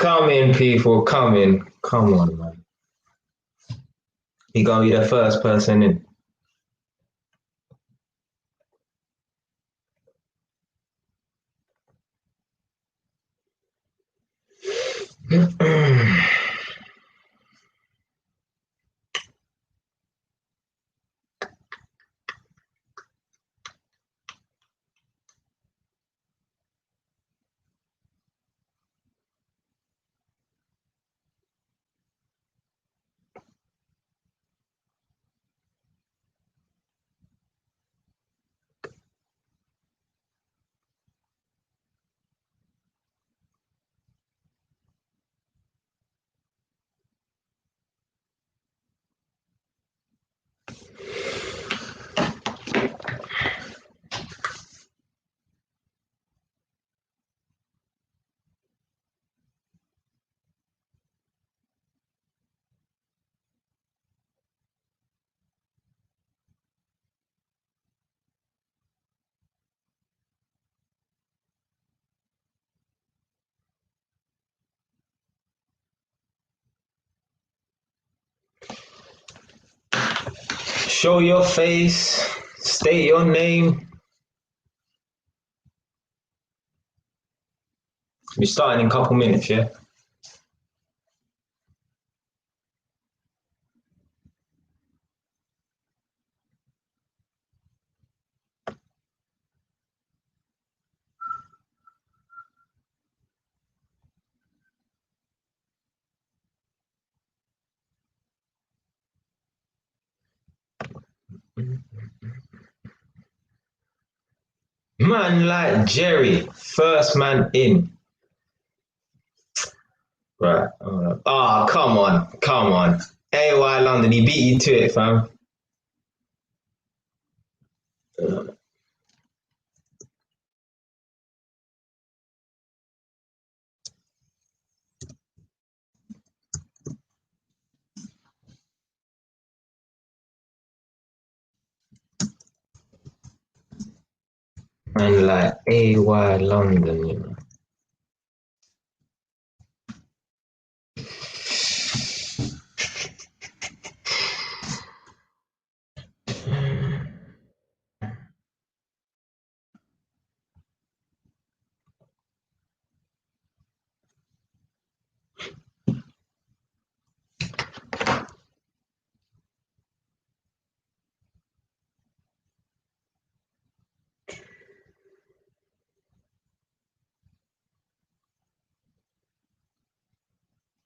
Come in, people. Come in. Come on, man. You gotta be the first person in. Show your face. State your name. We're starting in a couple minutes, yeah? Man like Jerry, first man in. Right. Ah, come on. Come on. AY London, he beat you to it, fam. Man like AY London, you know.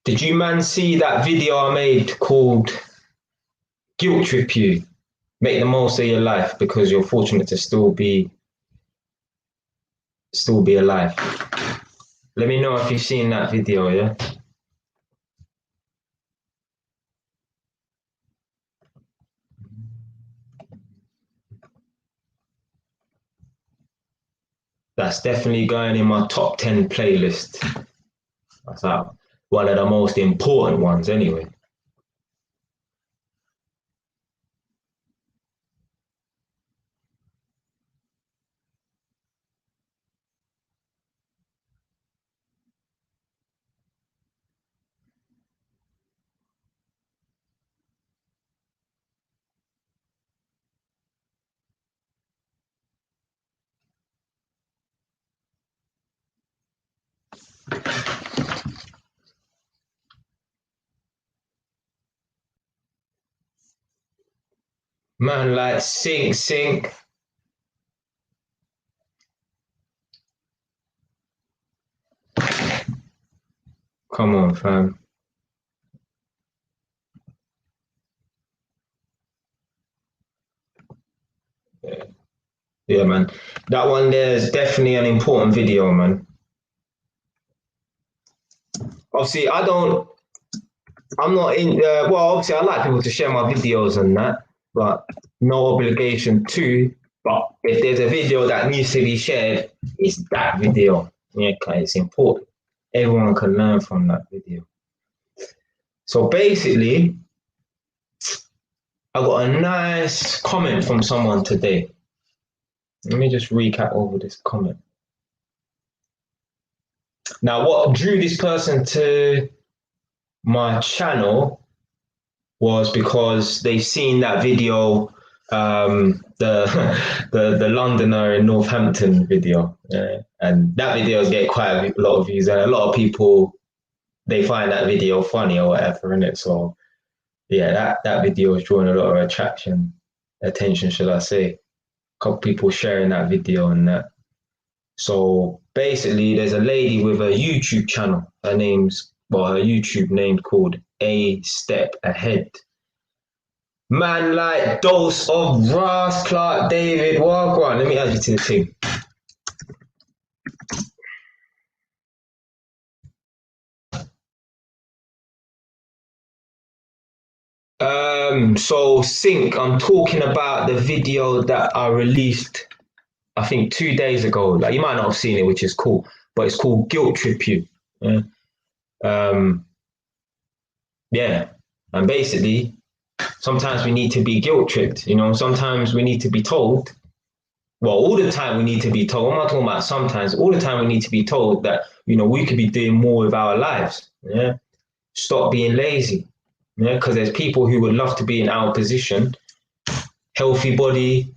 Did you man see that video I made called Guilt Trip You? Make the most of your life because you're fortunate to still be alive. Let me know if you've seen that video, yeah? That's definitely going in my top 10 playlist. That's like one of the most important ones anyway. Man like Sync. Come on, fam. Yeah, man. That one there is definitely an important video, man. Obviously, I'm not in, well, obviously, I like people to share my videos and that, but no obligation to. But if there's a video that needs to be shared, it's that video. Yeah, it's important. Everyone can learn from that video. So basically, I got a nice comment from someone today. Let me just recap over this comment. Now, what drew this person to my channel was because they've seen that video, the Londoner in Northampton video, and that video get quite a lot of views, and a lot of people, they find that video funny or whatever, innit? So yeah, that video is drawing a lot of attention, should I say? A couple people sharing that video and that. So basically, there's a lady with a YouTube channel. Her YouTube name called A Step Ahead. Man, like dose of Ross Clark David Wagwan. Let me add you to the thing. So Sync, I'm talking about the video that I released, I think 2 days ago. Like, you might not have seen it, which is cool, but it's called Guilt Trip You. Yeah. Yeah. And basically, sometimes we need to be guilt tripped, you know, sometimes we need to be told, well, all the time we need to be told, I'm not talking about sometimes, all the time we need to be told that, you know, we could be doing more with our lives. Yeah. Stop being lazy. Yeah. Because there's people who would love to be in our position, healthy body,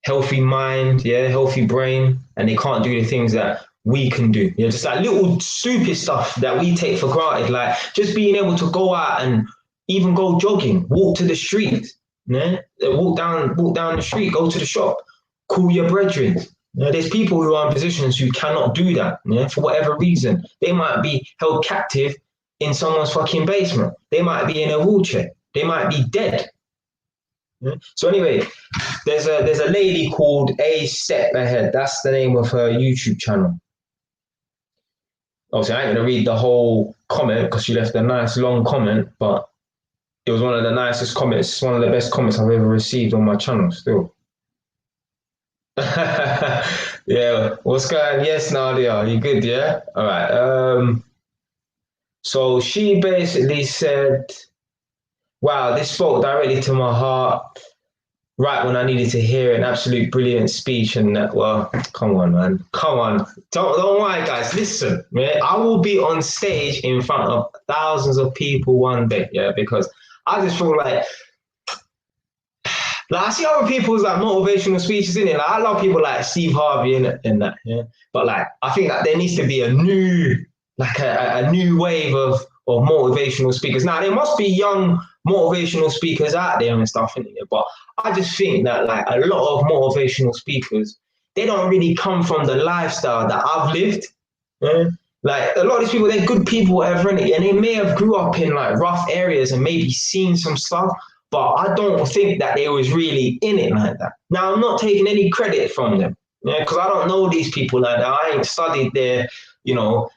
healthy mind, yeah, healthy brain, and they can't do the things that we can do. You know, just like little stupid stuff that we take for granted, like just being able to go out and even go jogging, walk to the street, yeah? walk down the street, go to the shop, call your brethren. You know, there's people who are in positions who cannot do that, yeah? For whatever reason. They might be held captive in someone's fucking basement. They might be in a wheelchair. They might be dead. Yeah? So anyway, there's a lady called A Step Ahead. That's the name of her YouTube channel. Obviously, I ain't gonna read the whole comment because she left a nice long comment, but it was one of the nicest comments, one of the best comments I've ever received on my channel still. Yeah, what's going on? Yes, Nadia, you good, yeah? All right. So she basically said, wow, this spoke directly to my heart right when I needed to hear an absolute brilliant speech. And that, well, come on, man. Come on. Don't worry, guys. Listen, man. I will be on stage in front of thousands of people one day, yeah, because I just feel like I see other people's like motivational speeches in it. Like, I love people like Steve Harvey in that, yeah. But like, I think that there needs to be a new wave of motivational speakers. Now there must be young motivational speakers out there and stuff in it, but I just think that like a lot of motivational speakers, they don't really come from the lifestyle that I've lived. Yeah? Like a lot of these people, they're good people, whatever, and they may have grew up in like rough areas and maybe seen some stuff, but I don't think that they was really in it like that. Now I'm not taking any credit from them, yeah, because I don't know these people like that. I ain't studied their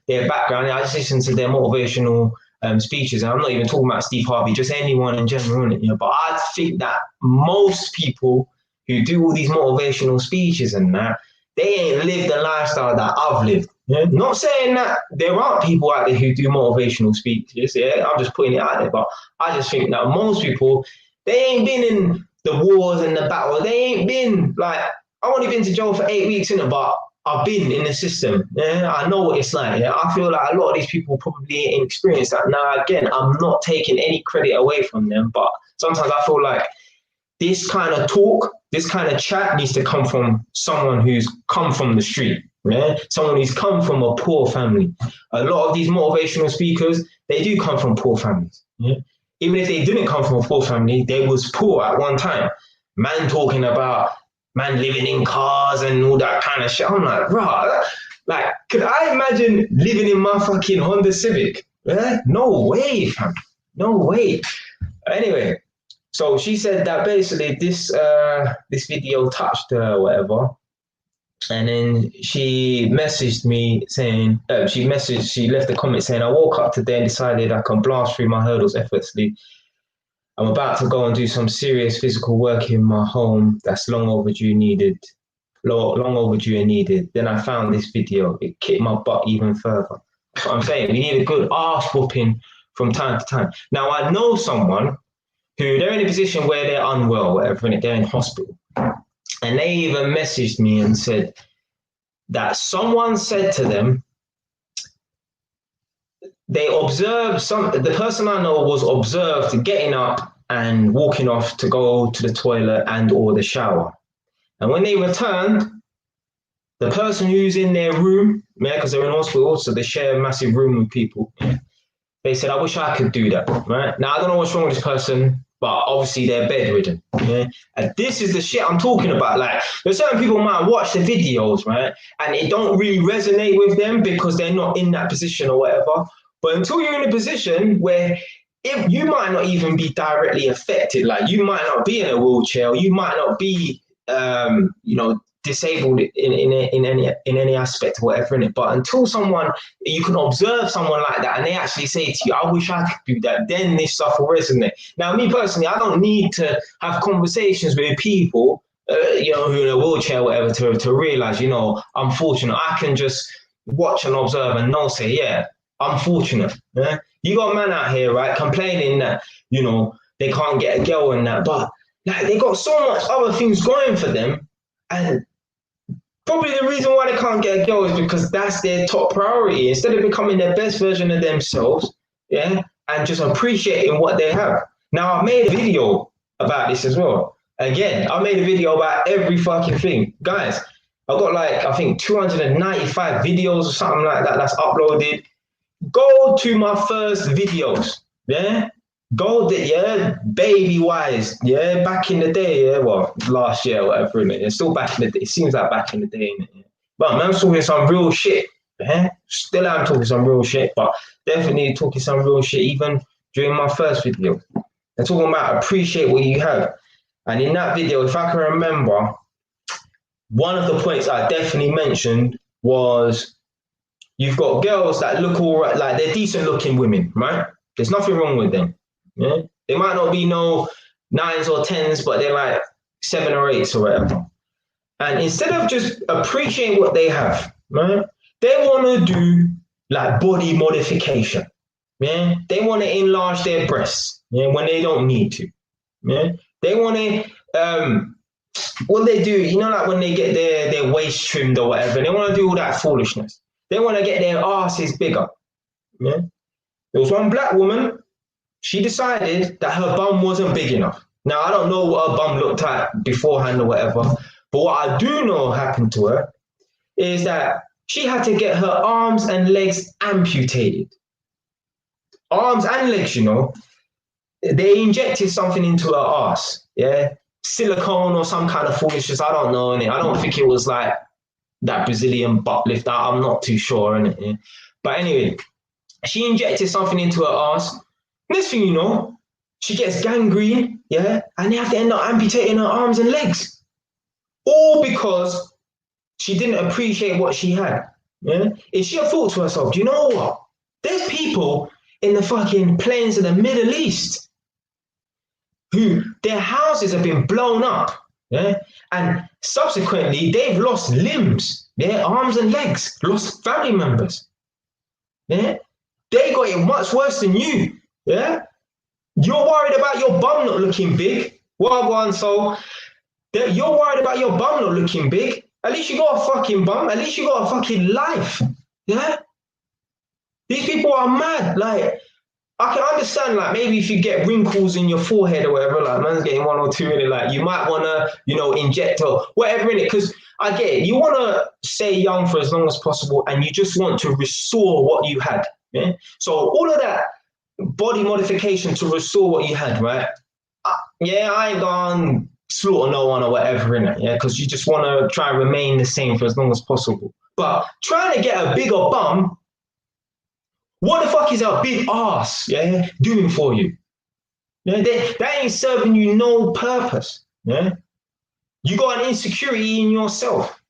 background. I just listen to their motivational speeches, and I'm not even talking about Steve Harvey, just anyone in general, you know. But I think that most people who do all these motivational speeches and that, they ain't lived the lifestyle that I've lived. Yeah? Not saying that there aren't people out there who do motivational speeches. Yeah, I'm just putting it out there, but I just think that most people, they ain't been in the wars and the battle. They ain't been like, I've only been to jail for 8 weeks, innit, but I've been in the system. Yeah, I know what it's like. Yeah? I feel like a lot of these people probably ain't experienced that. Now, again, I'm not taking any credit away from them, but sometimes I feel like this kind of talk, this kind of chat needs to come from someone who's come from the street. Yeah? Someone who's come from a poor family. A lot of these motivational speakers, they do come from poor families. Yeah? Even if they didn't come from a poor family, they was poor at one time. Man talking about man living in cars and all that kind of shit. I'm like, rah, like, could I imagine living in my fucking Honda Civic? Yeah? No way, fam. No way. Anyway, so she said that basically this video touched her, whatever. And then she messaged me saying, she left a comment saying, I woke up today and decided I can blast through my hurdles effortlessly. I'm about to go and do some serious physical work in my home that's long overdue and needed. Then I found this video. It kicked my butt even further. That's what I'm saying. We need a good ass whooping from time to time. Now, I know someone who they're in a position where they're unwell, whatever, and they're in hospital. And they even messaged me and said that someone said to them they observed the person I know was observed getting up and walking off to go to the toilet and or the shower. And when they returned, the person who's in their room, yeah, because they're in hospital, so they share a massive room with people, yeah, they said, I wish I could do that, right? Now, I don't know what's wrong with this person, but obviously they're bedridden, yeah? And this is the shit I'm talking about. Like, there's certain people might watch the videos, right? And it don't really resonate with them because they're not in that position or whatever. But until you're in a position where if you might not even be directly affected, like you might not be in a wheelchair, or you might not be, disabled in any aspect or whatever in it. But until you can observe someone like that and they actually say to you, I wish I could do that, then this stuff will resonate. Now, me personally, I don't need to have conversations with people, who are in a wheelchair or whatever to realize, I'm fortunate. I can just watch and observe and know, say, yeah, I'm fortunate. Yeah? You got a man out here, right, complaining that, they can't get a girl and that, but like they got so much other things going for them. And probably the reason why they can't get a girl is because that's their top priority. Instead of becoming their best version of themselves, yeah, and just appreciating what they have. Now, I've made a video about this as well. Again, I made a video about every fucking thing. Guys, I've got I think 295 videos or something like that that's uploaded. Go to my first videos, yeah? Go there, yeah, baby wise, yeah, back in the day, yeah, well, last year or whatever, innit? It's still back in the day. It seems like back in the day, innit? But man, I'm talking some real shit, yeah? Still am talking some real shit, but definitely talking some real shit even during my first video. I'm talking about appreciate what you have. And in that video, if I can remember, one of the points I definitely mentioned was you've got girls that look all right, like they're decent looking women, right? There's nothing wrong with them. Yeah? They might not be no 9s or 10s, but they're like 7 or 8s or whatever. And instead of just appreciating what they have, right, they want to do like body modification. Yeah? They want to enlarge their breasts, yeah, when they don't need to. Yeah? They want to, what they do, like when they get their waist trimmed or whatever, they want to do all that foolishness. They want to get their asses bigger. Yeah? There was one black woman, she decided that her bum wasn't big enough. Now, I don't know what her bum looked like beforehand or whatever, but what I do know happened to her is that she had to get her arms and legs amputated. Arms and legs, they injected something into her ass, yeah? Silicone or some kind of foolishness, I don't know. I don't think it was like that Brazilian butt lift. I'm not too sure. Innit? But anyway, she injected something into her ass. Next thing you know, she gets gangrene, yeah, and they have to end up amputating her arms and legs. All because she didn't appreciate what she had. Yeah? If she had thought to herself, do you know what? There's people in the fucking plains of the Middle East who their houses have been blown up, yeah, and subsequently they've lost limbs, yeah, arms and legs, lost family members, yeah. They got it much worse than you, yeah. You're worried about your bum not looking big. Well, go on, so you're worried about your bum not looking big. At least you got a fucking bum. At least you got a fucking life, yeah. These people are mad, like. I can understand, like, maybe if you get wrinkles in your forehead or whatever, like, man's getting 1 or 2 in it, like, you might want to, inject or whatever in it, because I get it. You want to stay young for as long as possible, and you just want to restore what you had, yeah? So all of that body modification to restore what you had, right? I ain't gonna slaughter no one or whatever in it, yeah? Because you just want to try and remain the same for as long as possible. But trying to get a bigger bum, what the fuck is a big ass, yeah, doing for you? Yeah, that ain't serving you no purpose. Yeah, you got an insecurity in yourself.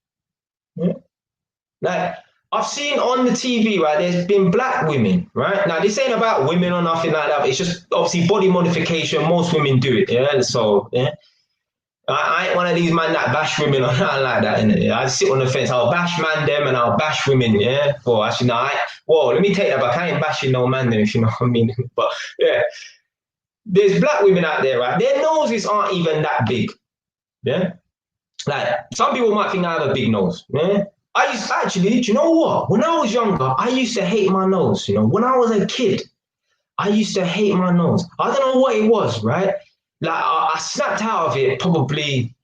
Yeah? Like I've seen on the TV, right? There's been black women, right? Now this ain't about women or nothing like that. It's just obviously body modification. Most women do it. Yeah, so yeah. I ain't one of these man that bash women or nothing like that, innit? I sit on the fence. I'll bash man them and I'll bash women, yeah? Well, actually, no, let me take that back. I ain't bashing no man them, if you know what I mean. But, yeah. There's black women out there, right? Their noses aren't even that big, yeah? Like, some people might think I have a big nose, yeah? I used actually, do you know what? When I was younger, I used to hate my nose. You know, when I was a kid, I used to hate my nose. I don't know what it was, right? Like I snapped out of it probably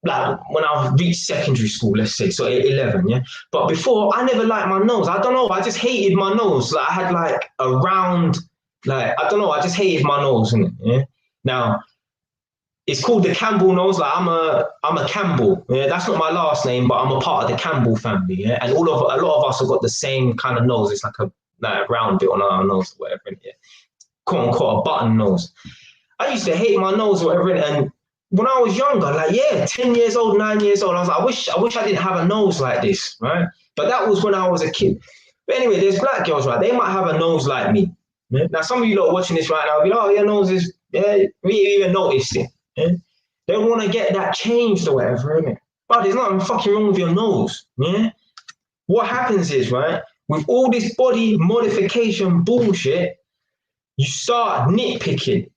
like when I reached secondary school, let's say, so 11, yeah. But before, I never liked my nose. I don't know. I just hated my nose. Like I had like a round, like I don't know. I just hated my nose, innit? Yeah. Now it's called the Campbell nose. Like I'm a Campbell. Yeah, that's not my last name, but I'm a part of the Campbell family. Yeah, and a lot of us have got the same kind of nose. It's like a round bit on our nose, or whatever. Yeah, quote unquote a button nose. I used to hate my nose, or whatever, and when I was younger, like yeah, 10 years old, 9 years old, I was like, I wish I didn't have a nose like this, right? But that was when I was a kid. But anyway, there's black girls, right? They might have a nose like me. Yeah? Now, some of you lot watching this right now, be like, oh, your nose is, yeah, we even noticed it. Yeah? They want to get that changed or whatever, innit? But there's nothing fucking wrong with your nose, yeah? What happens is, right, with all this body modification bullshit, you start nitpicking.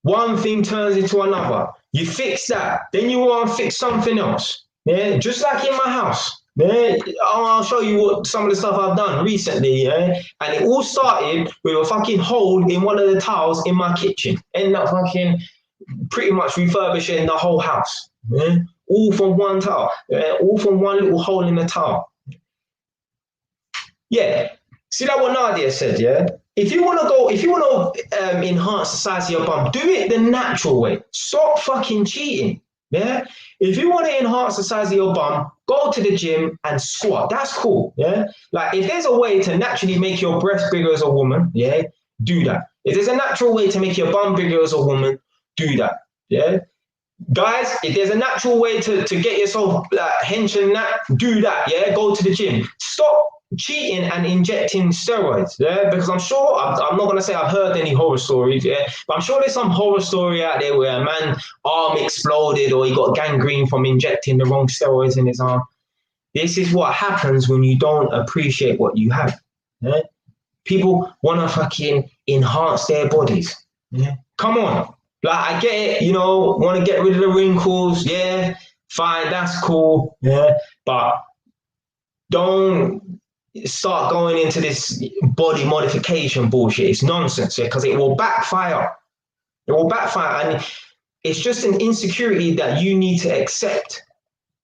One thing turns into another. You fix that, then you want to fix something else. Yeah, just like in my house. Yeah, I'll show you what some of the stuff I've done recently. Yeah, and it all started with a fucking hole in one of the tiles in my kitchen. End up fucking pretty much refurbishing the whole house. Yeah, all from one tile. Yeah, all from one little hole in the tile. Yeah, see that what Nadia said. Yeah. If you want to enhance the size of your bum, do it the natural way. Stop fucking cheating. Yeah. If you want to enhance the size of your bum, go to the gym and squat. That's cool. Yeah. Like if there's a way to naturally make your breast bigger as a woman, yeah, do that. If there's a natural way to make your bum bigger as a woman, do that. Yeah. Guys, if there's a natural way to get yourself hench and that, do that. Yeah. Go to the gym. Stop cheating and injecting steroids, yeah, because I'm sure I'm not going to say I've heard any horror stories, yeah, but I'm sure there's some horror story out there where a man arm exploded or he got gangrene from injecting the wrong steroids in his arm. This is what happens when you don't appreciate what you have. Yeah? People want to fucking enhance their bodies. Yeah? Come on, like I get it, you know, want to get rid of the wrinkles, yeah, fine, that's cool, yeah, but don't start going into this body modification bullshit. It's nonsense, yeah, because it will backfire. It will backfire, and it's just an insecurity that you need to accept.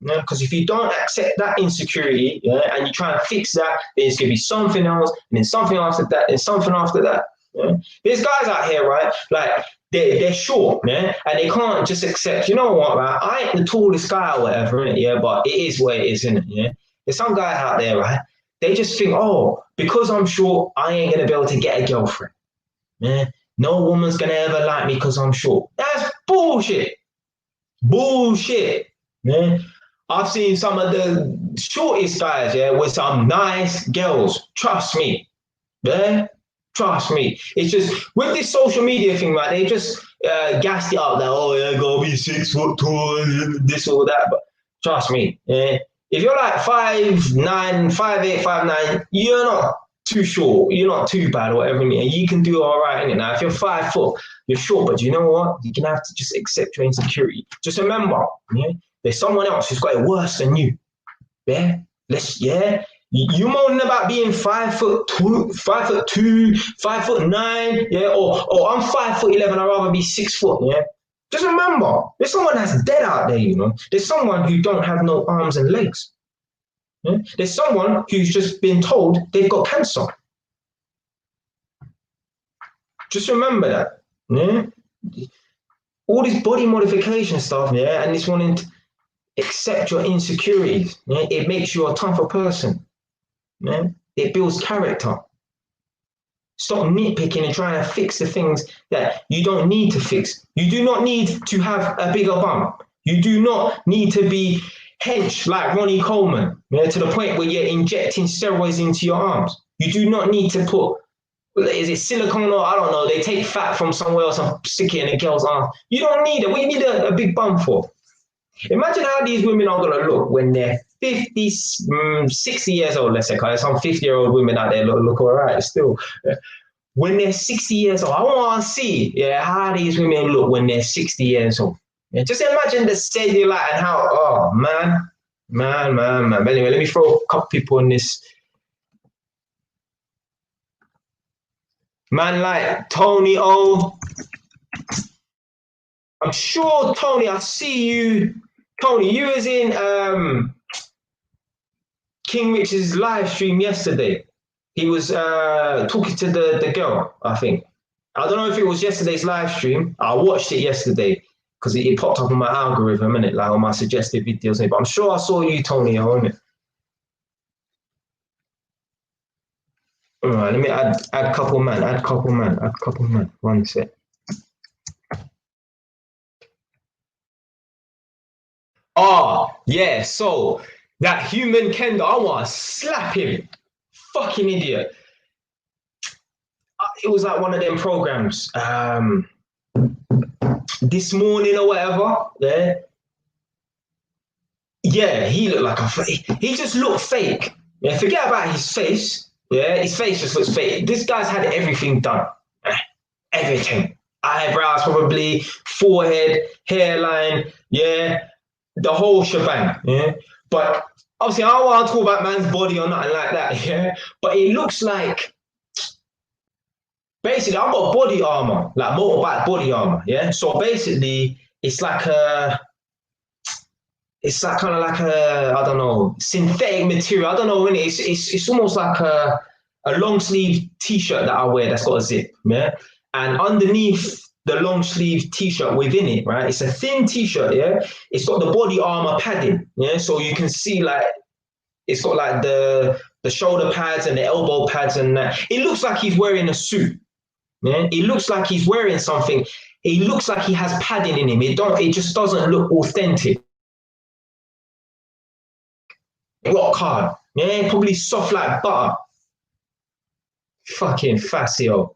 Yeah, because if you don't accept that insecurity, yeah, and you try and fix that, then it's gonna be something else, and then something after that, and something after that. Yeah? There's guys out here, right? Like they're short, yeah, and they can't just accept. You know what, right? I ain't the tallest guy or whatever, innit? Yeah, but it is what it is, innit? Yeah. There's some guys out there, right? They just think, oh, because I'm short, I ain't gonna be able to get a girlfriend. Yeah, no woman's gonna ever like me because I'm short. That's bullshit. Bullshit. Yeah. I've seen some of the shortest guys, yeah, with some nice girls. Trust me. Yeah. Trust me. It's just with this social media thing, right? They just gassed it up that, oh yeah, gotta be 6 foot tall, this or that. But trust me, yeah. If you're like 5'9", 5'8", 5'9", you're not too short. You're not too bad or whatever. And you can do all right. Now, if you're 5 foot, you're short. But you know what? You're going to have to just accept your insecurity. Just remember, yeah, there's someone else who's got it worse than you. Yeah? You moaning about being 5'2", 5'9", yeah? Or I'm 5'11", I'd rather be 6 foot, yeah? Just remember, there's someone that's dead out there, you know. There's someone who don't have no arms and legs. Yeah? There's someone who's just been told they've got cancer. Just remember that. Yeah? All this body modification stuff, yeah, and this wanting to accept your insecurities, yeah? It makes you a tougher person. Yeah? It builds character. Stop nitpicking and trying to fix the things that you don't need to fix. You do not need to have a bigger bum. You do not need to be hench like Ronnie Coleman, yeah, to the point where you're injecting steroids into your arms. You do not need to put, is it silicone or I don't know, they take fat from somewhere else and stick it in a girl's arm. You don't need it. What do you need a big bum for? Imagine how these women are going to look when they're 50, 60 years old, let's say, because some 50-year-old women out there look all right still. When they're 60 years old, I want to see, yeah, how these women look when they're 60 years old. Yeah, just imagine the cellulite and how, oh, man. Man. But anyway, let me throw a couple people on this. Man like Tony O. I'm sure, Tony, I see you. Tony, you was in King Rich's live stream yesterday. He was talking to the girl, I think. I don't know if it was yesterday's live stream. I watched it yesterday because it popped up on my algorithm, innit? Like on my suggested videos. But I'm sure I saw you, Tony, on it. All right, let me add couple man. One sec. Oh, yeah, so that human Kendo, I want to slap him. Fucking idiot. It was like one of them programs, This Morning or whatever. Yeah. Yeah, he looked like he just looked fake. Yeah, forget about his face. Yeah, his face just looks fake. This guy's had everything done. Everything. Eyebrows, probably, forehead, hairline, yeah, the whole shebang. Yeah. But obviously, I don't want to talk about man's body or nothing like that. Yeah. But it looks like basically I've got body armor, like motorbike body armor. Yeah. So basically, it's like kind of like I don't know, synthetic material. I don't know when it's almost like a long sleeve t-shirt that I wear that's got a zip, yeah. And underneath the long sleeve t-shirt within it, right, it's a thin t-shirt, yeah. It's got the body armor padding, yeah. So you can see like it's got like the shoulder pads and the elbow pads and that. It looks like he's wearing a suit, yeah. It looks like he's wearing something. It looks like he has padding in him. It just doesn't look authentic. Rock hard, yeah, probably soft like butter. Fucking Facio.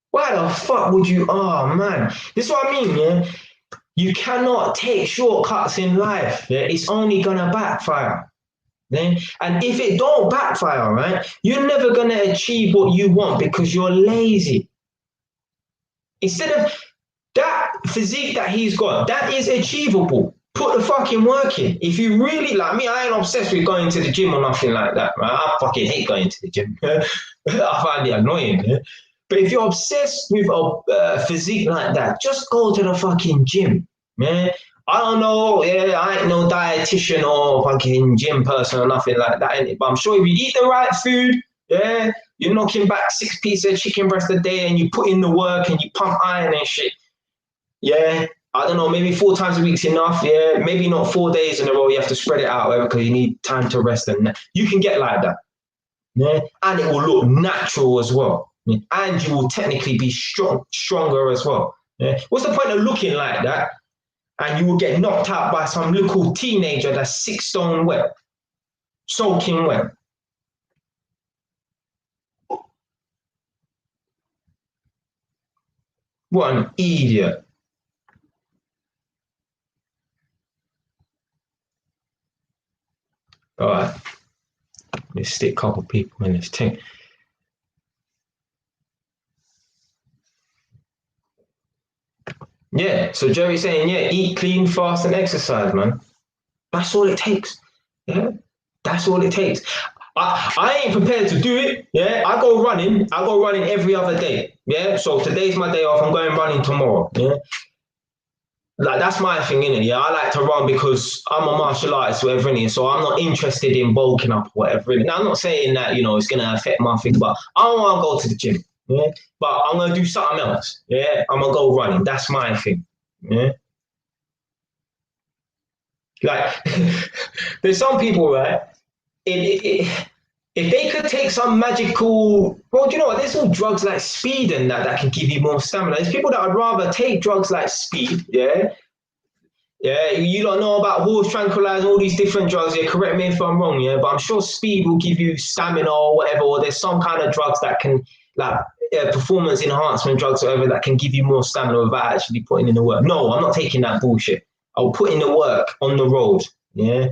Why the fuck would you? Oh man, this is what I mean, yeah. You cannot take shortcuts in life. Yeah, it's only gonna backfire. Yeah? And if it don't backfire, right, you're never gonna achieve what you want because you're lazy. Instead of that physique that he's got, that is achievable. Put the fucking work in. If you really like me, I ain't obsessed with going to the gym or nothing like that. Right? I fucking hate going to the gym. I find it annoying. Yeah? But if you're obsessed with a physique like that, just go to the fucking gym, man. I don't know. Yeah, I ain't no dietitian or fucking gym person or nothing like that. But I'm sure if you eat the right food, yeah, you're knocking back 6 pieces of chicken breast a day and you put in the work and you pump iron and shit. Yeah, I don't know, maybe 4 times a week's enough. Yeah, maybe not 4 days in a row. You have to spread it out because you need time to rest, and you can get like that. Yeah, and it will look natural as well, and you will technically be stronger as well. Yeah, what's the point of looking like that, and you will get knocked out by some little teenager that's 6 stone wet, soaking wet? What an idiot. All right, let's stick a couple people in this thing. Yeah, so Jerry's saying, yeah, eat clean, fast, and exercise, man. That's all it takes. Yeah, that's all it takes. I ain't prepared to do it. Yeah, I go running every other day. Yeah, so today's my day off. I'm going running tomorrow. Yeah, like that's my thing, innit? Yeah, I like to run because I'm a martial artist, whatever, innit? So I'm not interested in bulking up, whatever. Now, I'm not saying that it's gonna affect my thing, but I don't want to go to the gym. Yeah, but I'm gonna do something else. Yeah, I'm gonna go running. That's my thing. Yeah. Like, there's some people, right? If they could take some magical, well, do you know what? There's all drugs like speed and that can give you more stamina. There's people that would rather take drugs like speed, yeah. Yeah, you don't know about horse tranquilizer, all these different drugs. Yeah, correct me if I'm wrong, yeah, but I'm sure speed will give you stamina or whatever, or there's some kind of drugs that can, like, performance enhancement drugs or whatever, that can give you more stamina without actually putting in the work. No, I'm not taking that bullshit. I'll put in the work on the road, yeah.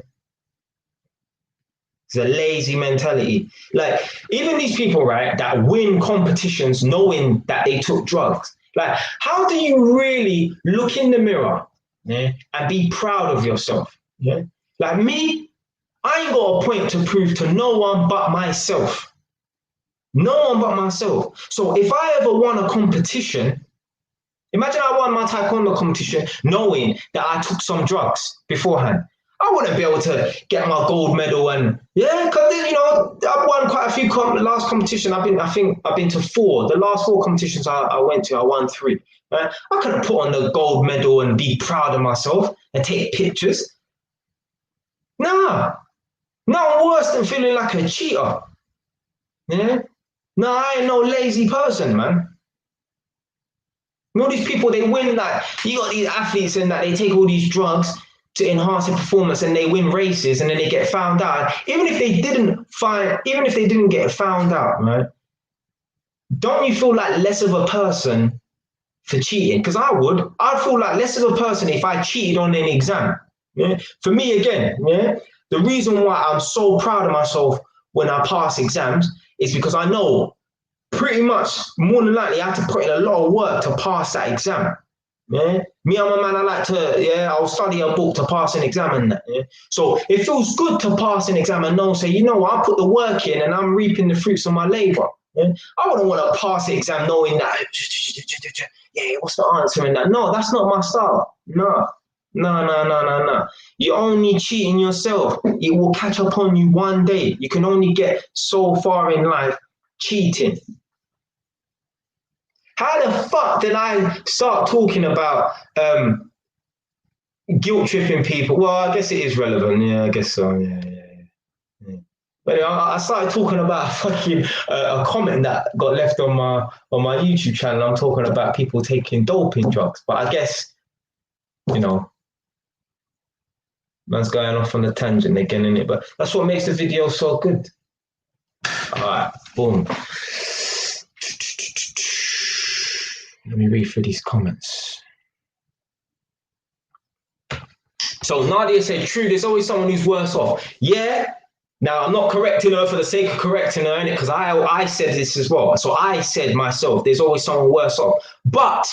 It's a lazy mentality. Like, even these people, right, that win competitions knowing that they took drugs. Like, how do you really look in the mirror, yeah, and be proud of yourself? Yeah. Like me, I ain't got a point to prove to no one but myself. No one but myself. So if I ever won a competition, imagine I won my taekwondo competition knowing that I took some drugs beforehand. I wouldn't be able to get my gold medal and yeah, because you know I've won quite a few. Last competition I think I've been to 4. The last 4 competitions I went to, I won 3. Right? I couldn't put on the gold medal and be proud of myself and take pictures. Nah, nothing worse than feeling like a cheater. Yeah, nah, I ain't no lazy person, man. All these people, they win that. You got these athletes and that they take all these drugs to enhance their performance and they win races and then they get found out. Even if they didn't get found out, right? Don't you feel like less of a person for cheating? Because I'd feel like less of a person if I cheated on an exam. Yeah? For me, again, yeah, the reason why I'm so proud of myself when I pass exams is because I know pretty much more than likely I had to put in a lot of work to pass that exam. Yeah, me, I'm a man. I like to, yeah, I'll study a book to pass an exam and that. Yeah? So it feels good to pass an exam and know, say, you know, I put the work in and I'm reaping the fruits of my labor. Yeah? I wouldn't want to pass the exam knowing that, yeah, what's the answer in that? No, that's not my style. No, no, no, no, no, no. You're only cheating yourself. It will catch up on you one day. You can only get so far in life cheating. How the fuck did I start talking about guilt tripping people? Well, I guess it is relevant. Yeah, I guess so. Yeah. But anyway, I started talking about fucking a comment that got left on my YouTube channel. I'm talking about people taking doping drugs, but I guess you know, man's going off on a tangent again, in it. But that's what makes the video so good. All right, boom. Let me read through these comments. So Nadia said, true, there's always someone who's worse off. Yeah. Now, I'm not correcting her for the sake of correcting her, innit? Because I said this as well. So I said myself, there's always someone worse off. But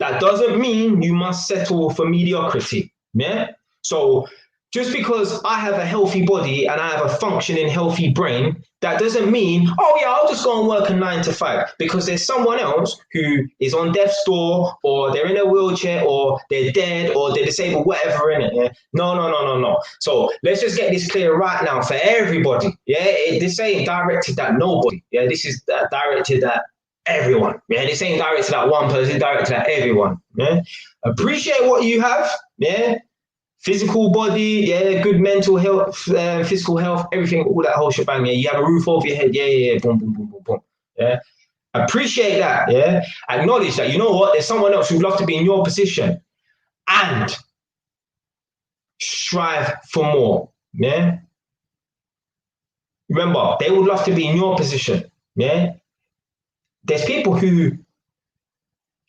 that doesn't mean you must settle for mediocrity. Yeah. So just because I have a healthy body and I have a functioning, healthy brain, that doesn't mean, oh yeah, I'll just go and work a 9 to 5 because there's someone else who is on death's door or they're in a wheelchair or they're dead or they're disabled, whatever in it. Yeah? No. So let's just get this clear right now for everybody. Yeah, this ain't directed at nobody. Yeah, this is directed at everyone. Yeah, this ain't directed at one person, directed at everyone. Yeah, appreciate what you have. Yeah. Physical body, yeah, good mental health, physical health, everything, all that whole shebang. Yeah, you have a roof over your head. Yeah. Boom. Yeah, appreciate that. Yeah, acknowledge that. You know what? There's someone else who'd love to be in your position, and strive for more. Yeah. Remember, they would love to be in your position. Yeah. There's people who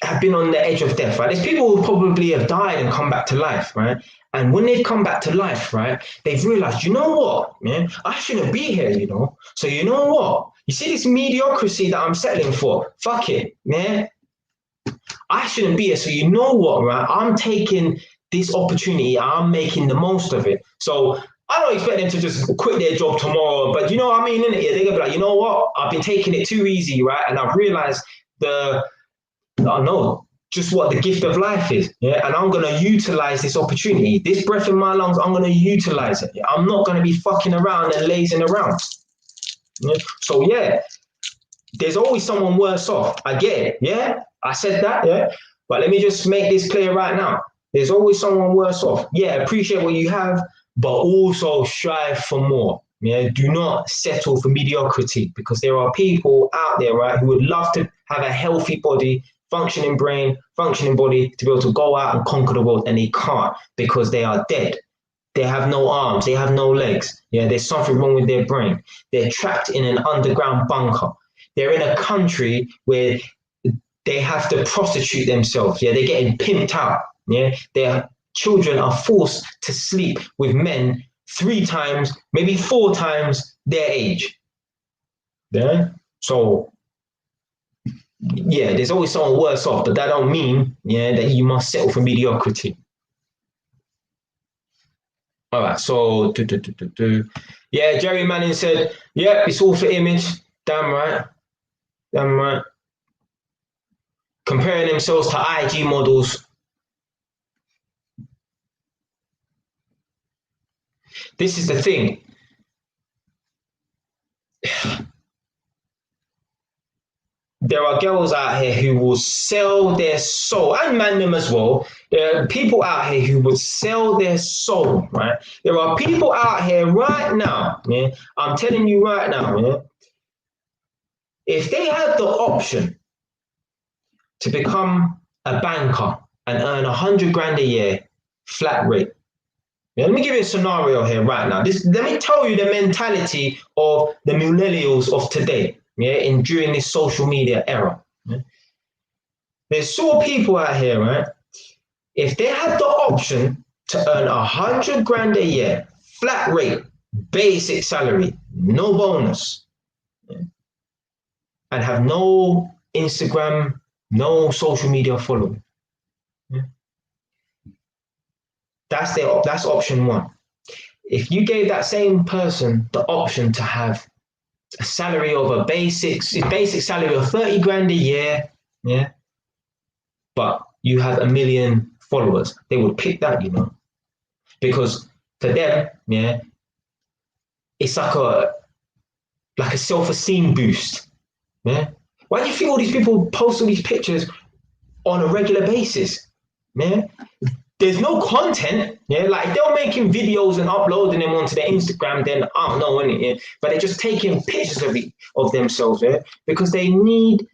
have been on the edge of death, right? There's people who probably have died and come back to life, right? And when they've come back to life, right, they've realized, you know what, man, I shouldn't be here, you know? So you know what? You see this mediocrity that I'm settling for? Fuck it, man. I shouldn't be here. So you know what, right? I'm taking this opportunity. I'm making the most of it. So I don't expect them to just quit their job tomorrow. But you know what I mean? Innit? They're going to be like, you know what? I've been taking it too easy, right? And I've realized I know just what the gift of life is. Yeah. And I'm going to utilize this opportunity. This breath in my lungs, I'm going to utilize it. Yeah? I'm not going to be fucking around and lazing around. Yeah? So, yeah, there's always someone worse off. I get it. Yeah. I said that. Yeah. But let me just make this clear right now. There's always someone worse off. Yeah. Appreciate what you have, but also strive for more. Yeah. Do not settle for mediocrity because there are people out there, right, who would love to have a healthy body, functioning brain, functioning body to be able to go out and conquer the world, and they can't because they are dead. They have no arms, they have no legs. Yeah, there's something wrong with their brain. They're trapped in an underground bunker. They're in a country where they have to prostitute themselves. Yeah, they're getting pimped out. Yeah, their children are forced to sleep with men 3 times, maybe 4 times their age. Yeah, so yeah, there's always someone worse off, but that don't mean, yeah, that you must settle for mediocrity. All right, so yeah, Jerry Manning said, "Yeah, it's all for image." Damn right, damn right. Comparing themselves to IG models. This is the thing. There are girls out here who will sell their soul, and man them as well. There are people out here who would sell their soul, right? There are people out here right now, yeah. I'm telling you right now, yeah. If they had the option to become a banker and earn 100 grand a year, flat rate. Yeah, let me give you a scenario here right now. Let me tell you the mentality of the millennials of today. Yeah, during this social media era. Yeah? There's so people out here, right? If they had the option to earn 100 grand a year, flat rate, basic salary, no bonus, yeah? And have no Instagram, no social media following. Yeah? That's option one. If you gave that same person the option to have a salary of a basic salary of 30 grand a year, yeah, but you have 1 million followers, they would pick that, you know, because for them, yeah, it's like a self-esteem boost, yeah. Why do you think all these people post all these pictures on a regular basis, man? There's no content, yeah. Like they're making videos and uploading them onto their Instagram, then I don't know anything, yeah? But they're just taking pictures of themselves, yeah, because they need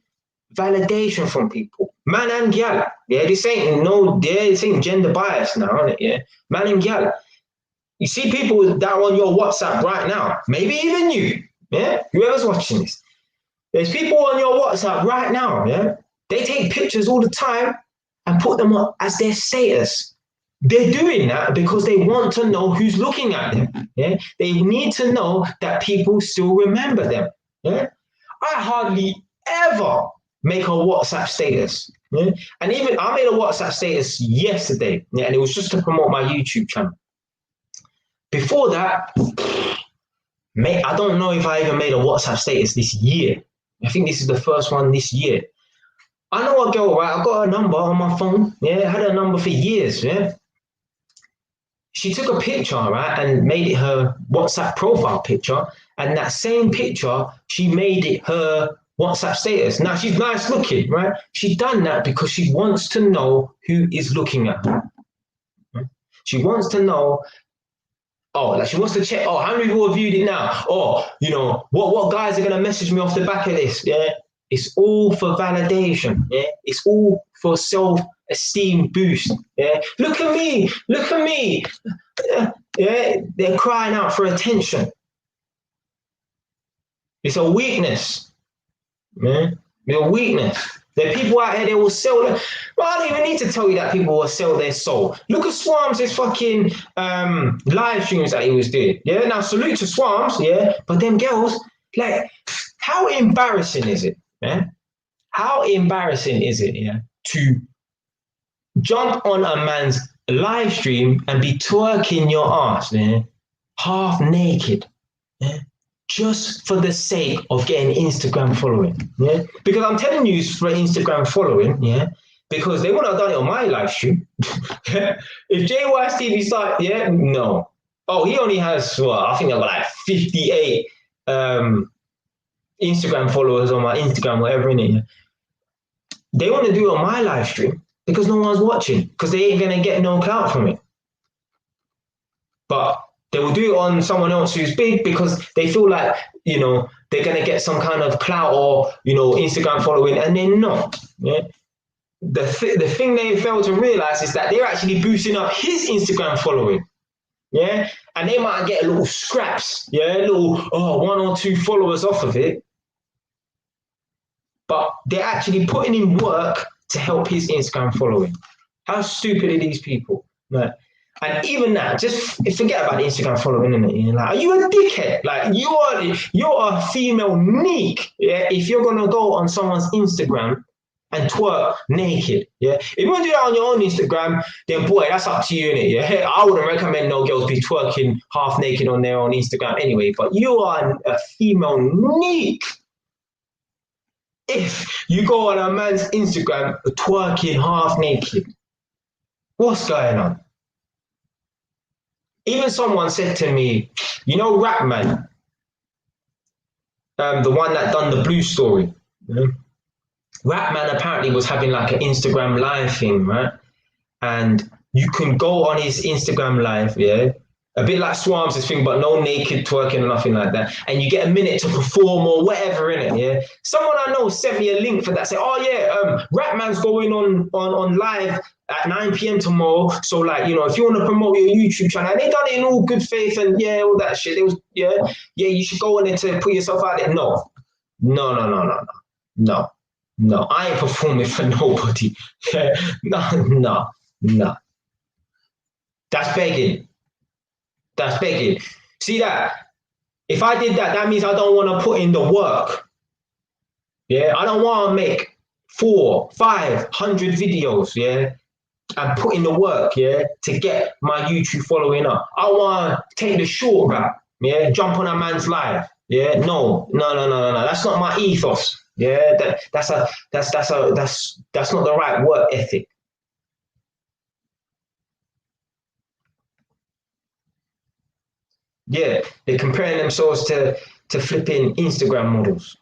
validation from people, man and gal. Yeah, this ain't gender bias now, isn't it? Yeah, man and gal. You see people that are on your WhatsApp right now, maybe even you, yeah, whoever's watching this. There's people on your WhatsApp right now, yeah. They take pictures all the time and put them up as their status. They're doing that because they want to know who's looking at them. Yeah, they need to know that people still remember them. Yeah, I hardly ever make a WhatsApp status. Yeah? And even I made a WhatsApp status yesterday, yeah, and it was just to promote my YouTube channel. Before that, mate, I don't know if I even made a WhatsApp status this year. I think this is the first one this year. I know a girl, right? I got her number on my phone. Yeah, I had her number for years. Yeah. She took a picture, right, and made it her WhatsApp profile picture. And that same picture, she made it her WhatsApp status. Now she's nice looking, right? She done that because she wants to know who is looking at her. She wants to know. Oh, like she wants to check. Oh, how many people have viewed it now? Oh, you know what guys are gonna message me off the back of this? Yeah, it's all for validation. Yeah, it's all for self-esteem boost. Yeah, look at me, look at me. Yeah, they're crying out for attention. It's a weakness, man. It's a weakness. There are people out here, they will sell them. Well, I don't even need to tell you that people will sell their soul. Look at Swarms' fucking live streams that he was doing. Yeah, now salute to Swarms, yeah. But them girls, like, how embarrassing is it, man? How embarrassing is it, yeah, to jump on a man's live stream and be twerking your ass, yeah, half naked, yeah, just for the sake of getting Instagram following, yeah? Because I'm telling you it's for Instagram following, yeah? Because they wouldn't have done it on my live stream. If JY Stevie started, yeah, no. Oh, he only has, well, I think I've got like 58 Instagram followers on my Instagram, whatever in it. Yeah? They want to do it on my live stream because no one's watching, because they ain't gonna get no clout from it. But they will do it on someone else who's big because they feel like, you know, they're going to get some kind of clout or, you know, Instagram following, and they're not. Yeah? The thing they fail to realize is that they're actually boosting up his Instagram following. Yeah. And they might get a little scraps, yeah, a little, 1 or 2 followers off of it. But they're actually putting in work to help his Instagram following. How stupid are these people? Right? And even that, just forget about the Instagram following, innit? You're like, are you a dickhead? Like, you're a female neek. Yeah? If you're gonna go on someone's Instagram and twerk naked. Yeah, if you want to do that on your own Instagram, then boy, that's up to you, innit? Yeah, I wouldn't recommend no girls be twerking half naked on their own Instagram anyway. But you are a female neat if you go on a man's Instagram twerking half naked. What's going on? Even someone said to me, you know, Rap Man, the one that done the Blue Story. Yeah? Rap Man apparently was having like an Instagram live thing, right? And you can go on his Instagram live, yeah, a bit like Swarms' thing, but no naked twerking or nothing like that. And you get a minute to perform or whatever in it, yeah. Someone I know sent me a link for that. Say, oh yeah, Rap Man's going on live at 9 p.m. tomorrow. So like, you know, if you want to promote your YouTube channel, and they done it in all good faith and yeah, all that shit. It was you should go in there to put yourself out there. No, I ain't performing for nobody. No. That's begging. See that? If I did that, that means I don't want to put in the work. Yeah, I don't want to make 400-500 videos, yeah, and put in the work, yeah, to get my YouTube following up. I want to take the short route, yeah, jump on a man's live, yeah. No. That's not my ethos. Yeah, that's not the right work ethic. Yeah, they're comparing themselves to flipping Instagram models.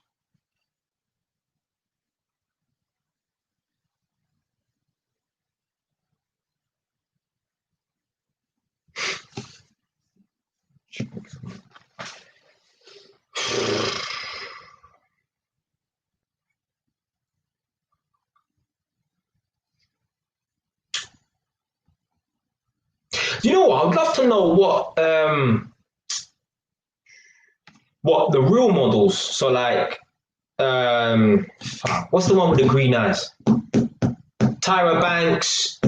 You know what? I'd love to know what the real models. So like, what's the one with the green eyes? Tyra Banks,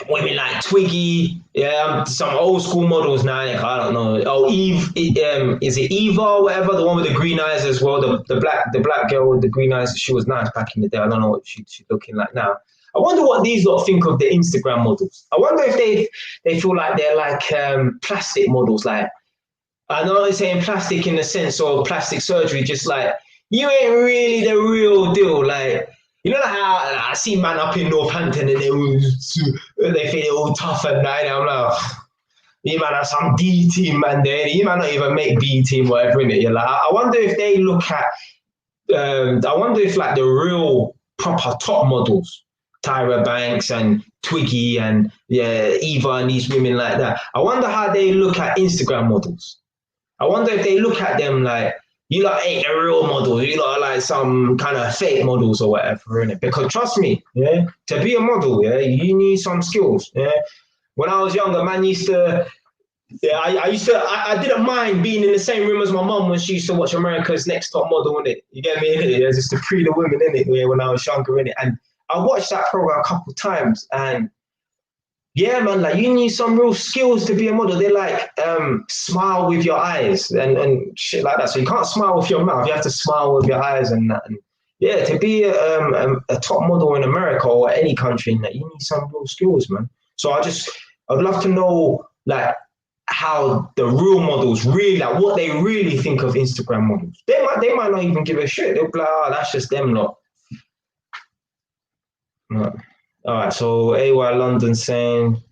women like Twiggy, yeah, some old school models now. I don't know. Oh, Eve, is it Eva or whatever? The one with the green eyes as well. The black girl with the green eyes. She was nice back in the day. I don't know what she's looking like now. I wonder what these lot think of the Instagram models. I wonder if they feel like they're like plastic models. Like, I know they're saying plastic in the sense of plastic surgery, just like you ain't really the real deal. Like, you know how I see man up in Northampton and they feel all tough and that. I'm like, you man have some D team man there. You might not even make B team, whatever in it. You're like, I wonder if they look at. I wonder if like the real proper top models, Tyra Banks and Twiggy and Eva and these women like that. I wonder how they look at Instagram models. I wonder if they look at them like, you lot ain't a real model, you lot are like some kind of fake models or whatever, innit? Because trust me, yeah, to be a model, yeah, you need some skills. Yeah. When I was younger, man used to, I didn't mind being in the same room as my mum when she used to watch America's Next Top Model, innit? You get me? Innit? Just to pre the women, innit? Yeah, when I was younger, innit? And I watched that program a couple of times, and yeah, man, like you need some real skills to be a model. They like smile with your eyes and shit like that. So you can't smile with your mouth. You have to smile with your eyes and that. And yeah, to be a top model in America or any country, you need some real skills, man. So I'd love to know like how the real models really, like what they really think of Instagram models. They might not even give a shit. They'll be like, oh, that's just them lot. No. All right, so AY London saying,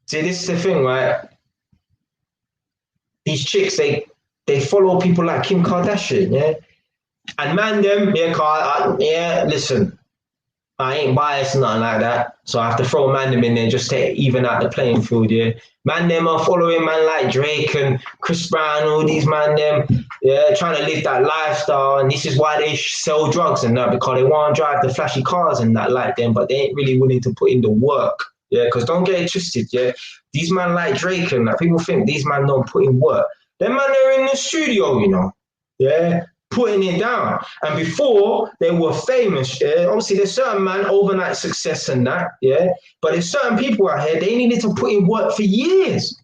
see, this is the thing, right? These chicks, they follow people like Kim Kardashian, yeah? And man them, listen, I ain't biased, nothing like that. So I have to throw man them in there just to even out the playing field, yeah? Man them are following man like Drake and Chris Brown, all these man them, yeah, trying to live that lifestyle. And this is why they sell drugs and that, because they want to drive the flashy cars and that like them, but they ain't really willing to put in the work, yeah? Because don't get it twisted, yeah? These man like Drake and that, people think these man don't put in work. Them man are in the studio, you know, yeah? Putting it down. And before they were famous, yeah, obviously there's certain man overnight success and that, yeah, but there's certain people out here, they needed to put in work for years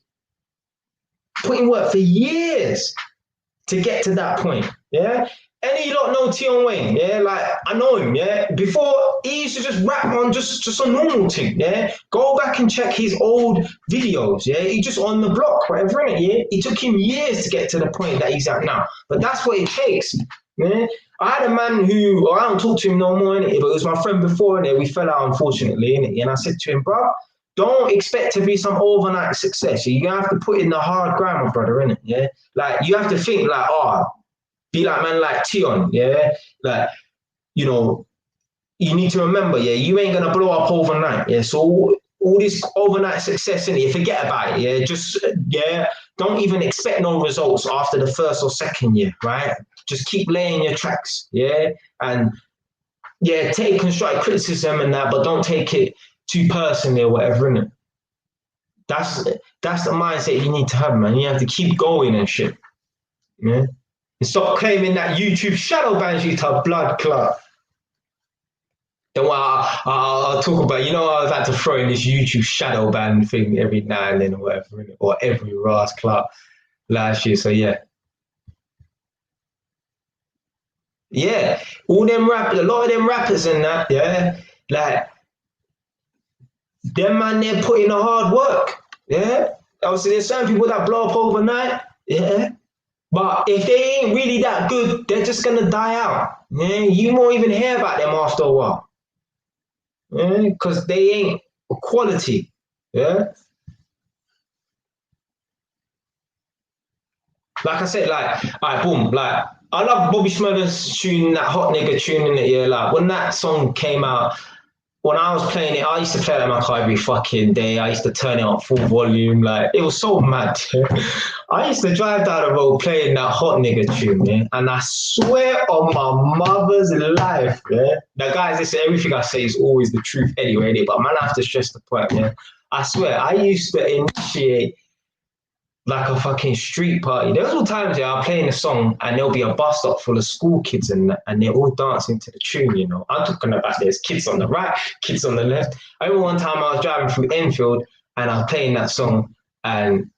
to get to that point, yeah. any lot know Tion Wayne, yeah? Like, I know him, yeah? Before, he used to just rap on just a normal thing, yeah? Go back and check his old videos, yeah? He just on the block, whatever, innit, yeah? It took him years to get to the point that he's at now. But that's what it takes, yeah? I had a man who, I don't talk to him no more, innit, but it was my friend before, innit? We fell out, unfortunately, innit? And I said to him, bro, don't expect to be some overnight success. You have to put in the hard grind, my brother, innit, yeah? Like, you have to think like, oh, be like man like Tion, yeah? Like, you know, you need to remember, yeah, you ain't gonna blow up overnight, yeah? So all this overnight success in it, forget about it, yeah? Just, yeah, don't even expect no results after the first or second year, right? Just keep laying your tracks, yeah? And yeah, take constructive criticism and that, but don't take it too personally or whatever, innit? That's the mindset you need to have, man. You have to keep going and shit, yeah? And stop claiming that YouTube shadow bans you to a blood clot. Then I'll talk about, you know, I was had to throw in this YouTube shadow ban thing every now and then or whatever, or every Ras clot last year. So yeah. Yeah, all them rappers, a lot of them rappers and that, yeah, like, them man, they're putting the hard work, yeah. Obviously, there's some people that blow up overnight, yeah. But if they ain't really that good, they're just gonna die out. Yeah? You won't even hear about them after a while. Because they ain't quality. Yeah. Like I said, like, alright, boom, like I love Bobby Shmurda's tune, that hot nigga tune in it, yeah. Like when that song came out, when I was playing it, I used to play it in my car every fucking day. I used to turn it up full volume. Like, it was so mad. I used to drive down the road playing that hot nigga tune, yeah? And I swear on my mother's life, yeah? The guys, they say everything I say is always the truth anyway, but man, I have to stress the point, yeah? I swear, I used to initiate like a fucking street party. There was all times, yeah, I'm playing a song and there'll be a bus stop full of school kids and they're all dancing to the tune, you know. I'm talking about there's kids on the right, kids on the left. I remember one time I was driving through Enfield and I was playing that song and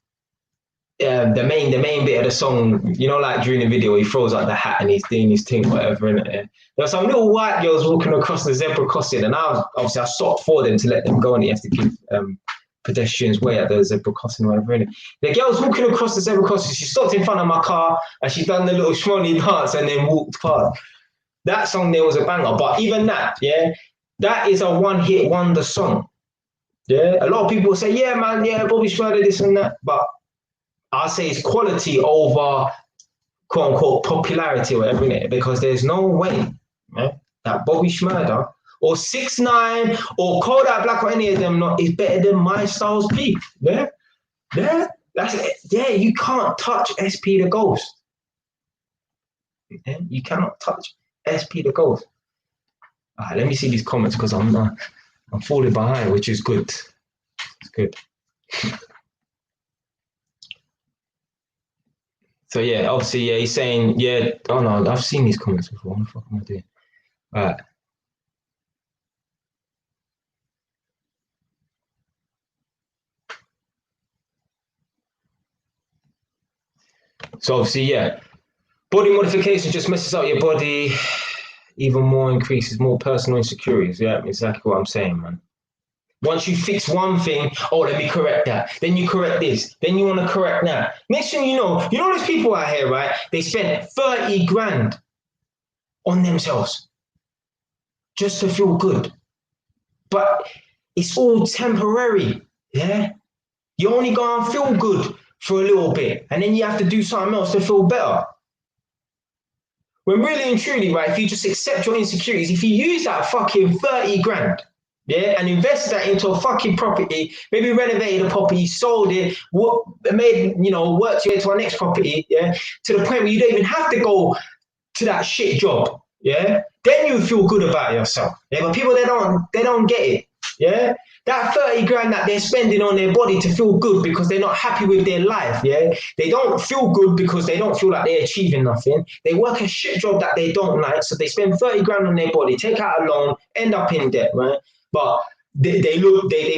the main bit of the song, you know, like during the video, he throws out the hat and he's doing his thing, whatever, innit? There were some little white girls walking across the zebra crossing and I stopped for them to let them go and you have to give pedestrians way at the zebra crossing or whatever, innit? The girl was walking across the zebra crossing, she stopped in front of my car and she done the little shmoney dance and then walked past. That song there was a banger, but even that, yeah, that is a one-hit wonder song. Yeah, a lot of people say, yeah, man, yeah, Bobby Shmurda, this and that, but I say it's quality over quote unquote popularity or whatever, innit? Because there's no way, yeah, that Bobby Shmurda or 6ix9ine or Kodak Black or any of them is better than My Styles P. Yeah? Yeah? That's it. Yeah, you can't touch SP the Ghost. Yeah? You cannot touch SP the Ghost. All right, let me see these comments because I'm falling behind, which is good. It's good. So yeah, obviously, yeah, he's saying, yeah, oh no, I've seen these comments before. What the fuck am I doing? All right. So obviously, yeah, body modification just messes up your body, even more increases more personal insecurities. Yeah, exactly what I'm saying, man. Once you fix one thing, oh, let me correct that. Then you correct this. Then you want to correct that. Next thing you know these people out here, right? They spend 30 grand on themselves just to feel good. But it's all temporary, yeah? You only go and feel good for a little bit, and then you have to do something else to feel better. When really and truly, right, if you just accept your insecurities, if you use that fucking 30 grand, yeah, and invest that into a fucking property, maybe renovated a property, sold it, made, you know, worked your way to our next property, yeah, to the point where you don't even have to go to that shit job, yeah, then you feel good about yourself. Yeah, but people, they don't get it, yeah. That 30 grand that they're spending on their body to feel good because they're not happy with their life, yeah? They don't feel good because they don't feel like they're achieving nothing. They work a shit job that they don't like, so they spend 30 grand on their body, take out a loan, end up in debt, right? But they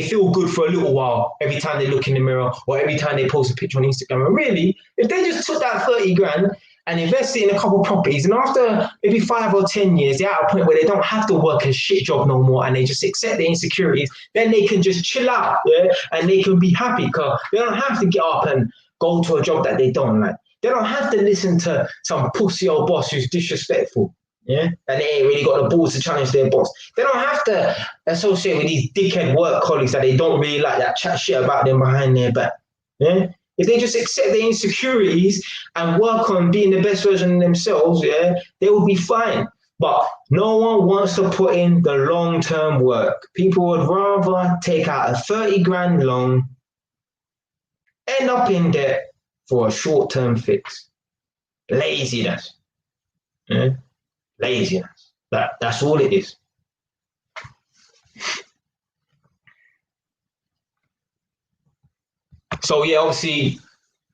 feel good for a little while every time they look in the mirror or every time they post a picture on Instagram. And really, if they just took that 30 grand and invest it in a couple of properties. And after maybe 5 or 10 years, they're at a point where they don't have to work a shit job no more and they just accept the insecurities. Then they can just chill out, yeah, and they can be happy because they don't have to get up and go to a job that they don't like. They don't have to listen to some pussy old boss who's disrespectful. Yeah, and they ain't really got the balls to challenge their boss. They don't have to associate with these dickhead work colleagues that they don't really like that chat shit about them behind their back. Yeah, if they just accept their insecurities and work on being the best version of themselves, yeah, they will be fine. But no one wants to put in the long-term work. People would rather take out a 30 grand loan, end up in debt for a short-term fix. Laziness. Yeah? Laziness. That's all it is. So yeah, obviously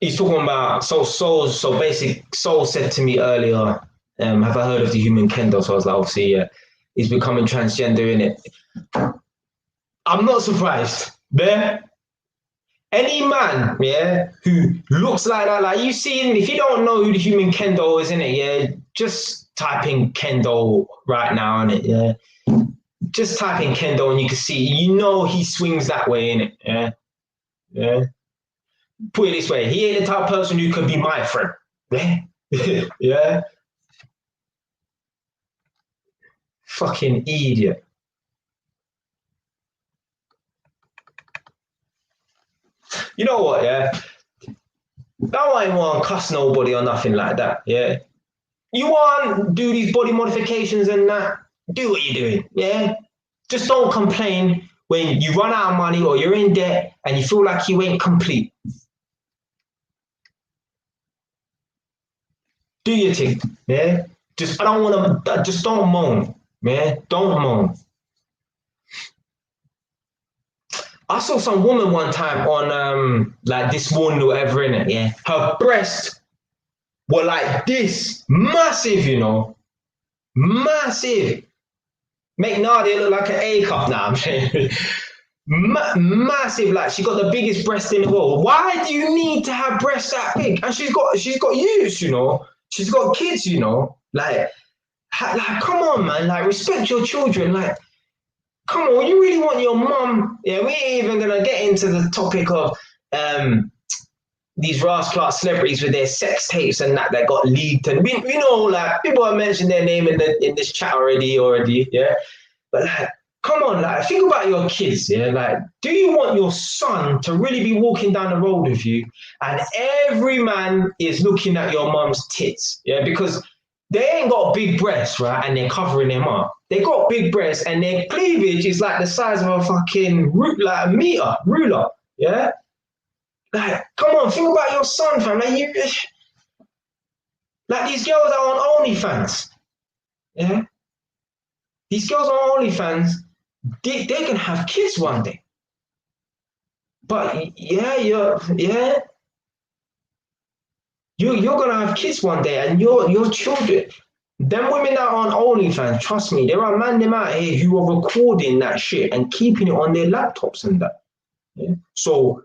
he's talking about so basic Soul said to me earlier, have I heard of the human kendo? So I was like, obviously, yeah, he's becoming transgender in it. I'm not surprised. There, any man, yeah, who looks like that, like you see, if you don't know who the human kendo is in it, yeah, just type in kendo right now in it, yeah. Just type in kendo and you can see, you know, he swings that way in it, yeah, yeah. Put it this way, he ain't the type of person who could be my friend, yeah, yeah. Fucking idiot. You know what, yeah? I don't want to cuss nobody or nothing like that, yeah? You want to do these body modifications and that, do what you're doing, yeah? Just don't complain when you run out of money or you're in debt and you feel like you ain't complete. Do your thing, yeah? Just, I don't want to, just don't moan, man. Don't moan. I saw some woman one time on like This Morning or whatever in it, yeah? Her breasts were like this, massive, you know? Massive. Make Nadia look like an A cup now, I'm saying. Massive, like she got the biggest breast in the world. Why do you need to have breasts that big? And she's got youths, you know. She's got kids, you know. Like come on, man. Like respect your children. Like, come on, you really want your mum? Yeah, we ain't even gonna get into the topic of these Ras class celebrities with their sex tapes and that got leaked. And we know, like, people have mentioned their name in this chat already, yeah. But like, come on, like, think about your kids, yeah. Like, do you want your son to really be walking down the road with you, and every man is looking at your mum's tits, yeah? Because they ain't got big breasts, right? And they're covering them up. They got big breasts, and their cleavage is like the size of a fucking like a ruler, yeah. Like, come on, think about your son, fam. Like these girls are on OnlyFans, yeah. These girls on OnlyFans, they can have kids one day. But yeah, you're gonna have kids one day, and your children. Them women that are on OnlyFans, trust me, there are men them out here who are recording that shit and keeping it on their laptops and that. Yeah? So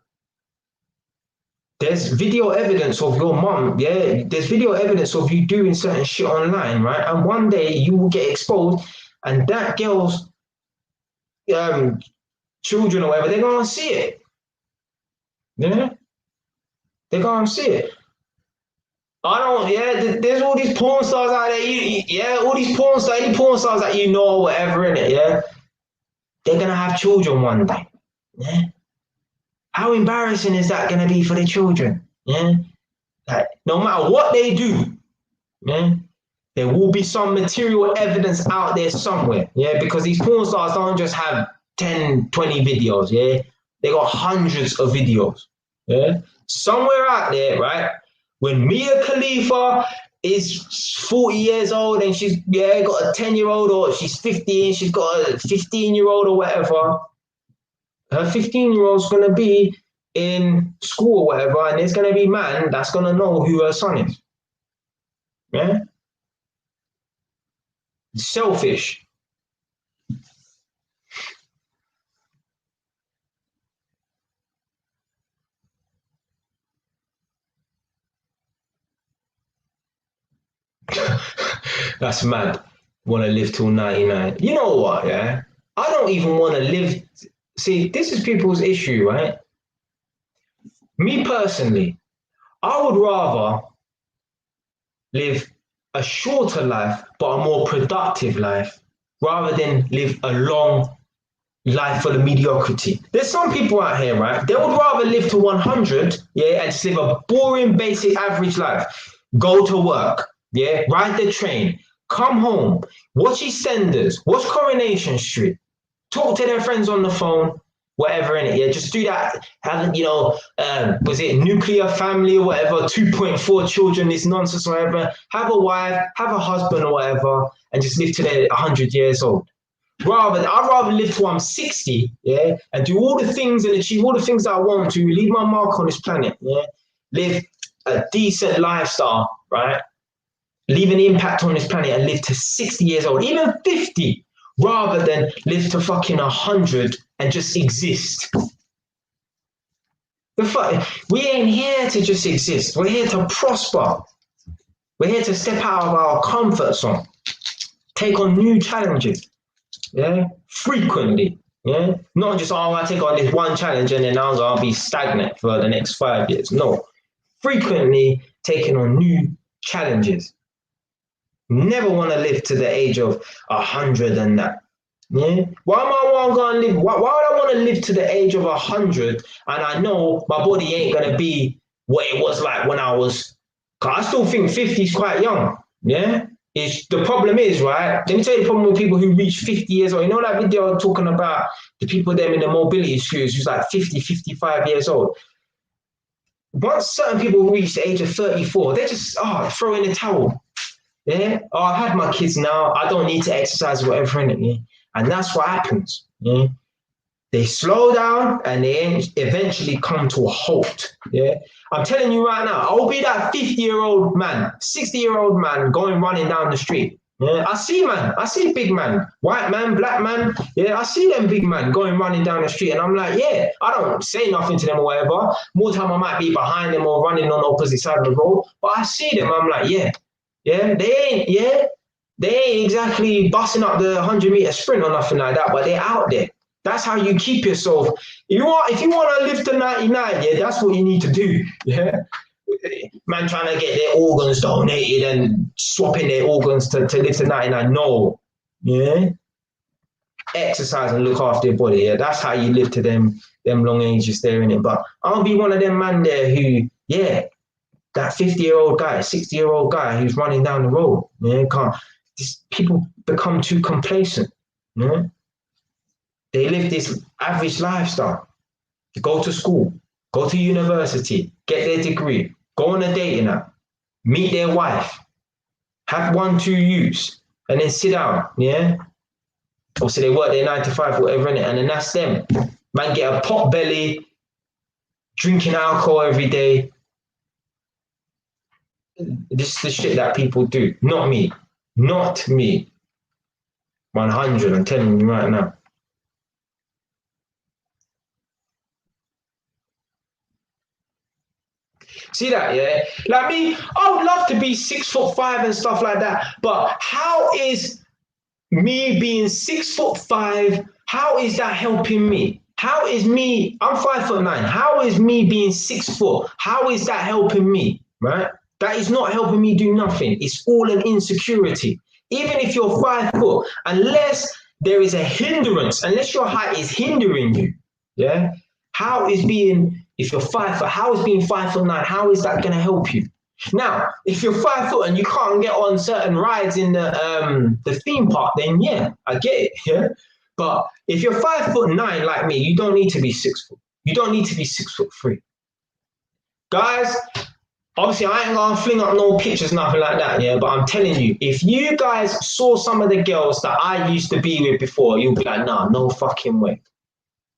there's video evidence of your mom, yeah. There's video evidence of you doing certain shit online, right? And one day you will get exposed, and that girl's children or whatever, they're gonna see it. Yeah, they're gonna see it. I don't. Yeah, there's all these porn stars out there. All these porn stars, any porn stars that you know, or whatever in it. Yeah, they're gonna have children one day. Yeah, how embarrassing is that gonna be for the children? Yeah, like no matter what they do, yeah, there will be some material evidence out there somewhere. Yeah, because these porn stars don't just have 10, 20 videos. Yeah, they got hundreds of videos. Yeah, somewhere out there, right? When Mia Khalifa is 40 years old and she's got a 10-year-old, or she's 50 and she's got a 15-year-old or whatever, her 15-year-old's gonna be in school or whatever, and there's gonna be man that's gonna know who her son is. Yeah? Selfish. That's mad. Want to live till 99. You know what, yeah? I don't even want to live. See, this is people's issue, right? Me personally, I would rather live a shorter life, but a more productive life, rather than live a long life full of mediocrity. There's some people out here, right? They would rather live to 100, yeah, and just live a boring, basic, average life. Go to work, yeah, ride the train, come home, watch EastEnders, watch Coronation Street, talk to their friends on the phone, whatever in it. Yeah, just do that. Have, was it nuclear family or whatever? 2.4 children, this nonsense or whatever. Have a wife, have a husband or whatever, and just live to they're 100 years old. I'd rather live till I'm 60, yeah, and do all the things and achieve all the things that I want to, leave my mark on this planet, yeah, live a decent lifestyle, right? Leave an impact on this planet and live to 60 years old, even 50, rather than live to fucking 100 and just exist. We ain't here to just exist. We're here to prosper. We're here to step out of our comfort zone, take on new challenges. Yeah, frequently. Yeah, not just I take on this one challenge and then I'll be stagnant for the next 5 years. No, frequently taking on new challenges. Never want to live to the age of 100 and that. Yeah, why am I going to live? Why would I want to live to the age of 100 and I know my body ain't going to be what it was like when I was? Cause I still think 50 is quite young. Yeah. The problem is, right? Let me tell you the problem with people who reach 50 years old. You know that video talking about the people them in the mobility scooters who's like 50, 55 years old. Once certain people reach the age of 34, they just throw in the towel. Yeah. Oh, I had my kids now. I don't need to exercise or whatever in it. Yeah? And that's what happens. Yeah. They slow down and they eventually come to a halt. Yeah, I'm telling you right now, I'll be that 50-year-old man, 60-year-old man going running down the street. Yeah, I see big man, white man, black man. Yeah, I see them big man going running down the street, and I'm like, yeah, I don't say nothing to them or whatever. More time I might be behind them or running on the opposite side of the road, but I see them. I'm like, they ain't exactly busting up the 100-meter sprint or nothing like that, but they're out there. That's how you keep yourself. If you want to live to 99, yeah, that's what you need to do. Yeah, man, trying to get their organs donated and swapping their organs to live to 99. No, yeah, exercise and look after your body. Yeah, that's how you live to them long ages there in it. But I'll be one of them man there who, yeah, that 50-year-old guy, 60-year-old guy who's running down the road. Yeah, people become too complacent. Yeah. They live this average lifestyle. They go to school, go to university, get their degree, go on a dating app, meet their wife, have 1-2 youths, and then sit down, yeah? Or so they work their 9 to 5, whatever, and then that's them. Man, get a pot belly, drinking alcohol every day. This is the shit that people do. Not me. Not me. 100, I'm telling you right now. See that, yeah? Like me, I would love to be 6'5" and stuff like that. But how is me being 6'5", how is that helping me? How is me, I'm 5'9", how is me being 6 foot? How is that helping me, right? That is not helping me do nothing. It's all an insecurity. Even if you're 5 foot, unless there is a hindrance, unless your height is hindering you, yeah? If you're 5 foot, how is being 5'9", how is that going to help you? Now, if you're 5 foot and you can't get on certain rides in the theme park, then yeah, I get it. Yeah, but if you're 5'9" like me, you don't need to be 6 foot. You don't need to be 6'3". Guys, obviously I ain't gonna fling up no pictures, nothing like that. Yeah, but I'm telling you, if you guys saw some of the girls that I used to be with before, you'll be like, nah, no fucking way.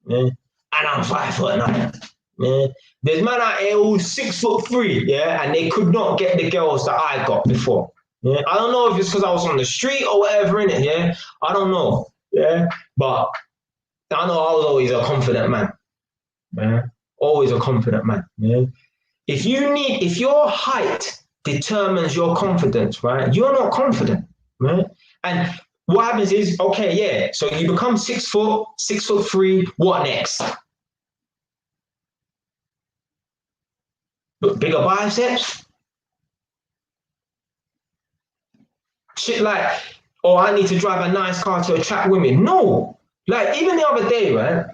Yeah, and I'm 5'9". Yeah. There's man out here who's 6'3", yeah, and they could not get the girls that I got before. Yeah, I don't know if it's because I was on the street or whatever in it. Yeah, I don't know. Yeah, but I know I was always a confident man. Yeah, always a confident man. Yeah, if your height determines your confidence, right? You're not confident. right? And what happens is, okay, yeah, so you become 6 foot, 6'3", what next? Bigger biceps? Shit like, oh, I need to drive a nice car to attract women. No. Like, even the other day, right,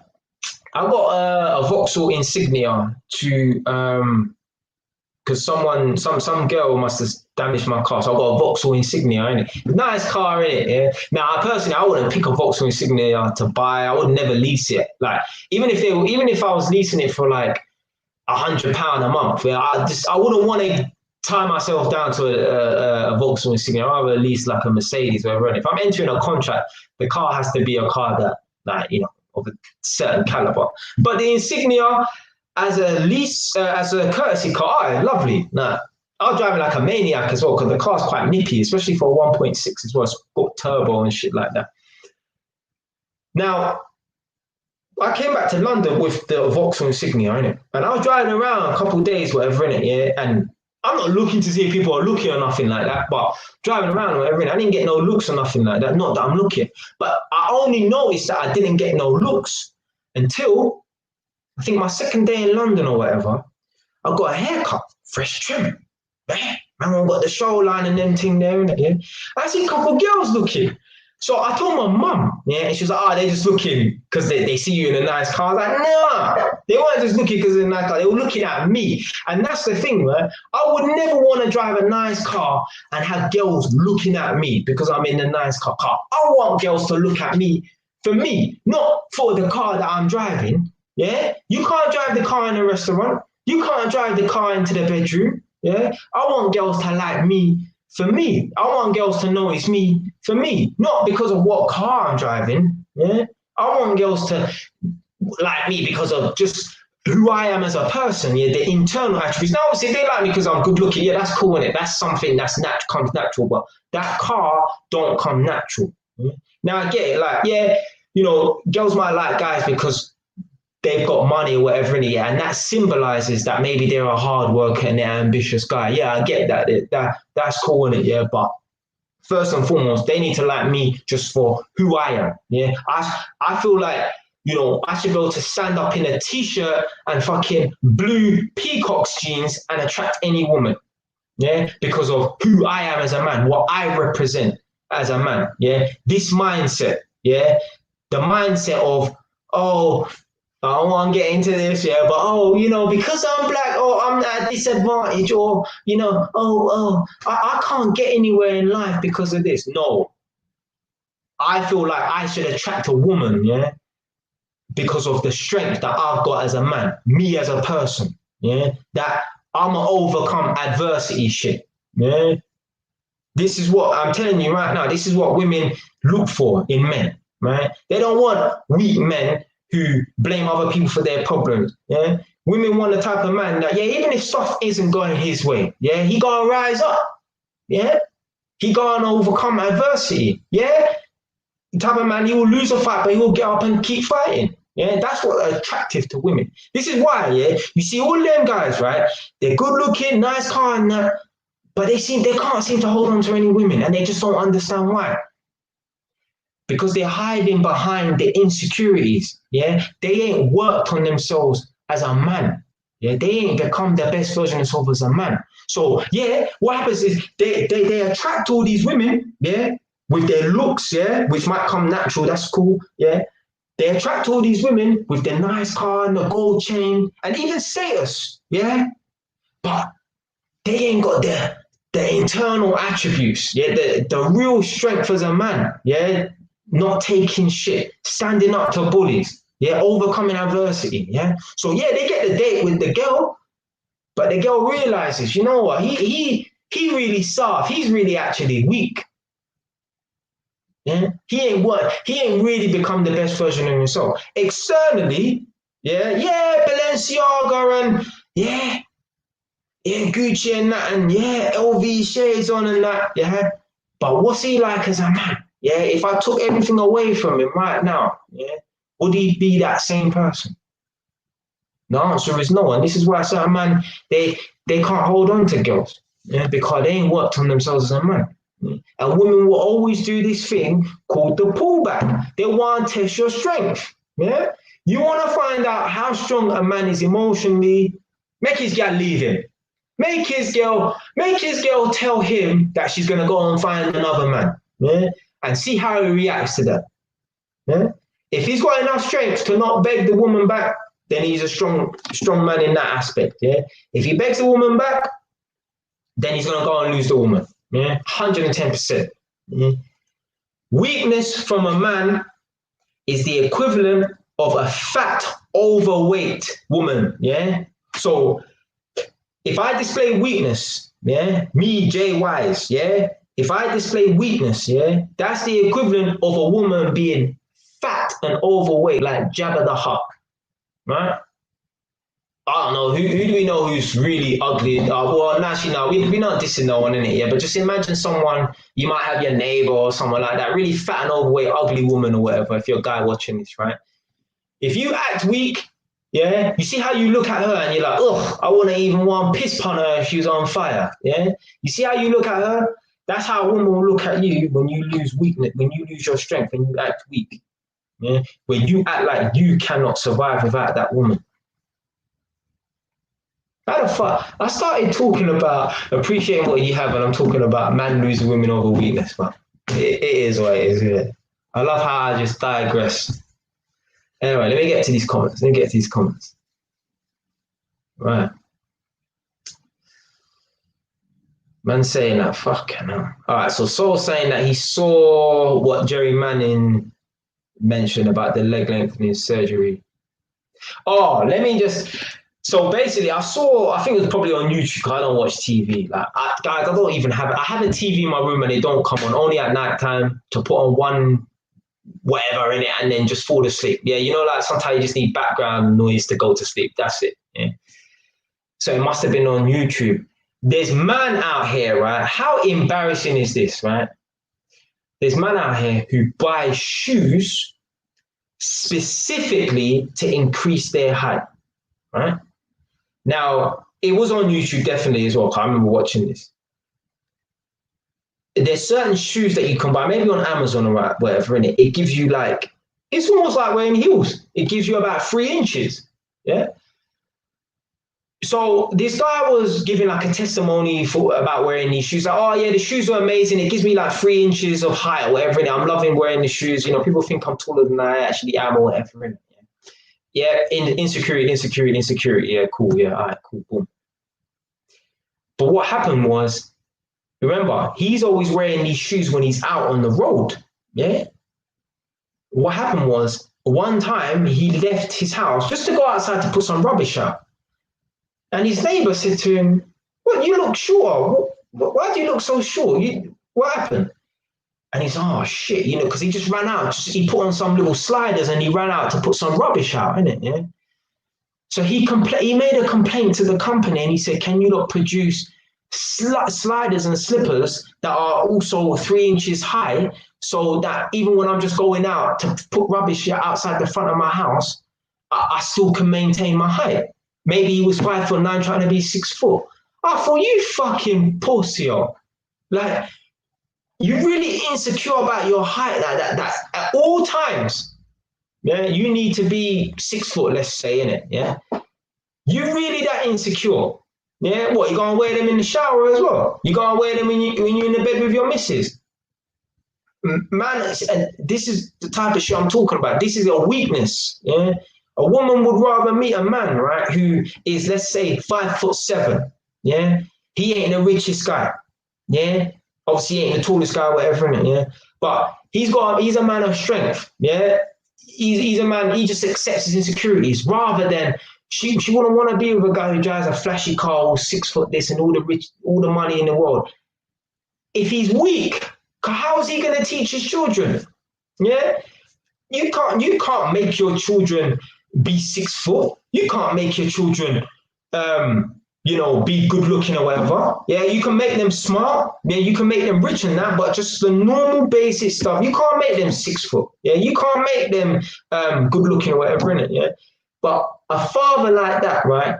I got a Vauxhall Insignia to, because some girl must have damaged my car, so I got a Vauxhall Insignia in it. Nice car in it. Yeah. Now, personally, I wouldn't pick a Vauxhall Insignia to buy. I would never lease it. Like, even if I was leasing it for like £100 a month, yeah, I wouldn't want to tie myself down to a Vauxhall Insignia. I'd rather lease like a Mercedes or whatever. And if I'm entering a contract, the car has to be a car that, like, you know, of a certain caliber. But the Insignia, as a lease, as a courtesy car, lovely. Nah, I was driving like a maniac as well because the car's quite nippy, especially for a 1.6 as well. It's got turbo and shit like that. Now, I came back to London with the Vauxhall Insignia, innit? And I was driving around a couple of days, whatever, innit, yeah? And I'm not looking to see if people are looking or nothing like that, but driving around or whatever, innit? I didn't get no looks or nothing like that. Not that I'm looking. But I only noticed that I didn't get no looks until I think my second day in London or whatever. I got a haircut, fresh trim. Yeah, man, got the show line and them thing there, innit, yeah? I see a couple of girls looking. So I told my mum, yeah, and she was like, they're just looking because they see you in a nice car. I was like, nah, they weren't just looking because of the nice car. They were looking at me. And that's the thing, man. I would never want to drive a nice car and have girls looking at me because I'm in a nice car. I want girls to look at me for me, not for the car that I'm driving. Yeah, you can't drive the car in a restaurant. You can't drive the car into the bedroom. Yeah, I want girls to like me for me. I want girls to know it's me for me, not because of what car I'm driving. Yeah, I want girls to like me because of just who I am as a person. Yeah, the internal attributes. Now, obviously, they like me because I'm good looking. Yeah, that's cool, innit? That's something that's comes natural. But that car don't come natural. Yeah? Now I get it. Like, yeah, you know, girls might like guys because they've got money or whatever in it, yeah, and that symbolizes that maybe they're a hard worker and they're an ambitious guy. Yeah, I get that. That's cool in it, yeah. But first and foremost, they need to like me just for who I am. Yeah, I feel like, you know, I should be able to stand up in a t-shirt and fucking blue peacocks jeans and attract any woman. Yeah, because of who I am as a man, what I represent as a man. Yeah, this mindset. Yeah, the mindset of, oh, I don't want to get into this, yeah, but you know, because I'm black, I'm at a disadvantage, or, you know, I can't get anywhere in life because of this. No, I feel like I should attract a woman, yeah, because of the strength that I've got as a man, me as a person, yeah, that I'm gonna overcome adversity shit, yeah. This is what I'm telling you right now. This is what women look for in men, right? They don't want weak men who blame other people for their problems. Yeah, women want the type of man that, yeah, even if stuff isn't going his way, yeah, he gonna rise up. Yeah, he gonna overcome adversity. Yeah, the type of man, he will lose a fight, but he will get up and keep fighting. Yeah, that's what attractive to women. This is why, yeah, you see all them guys, right? They're good looking, nice car and that, but they can't seem to hold on to any women, and they just don't understand why. Because they're hiding behind the insecurities. Yeah, they ain't worked on themselves as a man. Yeah, they ain't become their best version of themselves as a man. So yeah, what happens is they attract all these women, yeah, with their looks, yeah, which might come natural. That's cool, yeah. They attract all these women with their nice car and the gold chain and even status, yeah. But they ain't got the internal attributes, yeah, the real strength as a man, yeah. Not taking shit, standing up to bullies, yeah, overcoming adversity, yeah. So yeah, they get the date with the girl, but the girl realizes, you know what, he really soft, he's really actually weak. Yeah, he ain't really become the best version of himself. Externally, yeah, Balenciaga and yeah, Gucci and that, and yeah, LV shades on and that, yeah. But what's he like as a man? Yeah, if I took everything away from him right now, yeah, would he be that same person? The answer is no, and this is why certain men they can't hold on to girls, yeah, because they ain't worked on themselves as a man. And women will always do this thing called the pullback. They want to test your strength. Yeah? You want to find out how strong a man is emotionally, make his girl leave him. Make his girl tell him that she's gonna go and find another man. Yeah? And see how he reacts to that. Yeah? If he's got enough strength to not beg the woman back, then he's a strong man in that aspect. Yeah. If he begs the woman back, then he's gonna go and lose the woman. Yeah, 110%. Yeah? Weakness from a man is the equivalent of a fat, overweight woman. Yeah. So if I display weakness, yeah, me, Jay Wise, yeah, if I display weakness, yeah, that's the equivalent of a woman being fat and overweight, like Jabba the Hutt, right? I don't know, who do we know who's really ugly? Well, actually, no, we're not dissing no one in it, yeah, but just imagine someone, you might have your neighbor or someone like that, really fat and overweight, ugly woman or whatever, if you're a guy watching this, right? If you act weak, yeah, you see how you look at her and you're like, ugh, I wouldn't even want to piss upon her if she was on fire, yeah? You see how you look at her? That's how a woman will look at you when you lose weakness, when you lose your strength, when you act weak, yeah? When you act like you cannot survive without that woman. How the fuck? I started talking about appreciating what you have, and I'm talking about man losing women over weakness, but it is what it is, yeah. I love how I just digress. Anyway, let me get to these comments. Right. Man saying that, fucking hell. All right, so Saul saying that he saw what Jerry Manning mentioned about the leg lengthening surgery. Oh, let me just... So basically, I think it was probably on YouTube, because I don't watch TV. Like, guys, I don't even have it. I have a TV in my room and they don't come on, only at night time to put on one whatever in it and then just fall asleep. Yeah, you know, like sometimes you just need background noise to go to sleep. That's it. Yeah. So it must have been on YouTube. There's man out here, right? How embarrassing is this, right? There's man out here who buy shoes specifically to increase their height, right? Now, it was on YouTube definitely as well. I remember watching this. There's certain shoes that you can buy, maybe on Amazon or whatever, in it. It gives you like, it's almost like wearing heels. It gives you about 3 inches. Yeah. So this guy was giving like a testimony about wearing these shoes. Like, oh yeah, the shoes are amazing. It gives me like 3 inches of height or whatever. I'm loving wearing the shoes. You know, people think I'm taller than I actually am or whatever. Yeah, insecurity. Yeah, cool. Yeah, all right, cool, boom. But what happened was, remember, he's always wearing these shoes when he's out on the road. Yeah. What happened was, one time he left his house just to go outside to put some rubbish out. And his neighbor said to him, "Well, you look short. Why do you look so short? What happened?" And he's, oh shit, you know, because he just ran out. He put on some little sliders and he ran out to put some rubbish out, innit? Yeah. So he made a complaint to the company and he said, "Can you not produce sliders and slippers that are also 3 inches high, so that even when I'm just going out to put rubbish outside the front of my house, I still can maintain my height?" Maybe he was 5'9", trying to be 6 foot. I thought, you fucking pussy, like, you're really insecure about your height like that at all times. Yeah, you need to be 6 foot, let's say, innit? Yeah, you're really that insecure. Yeah, what, you gonna wear them in the shower as well? You gonna wear them when you're in the bed with your missus? Man, and this is the type of shit I'm talking about. This is a weakness. Yeah, a woman would rather meet a man, right, who is, let's say, 5'7". Yeah, he ain't the richest guy. Yeah, obviously he ain't the tallest guy, whatever, innit? Yeah, but he's a man of strength. Yeah, he's a man. He just accepts his insecurities rather than. She wouldn't want to be with a guy who drives a flashy car, 6 foot this, and all the money in the world. If he's weak, how is he going to teach his children? Yeah, you can't make your children be 6 foot. You can't make your children, be good looking or whatever. Yeah, you can make them smart. Yeah, you can make them rich and that, but just the normal basic stuff, you can't make them 6 foot. Yeah, you can't make them good looking or whatever, innit? Yeah. But a father like that, right?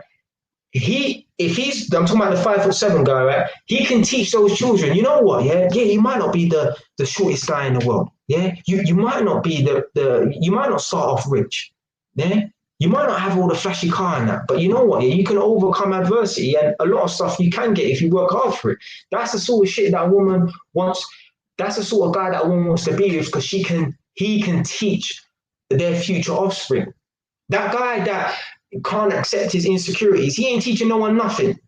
He I'm talking about the 5'7" guy, right? He can teach those children, you know what, yeah, you might not be the shortest guy in the world, yeah, you might not be you might not start off rich, yeah, you might not have all the flashy car and that, but you know what, yeah, you can overcome adversity, and a lot of stuff you can get if you work hard for it. That's the sort of shit that a woman wants. That's the sort of guy that a woman wants to be with, because he can teach their future offspring. That guy that can't accept his insecurities, he ain't teaching no one nothing.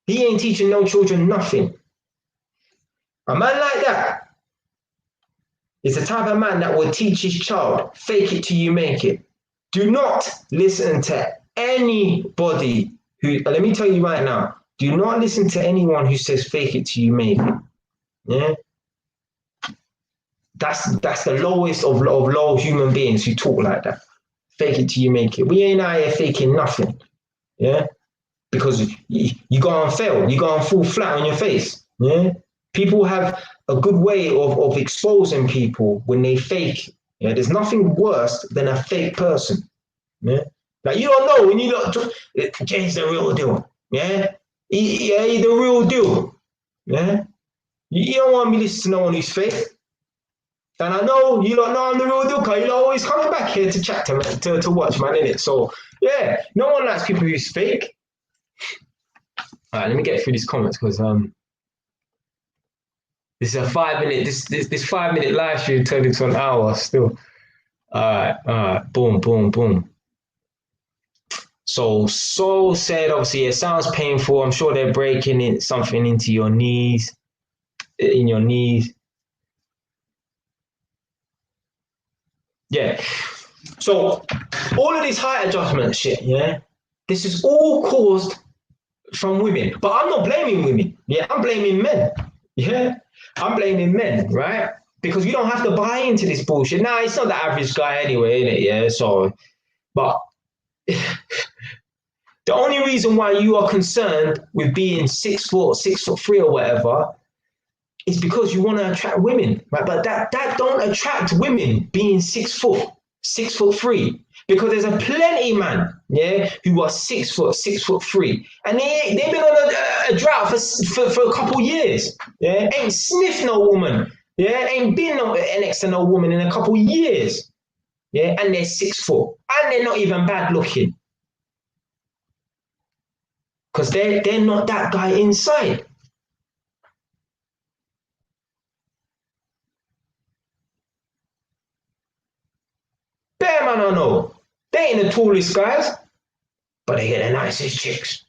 He ain't teaching no children nothing. A man like that is the type of man that will teach his child, fake it till you make it. Do not listen to anybody who, let me tell you right now, do not listen to anyone who says fake it till you make it. Yeah? That's the lowest of low human beings who talk like that. Fake it till you make it. We ain't out here faking nothing. Yeah? Because you go and fail. You go and fall flat on your face. Yeah? People have a good way of exposing people when they fake. Yeah? There's nothing worse than a fake person. Yeah? Like, you don't know when you look, Jay's the real deal. Yeah? He's the real deal. Yeah? You don't want me to listen to no one who's fake. And I know you don't know I'm the real deal, because you're always coming back here to chat to me, to watch, man, innit? So, yeah, no one likes people who's fake. All right, let me get through these comments, because this is a 5 minute, this 5 minute live stream turned into an hour still. All right, boom, boom, boom. So said, obviously, it sounds painful. I'm sure they're breaking something into your knees, in your knees. Yeah. So all of this height adjustment shit, yeah, this is all caused from women. But I'm not blaming women. Yeah, I'm blaming men. Yeah, I'm blaming men, right? Because you don't have to buy into this bullshit. Nah, it's not the average guy anyway, innit? Yeah, so, but the only reason why you are concerned with being 6 foot, 6'3" or whatever, is because you want to attract women, right? But that don't attract women being 6 foot, 6'3", because there's a plenty man, yeah, who are 6 foot, 6'3", and they've been on a drought for a couple years, yeah, ain't sniffed no woman, yeah, ain't been next to no woman in a couple years, yeah, and they're 6 foot, and they're not even bad looking, because they're not that guy inside. Bear man, I know. They ain't the tallest guys, but they get the nicest chicks.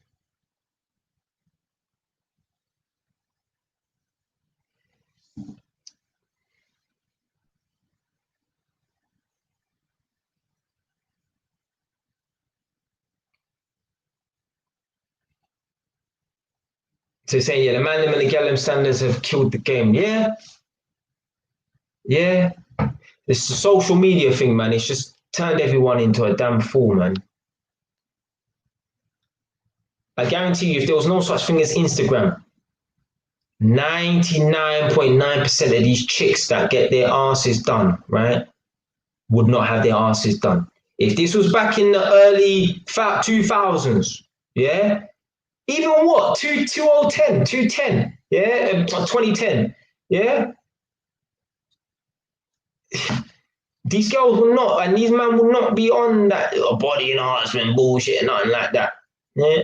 So saying, yeah, the man and the Gallum standards have killed the game. Yeah. Yeah. It's a social media thing, man. It's just turned everyone into a damn fool, man. I guarantee you, if there was no such thing as Instagram, 99.9% of these chicks that get their asses done, right, would not have their asses done. If this was back in the early 2000s, yeah, even what, 2010, yeah, 2010, yeah, these girls will not, and these men will not be on that body enhancement bullshit and nothing like that. Yeah,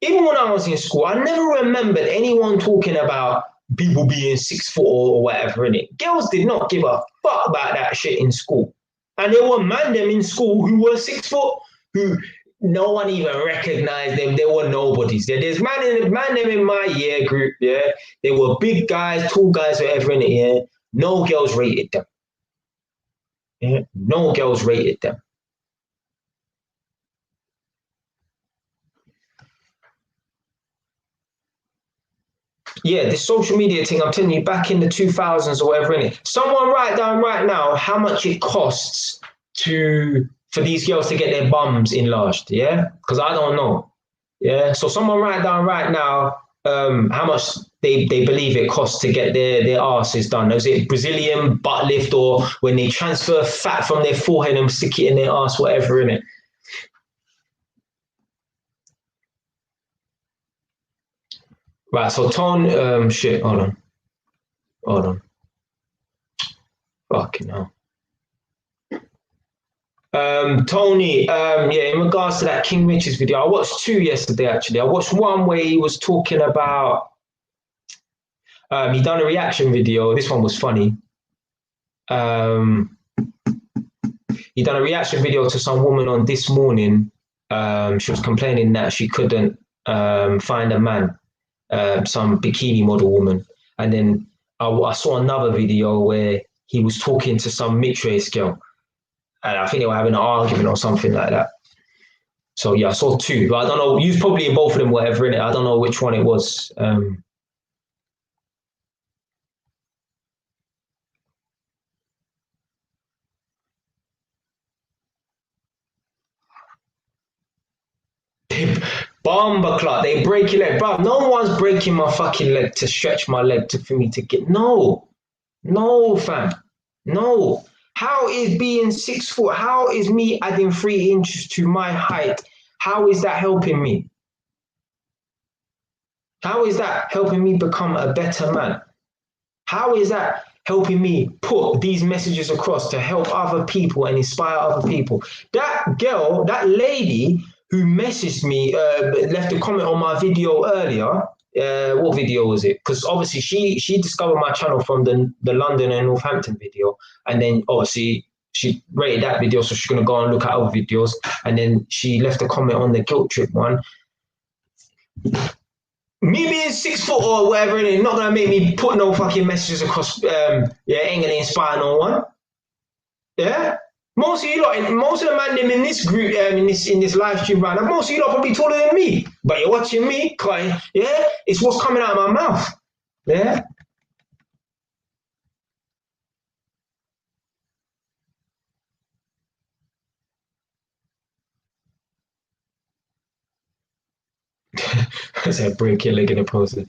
even when I was in school, I never remembered anyone talking about people being 6 foot or whatever in it. Girls did not give a fuck about that shit in school. And there were men them in school who were 6 foot, who no one even recognized them. They were nobodies. There's man them in my year group, yeah. They were big guys, tall guys, whatever in it, yeah. No girls rated them. Yeah, no girls rated them. Yeah, this social media thing, I'm telling you, back in the 2000s or whatever, innit? Someone write down right now how much it costs for these girls to get their bums enlarged, yeah? Because I don't know, yeah? So someone write down right now how much they believe it costs to get their asses done. Is it Brazilian butt lift, or when they transfer fat from their forehead and stick it in their ass, whatever, innit? Right, so Tone, shit, hold on, fucking hell. Tony, yeah, in regards to that King Richards video, I watched two yesterday actually. I watched one where he was talking about, he done a reaction video. This one was funny. Um, he done a reaction video to some woman on This Morning. She was complaining that she couldn't find a man, some bikini model woman. And then I saw another video where he was talking to some mid-race girl. And I think they were having an argument or something like that. So yeah, I saw two, but I don't know. You was probably in both of them, whatever in it. I don't know which one it was. Bomber clock, they break your leg, bro. No one's breaking my fucking leg to stretch my leg for me to get. No, no, fam, no. How is being 6 foot? How is me adding 3 inches to my height? How is that helping me? How is that helping me become a better man? How is that helping me put these messages across to help other people and inspire other people? That girl, that lady who messaged me, left a comment on my video earlier. What video was it? Because obviously she discovered my channel from the London and Northampton video, and then obviously she rated that video, so she's gonna go and look at other videos, and then she left a comment on the guilt trip one. Me being 6 foot or whatever, it not gonna make me put no fucking messages across. Yeah, ain't gonna inspire no one. Yeah, most of you lot, most of the man them in this group, in this live stream right now, most of you lot probably taller than me, but you're watching me, crying. Yeah, it's what's coming out of my mouth. Yeah. I said, break your leg in the process.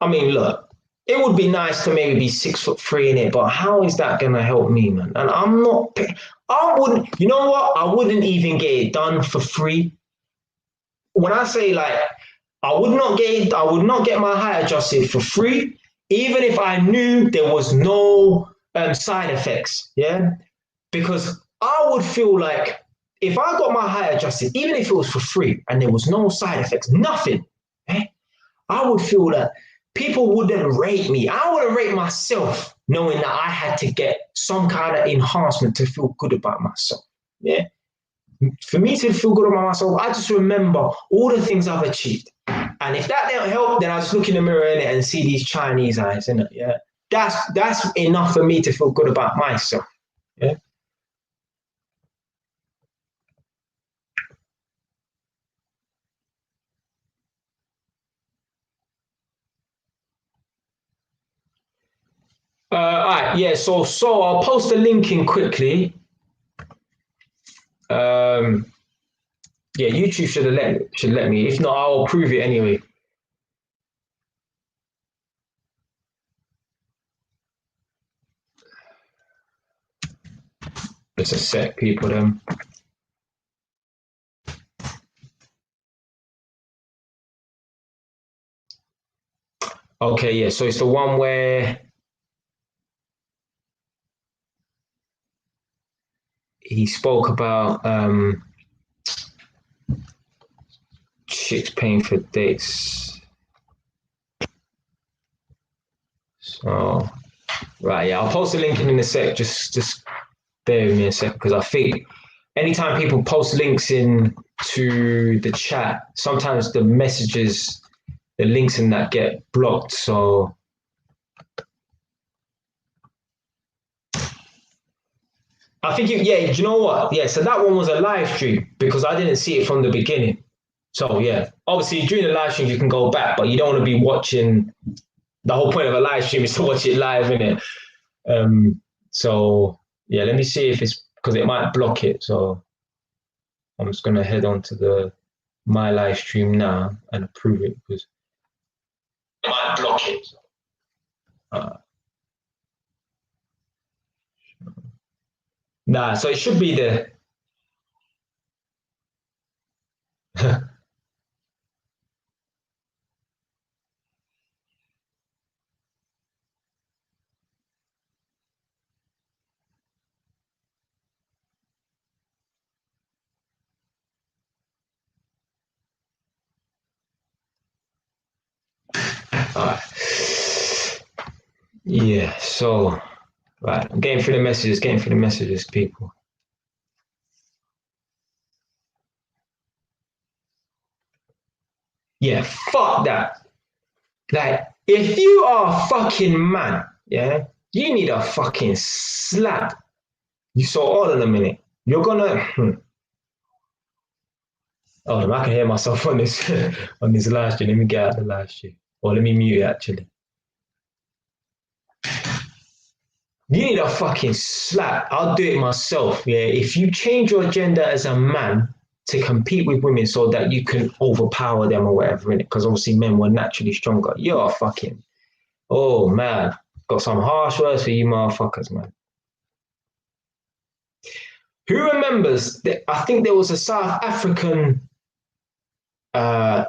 I mean, look, it would be nice to maybe be 6'3" in it, but how is that gonna help me, man? And I'm not. I wouldn't. You know what? I wouldn't even get it done for free. When I say like, I would not get my height adjusted for free, even if I knew there was no side effects. Yeah, because I would feel like if I got my height adjusted, even if it was for free and there was no side effects, nothing, eh, I would feel that people wouldn't rate me. I wouldn't rate myself knowing that I had to get some kind of enhancement to feel good about myself. Yeah. For me to feel good about myself, I just remember all the things I've achieved. And if that don't help, then I just look in the mirror in it and see these Chinese eyes, in it. Yeah. That's enough for me to feel good about myself. Yeah. All right, yeah. So I'll post a link in quickly. Yeah, YouTube should let me. If not, I'll prove it anyway. It's a set, people. Them. Okay, yeah. So it's the one where he spoke about chicks paying for dates. So right, yeah. I'll post the link in a sec. Just bear with me a sec because I think anytime people post links in to the chat, sometimes the messages, the links in that get blocked. So I think yeah, do you know what? Yeah, so that one was a live stream because I didn't see it from the beginning. So yeah, obviously during the live stream you can go back, but you don't want to be watching. The whole point of a live stream is to watch it live, in it. So yeah, let me see if it's because it might block it. So I'm just gonna head on to the my live stream now and approve it because it might block it. Uh, Nah, so it should be the yeah, so right, I'm getting through the messages, people. Yeah, fuck that. Like, if you are a fucking man, yeah, you need a fucking slap. You saw all in a minute. You're gonna oh I can hear myself on this on this last year. Let me get out the last year. Or let me mute it actually. You need a fucking slap. I'll do it myself. Yeah. If you change your gender as a man to compete with women so that you can overpower them or whatever in it, because obviously men were naturally stronger. You're a fucking oh man. Got some harsh words for you motherfuckers, man. Who remembers that I think there was a South African uh,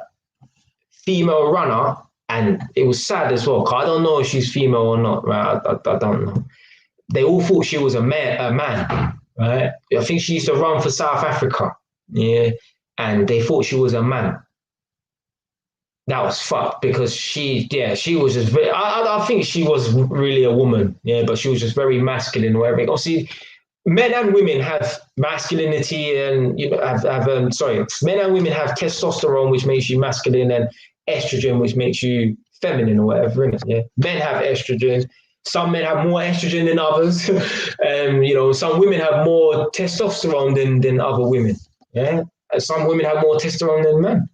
female runner, and it was sad as well. 'Cause I don't know if she's female or not, right? I don't know. They all thought she was a man, right? I think she used to run for South Africa, yeah, and they thought she was a man. That was fucked because she was just very, I think she was really a woman, yeah, but she was just very masculine or whatever. Obviously, men and women have masculinity and sorry, men and women have testosterone, which makes you masculine, and estrogen, which makes you feminine or whatever. Yeah, men have estrogen. Some men have more estrogen than others. Some women have more testosterone than other women. Yeah, and some women have more testosterone than men.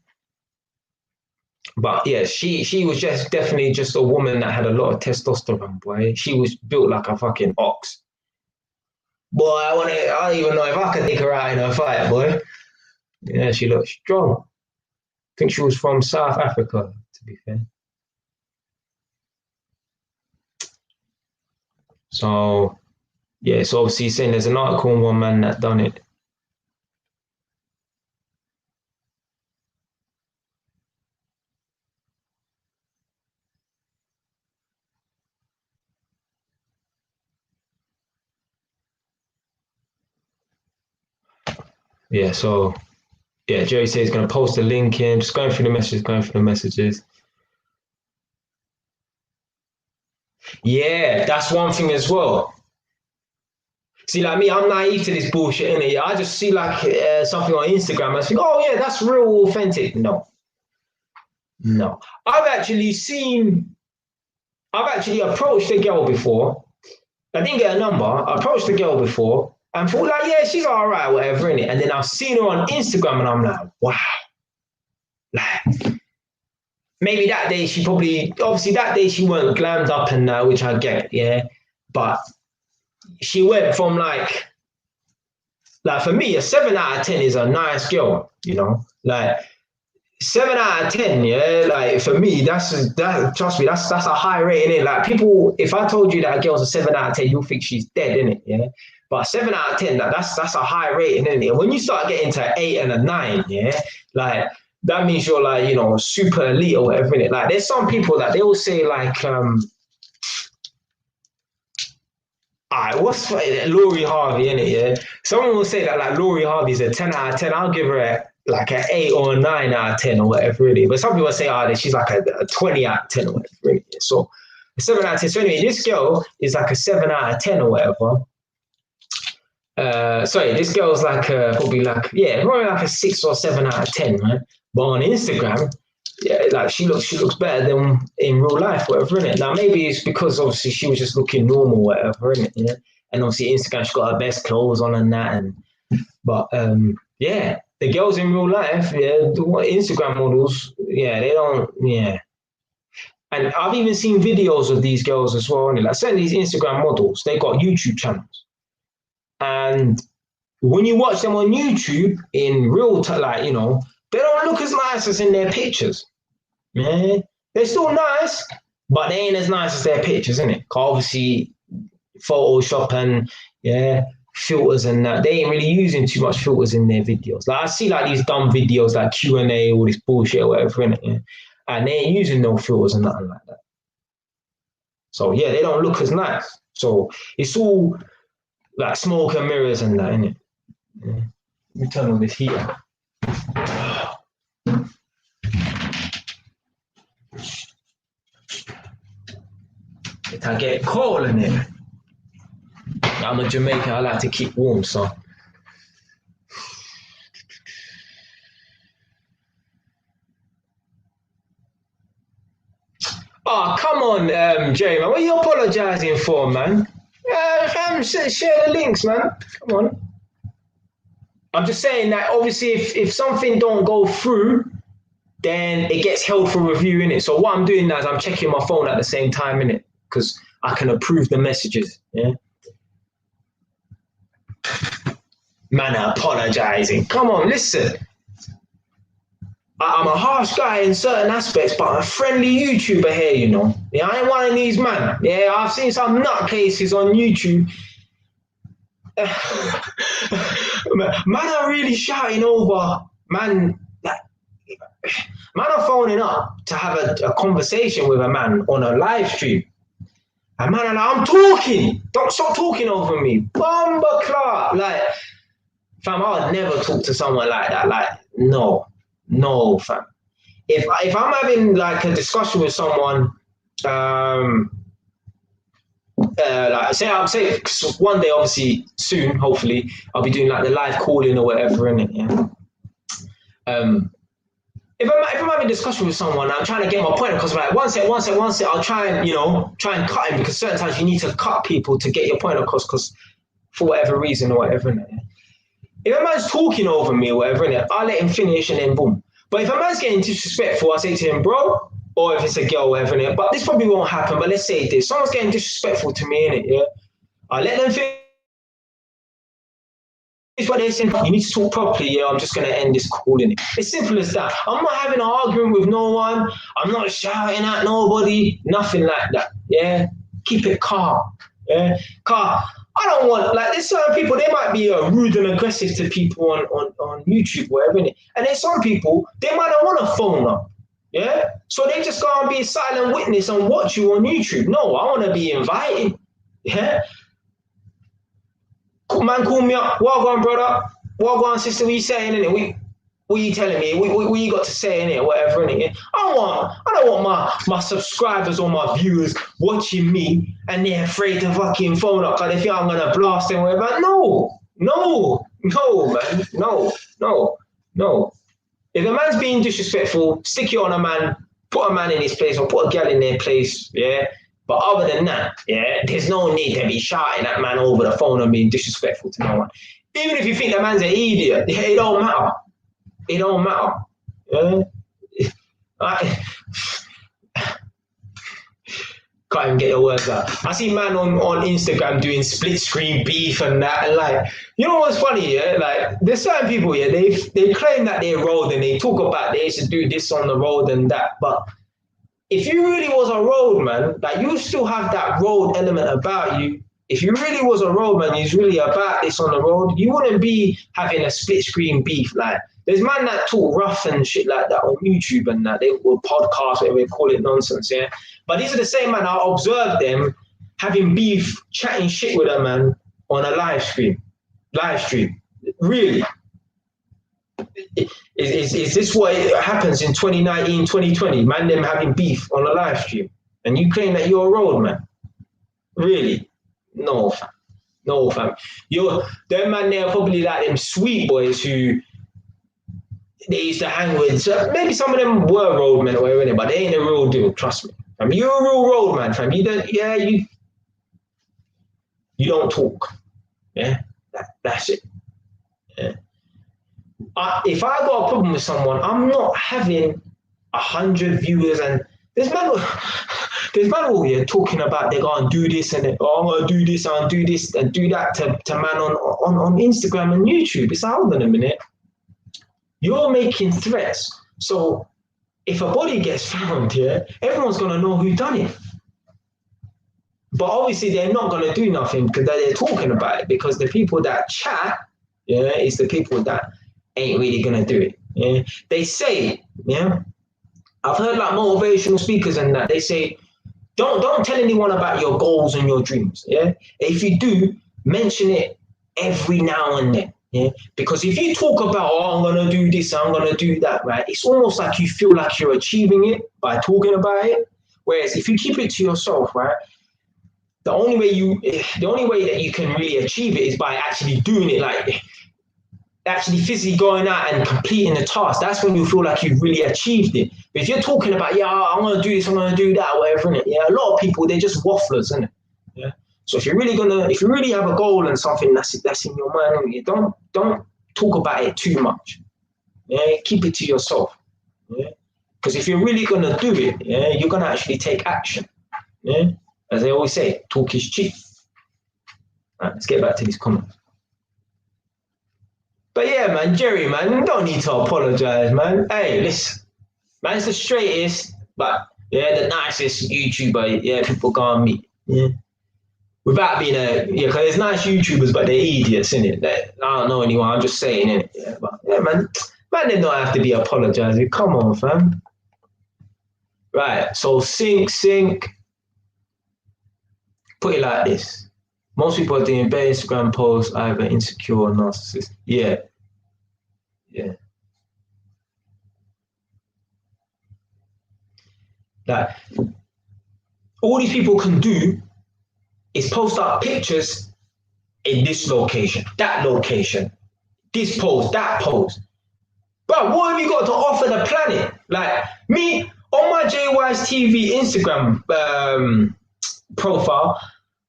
But yeah, she was just definitely just a woman that had a lot of testosterone. Boy, she was built like a fucking ox. Boy, I don't even know if I could take her out in a fight, boy. Yeah, she looked strong. I think she was from South Africa, to be fair. So, yeah, so obviously saying there's an article on one man that done it. Yeah, so yeah, Jerry says he's gonna post a link in, just going through the messages, going through the messages. Yeah, that's one thing as well. See, like me, I'm naive to this bullshit, innit? Yeah, I just see like something on Instagram. I think, oh yeah, that's real authentic. No, no. I've actually approached a girl before. I didn't get a number. I approached the girl before and thought like, yeah, she's all right, whatever, innit? And then I've seen her on Instagram and I'm like, wow. Like, maybe that day obviously that day she weren't glammed up and which I get, yeah. But she went from like for me, a 7 out of 10 is a nice girl, like 7 out of 10, yeah. Like for me, trust me, that's a high rating. Like people, if I told you that a girl's a 7 out of 10, you'll think she's dead, innit? Yeah. But 7 out of 10, that's a high rating, innit? And when you start getting to 8 and a 9, yeah, like that means you're like, super elite or whatever, innit? Like there's some people that they will say like, what's Laurie Harvey, innit? Yeah. Someone will say that like Laurie Harvey's a 10 out of 10. I'll give her like an 8 or a 9 out of 10 or whatever, really. But some people say, that she's like a 20 out of 10 or whatever, really. So a 7 out of 10. So anyway, this girl is like a 7 out of 10 or whatever. Sorry, this girl's like probably like a 6 or 7 out of 10, right? But on Instagram, yeah, like she looks better than in real life, whatever, innit? Now maybe it's because obviously she was just looking normal, whatever, innit? Yeah. And obviously Instagram, she got her best clothes on and that, but yeah, the girls in real life, yeah, the Instagram models, yeah, they don't, yeah. And I've even seen videos of these girls as well, and like certain these Instagram models, they got YouTube channels, and when you watch them on YouTube in real time, like they don't look as nice as in their pictures. Man, they're still nice, but they ain't as nice as their pictures, innit? Obviously, Photoshop and yeah, filters and that. They ain't really using too much filters in their videos. Like I see like these dumb videos like Q&A, all this bullshit or whatever in it, yeah? And they ain't using no filters and nothing like that. So yeah, they don't look as nice. So it's all like smoke and mirrors and that, innit? Yeah. Let me turn on this heater. If I get cold in it. I'm a Jamaican, I like to keep warm, so. Oh, come on, Jay, man. What are you apologizing for, man? Share the links, man. Come on. I'm just saying that obviously if something don't go through, then it gets held for review, innit? So what I'm doing now is I'm checking my phone at the same time, innit? Because I can approve the messages, yeah? Man, apologizing. Come on, listen. I'm a harsh guy in certain aspects, but I'm a friendly YouTuber here, you know. Yeah, I ain't one of these, man. Yeah, I've seen some nutcases on YouTube. Man are really shouting over, man. Man are phoning up to have a conversation with a man on a live stream. And man, I'm talking. Don't stop talking over me. Bumba Clark. Like, fam, I would never talk to someone like that. Like, no, fam. If I'm having like a discussion with someone, like say one day, obviously soon, hopefully, I'll be doing like the live calling or whatever, innit? Yeah. If I'm having a discussion with someone, I'm trying to get my point across. Like one sec, I'll try and cut him, because certain times you need to cut people to get your point across, because for whatever reason or whatever. Innit? If a man's talking over me or whatever, innit, I'll let him finish and then boom. But if a man's getting disrespectful, I say to him, bro, or if it's a girl or whatever, innit, but this probably won't happen. But let's say this: someone's getting disrespectful to me, innit, yeah, I let them finish. It's what they're saying. You need to talk properly. Yeah, I'm just gonna end this call, innit. It's simple as that. I'm not having an argument with no one. I'm not shouting at nobody. Nothing like that. Yeah, keep it calm. Yeah, calm. I don't want, like, there's certain people, they might be rude and aggressive to people on YouTube, whatever, innit? And there's some people, they might not want to phone up. Yeah, so they just go and be a silent witness and watch you on YouTube. No, I want to be invited. Yeah. Man, call me up. What on, brother? What on, sister? What you saying, innit? What you telling me? What you got to say, innit? Whatever, innit? I don't want my subscribers or my viewers watching me and they're afraid to fucking phone up because they think I'm gonna blast them, whatever. No, man. No. If a man's being disrespectful, stick it on a man, put a man in his place or put a girl in their place, yeah? But other than that, yeah, there's no need to be shouting at man over the phone and being disrespectful to no one. Even if you think that man's an idiot, it don't matter. It don't matter. Yeah? Can't even get the words out. I see man on Instagram doing split screen beef and that, and like, you know what's funny, yeah? Like, there's certain people, yeah, they claim that they're road and they talk about they should do this on the road and that, but if you really was a road man, like, you still have that road element about you. If you really was a road man, you's really about this on the road, you wouldn't be having a split screen beef. Like, there's man that talk rough and shit like that on YouTube and that, they will podcast, whatever they call it, nonsense, yeah? But these are the same man, I observed them having beef, chatting shit with a man on a live stream. Really? Is this what happens in 2019, 2020? Man, them having beef on a live stream. And you claim that you're a road man? Really? No, fam. Them man, they're probably like them sweet boys who they used to hang with. So maybe some of them were road men or whatever, but they ain't the real deal, trust me. Fam, you're a real road man, fam. You don't talk. Yeah? That's it. Yeah. If I got a problem with someone, I'm not having 100 viewers and there's man all here talking about they're going to do this and I'm going to do this and do this and do that to man on Instagram and YouTube. It's like, hold on a minute. You're making threats. So if a body gets found here, everyone's going to know who done it. But obviously they're not going to do nothing because they're talking about it, because the people that chat, yeah, is the people that ain't really going to do it. Yeah? They say, yeah, I've heard like motivational speakers and that, they say, don't tell anyone about your goals and your dreams. Yeah. If you do, mention it every now and then. Yeah. Because if you talk about, oh, I'm gonna do this, I'm gonna do that, right? It's almost like you feel like you're achieving it by talking about it. Whereas if you keep it to yourself, right, the only way that you can really achieve it is by actually doing it, like actually physically going out and completing the task. That's when you feel like you've really achieved it. But if you're talking about, yeah, I'm gonna do this, I'm gonna do that, whatever, innit? Yeah, a lot of people, they're just wafflers, isn't it? Yeah. So if you really have a goal and something that's in your mind, you don't talk about it too much. Yeah, keep it to yourself. Yeah. Because if you're really gonna do it, yeah, you're gonna actually take action. Yeah. As they always say, talk is cheap. Right, let's get back to these comments. But yeah, man, Jerry, man, you don't need to apologize, man. Hey, listen, man's the straightest, but yeah, the nicest YouTuber, yeah, people can't meet. Yeah. Without being because there's nice YouTubers, but they're idiots, innit? I don't know anyone, I'm just saying, innit? Yeah, but yeah, man, they don't have to be apologizing. Come on, fam. Right, so sync, put it like this. Most people are doing bare Instagram posts, either insecure or narcissist. Yeah. Yeah. Like, all these people can do is post up pictures in this location, that location, this pose, that pose. But what have you got to offer the planet? Like me on my JY's TV Instagram profile,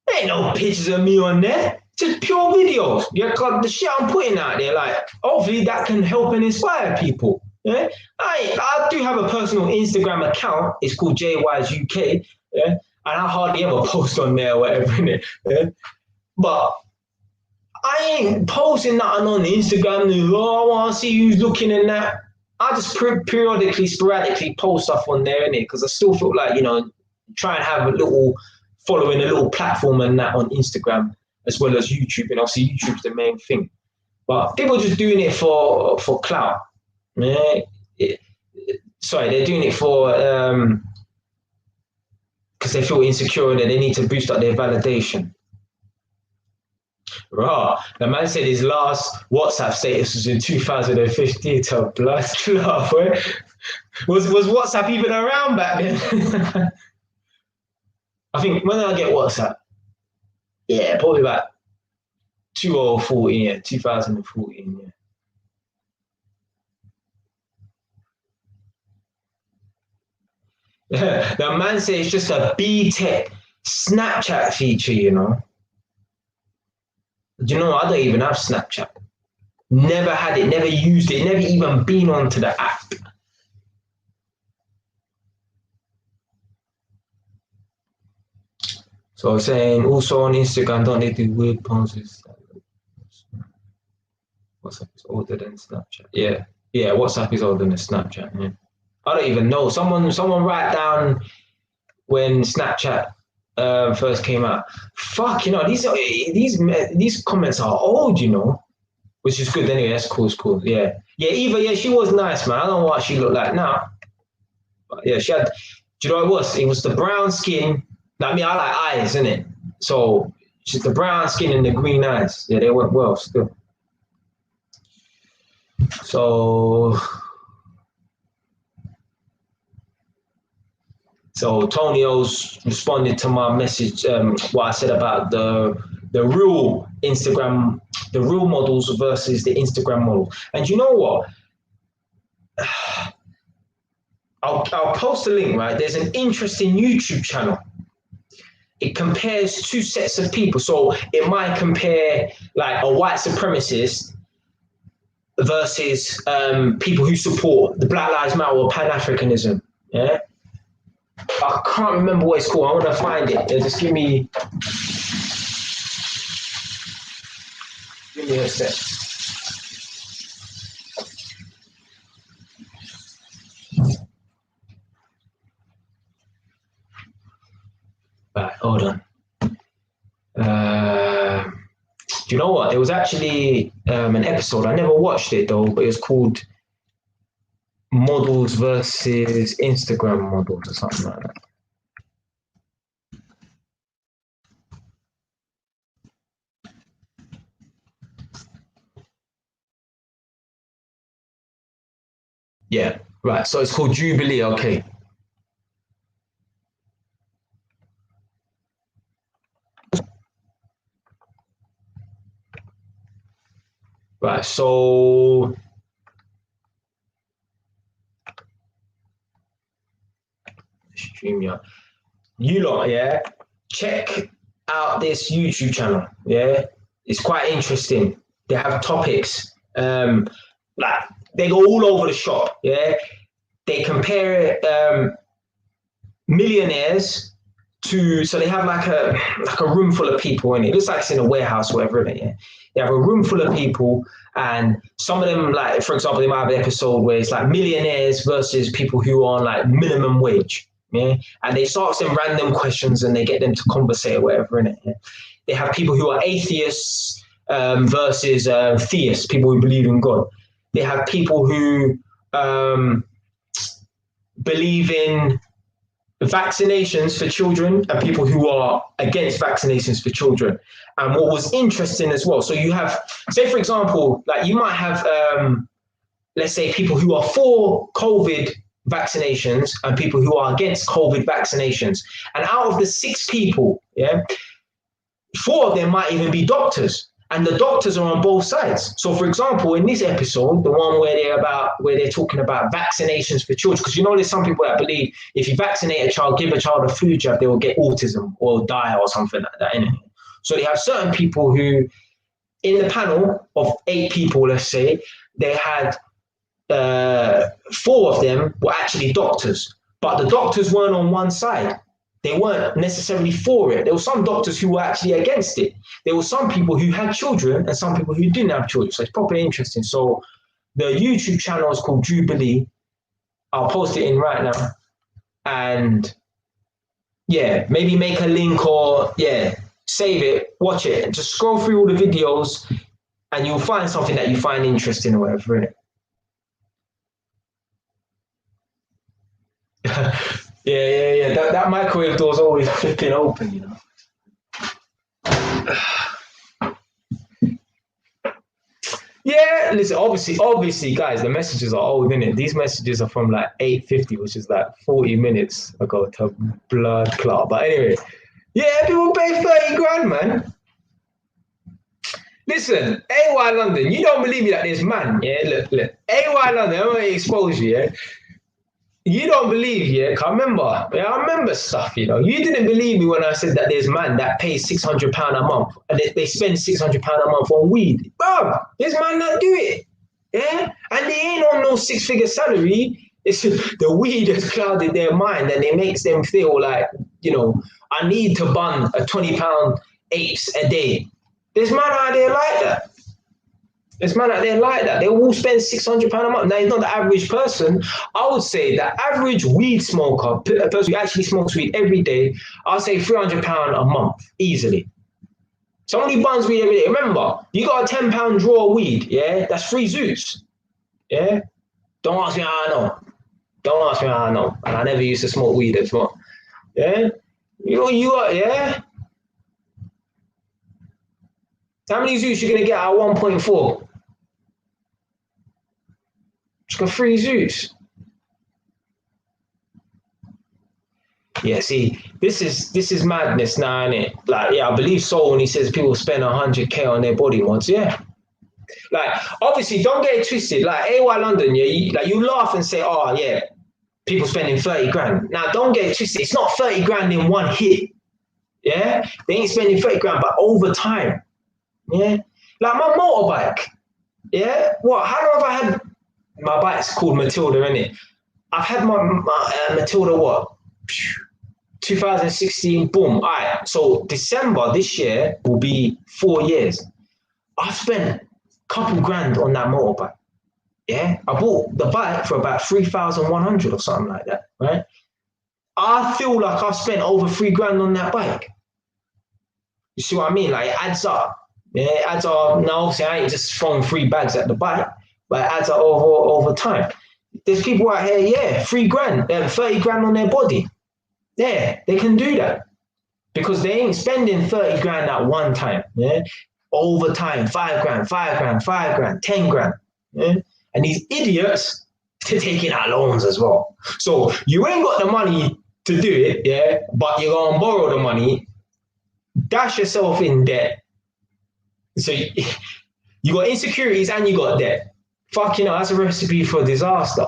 there ain't no pictures of me on there. Just pure videos. Yeah, cause the shit I'm putting out there, like hopefully that can help and inspire people. Yeah, I do have a personal Instagram account. It's called JY's UK. Yeah, and I hardly ever post on there or whatever. Innit? Yeah, but I ain't posting nothing on Instagram. Oh, I want to see who's looking in that. I just periodically, sporadically post stuff on there, innit? Because I still feel like, try and have a little following, a little platform and that on Instagram as well as YouTube. And obviously, YouTube's the main thing. But people are just doing it for clout. Yeah. They're doing it for because they feel insecure and they need to boost up their validation. Raw. The man said his last WhatsApp status was in 2015 to blood laugh. Was WhatsApp even around back then? I think when did I get WhatsApp? Yeah, probably about 2014, yeah, 2014, yeah. The man said it's just a B-Tech Snapchat feature, Do you know, I don't even have Snapchat. Never had it, never used it, never even been onto the app. So I was saying, also on Instagram, don't they do weird poses? WhatsApp is older than Snapchat. Yeah, WhatsApp is older than Snapchat. Yeah. I don't even know. Someone write down when Snapchat first came out. Fuck, these comments are old, which is good anyway. That's cool. It's cool. Yeah, Eva. Yeah, she was nice, man. I don't know what she looked like now, but yeah, she had. Do you know what it was? It was the brown skin. Like me, I like eyes, innit? So she's the brown skin and the green eyes. Yeah, they went well still. So Tonio's responded to my message, what I said about the real Instagram, the real models versus the Instagram model. And you know what? I'll post a link, right? There's an interesting YouTube channel. It compares two sets of people. So it might compare like a white supremacist versus people who support the Black Lives Matter or Pan-Africanism. Yeah. I can't remember what it's called. I want to find it. Just give me a sec. Right, hold on. Do you know what? There was actually an episode. I never watched it though, but it was called Models versus Instagram Models or something like that. Yeah, right. So it's called Jubilee. Okay. Right. So StreamYard. You lot, yeah. Check out this YouTube channel. Yeah, it's quite interesting. They have topics. Like they go all over the shop. Yeah, they compare millionaires to, so they have like a room full of people in it. It looks like it's in a warehouse or whatever, isn't it? Yeah? They have a room full of people, and some of them, like for example, they might have an episode where it's like millionaires versus people who are on like minimum wage. Yeah, and they start asking them random questions and they get them to conversate or whatever in it. Yeah? They have people who are atheists versus theists, people who believe in God. They have people who believe in vaccinations for children and people who are against vaccinations for children. And what was interesting as well, so you have, say for example, like you might have, let's say people who are for COVID vaccinations and people who are against COVID vaccinations. And out of the 6 people, yeah, 4 of them might even be doctors. And the doctors are on both sides. So, for example, in this episode, the one where they're talking about vaccinations for children, because you know there's some people that believe if you vaccinate a child, give a child a flu jab, they will get autism or die or something like that. Innit? So they have certain people who, in the panel of 8 people, let's say, they had 4 of them were actually doctors, but the doctors weren't on one side. They weren't necessarily for it. There were some doctors who were actually against it. There were some people who had children and some people who didn't have children. So it's properly interesting. So the YouTube channel is called Jubilee. I'll post it in right now. And yeah, maybe make a link or yeah, save it, watch it, and just scroll through all the videos and you'll find something that you find interesting or whatever in it. Yeah. That microwave door's always flipping open, you know. Yeah, listen, obviously, guys, the messages are old, innit? These messages are from like 8:50, which is like 40 minutes ago to blood clot. But anyway, yeah, people pay 30 grand, man. Listen, AY London, you don't believe me that this man, yeah, look, AY London, I'm gonna expose you, yeah. You don't believe, yeah? I remember stuff, you know. You didn't believe me when I said that there's man that pays £600 a month and they spend £600 a month on weed. Bro, there's man that do it, yeah? And they ain't on no 6-figure salary. It's the weed has clouded their mind and it makes them feel like, you know, I need to bun a £20 apes a day. There's man out there like that. There's man out there like that. They all spend £600 a month. Now, he's not the average person. I would say the average weed smoker, a person who actually smokes weed every day, I'll say £300 a month, easily. Someone who buns weed every day. Remember, you got a £10 draw of weed, yeah? That's 3 zoots, yeah? Don't ask me how I know. Don't ask me how I know. And I never used to smoke weed as well, yeah? You are, yeah? How many zoots you going to get at 1.4? Just got 3 zoots. Yeah, see, this is madness now, isn't it? Like, yeah, I believe so when he says people spend 100K on their body once, yeah. Like, obviously, don't get it twisted. Like, AY London, yeah, you laugh and say, oh, yeah, people spending 30 grand. Now, don't get it twisted. It's not 30 grand in one hit, yeah? They ain't spending 30 grand, but over time, yeah? Like, my motorbike, yeah? What, how long have I had? My bike's called Matilda, innit? I've had my Matilda, what? 2016, boom. All right, so December this year will be 4 years. I've spent a couple grand on that motorbike. Yeah, I bought the bike for about 3,100 or something like that, right? I feel like I've spent over 3 grand on that bike. You see what I mean? Like, it adds up. Yeah, it adds up. Now, obviously, I ain't just throwing 3 bags at the bike, but it adds up over time. There's people out here, yeah, 3 grand, 30 grand on their body. Yeah, they can do that because they ain't spending 30 grand at one time. Yeah, over time, 5 grand, 5 grand, 5 grand, 10 grand. Yeah, and these idiots, they're taking out loans as well. So you ain't got the money to do it, yeah, but you're gonna borrow the money, dash yourself in debt. So you got insecurities and you got debt. Fuck, that's a recipe for disaster.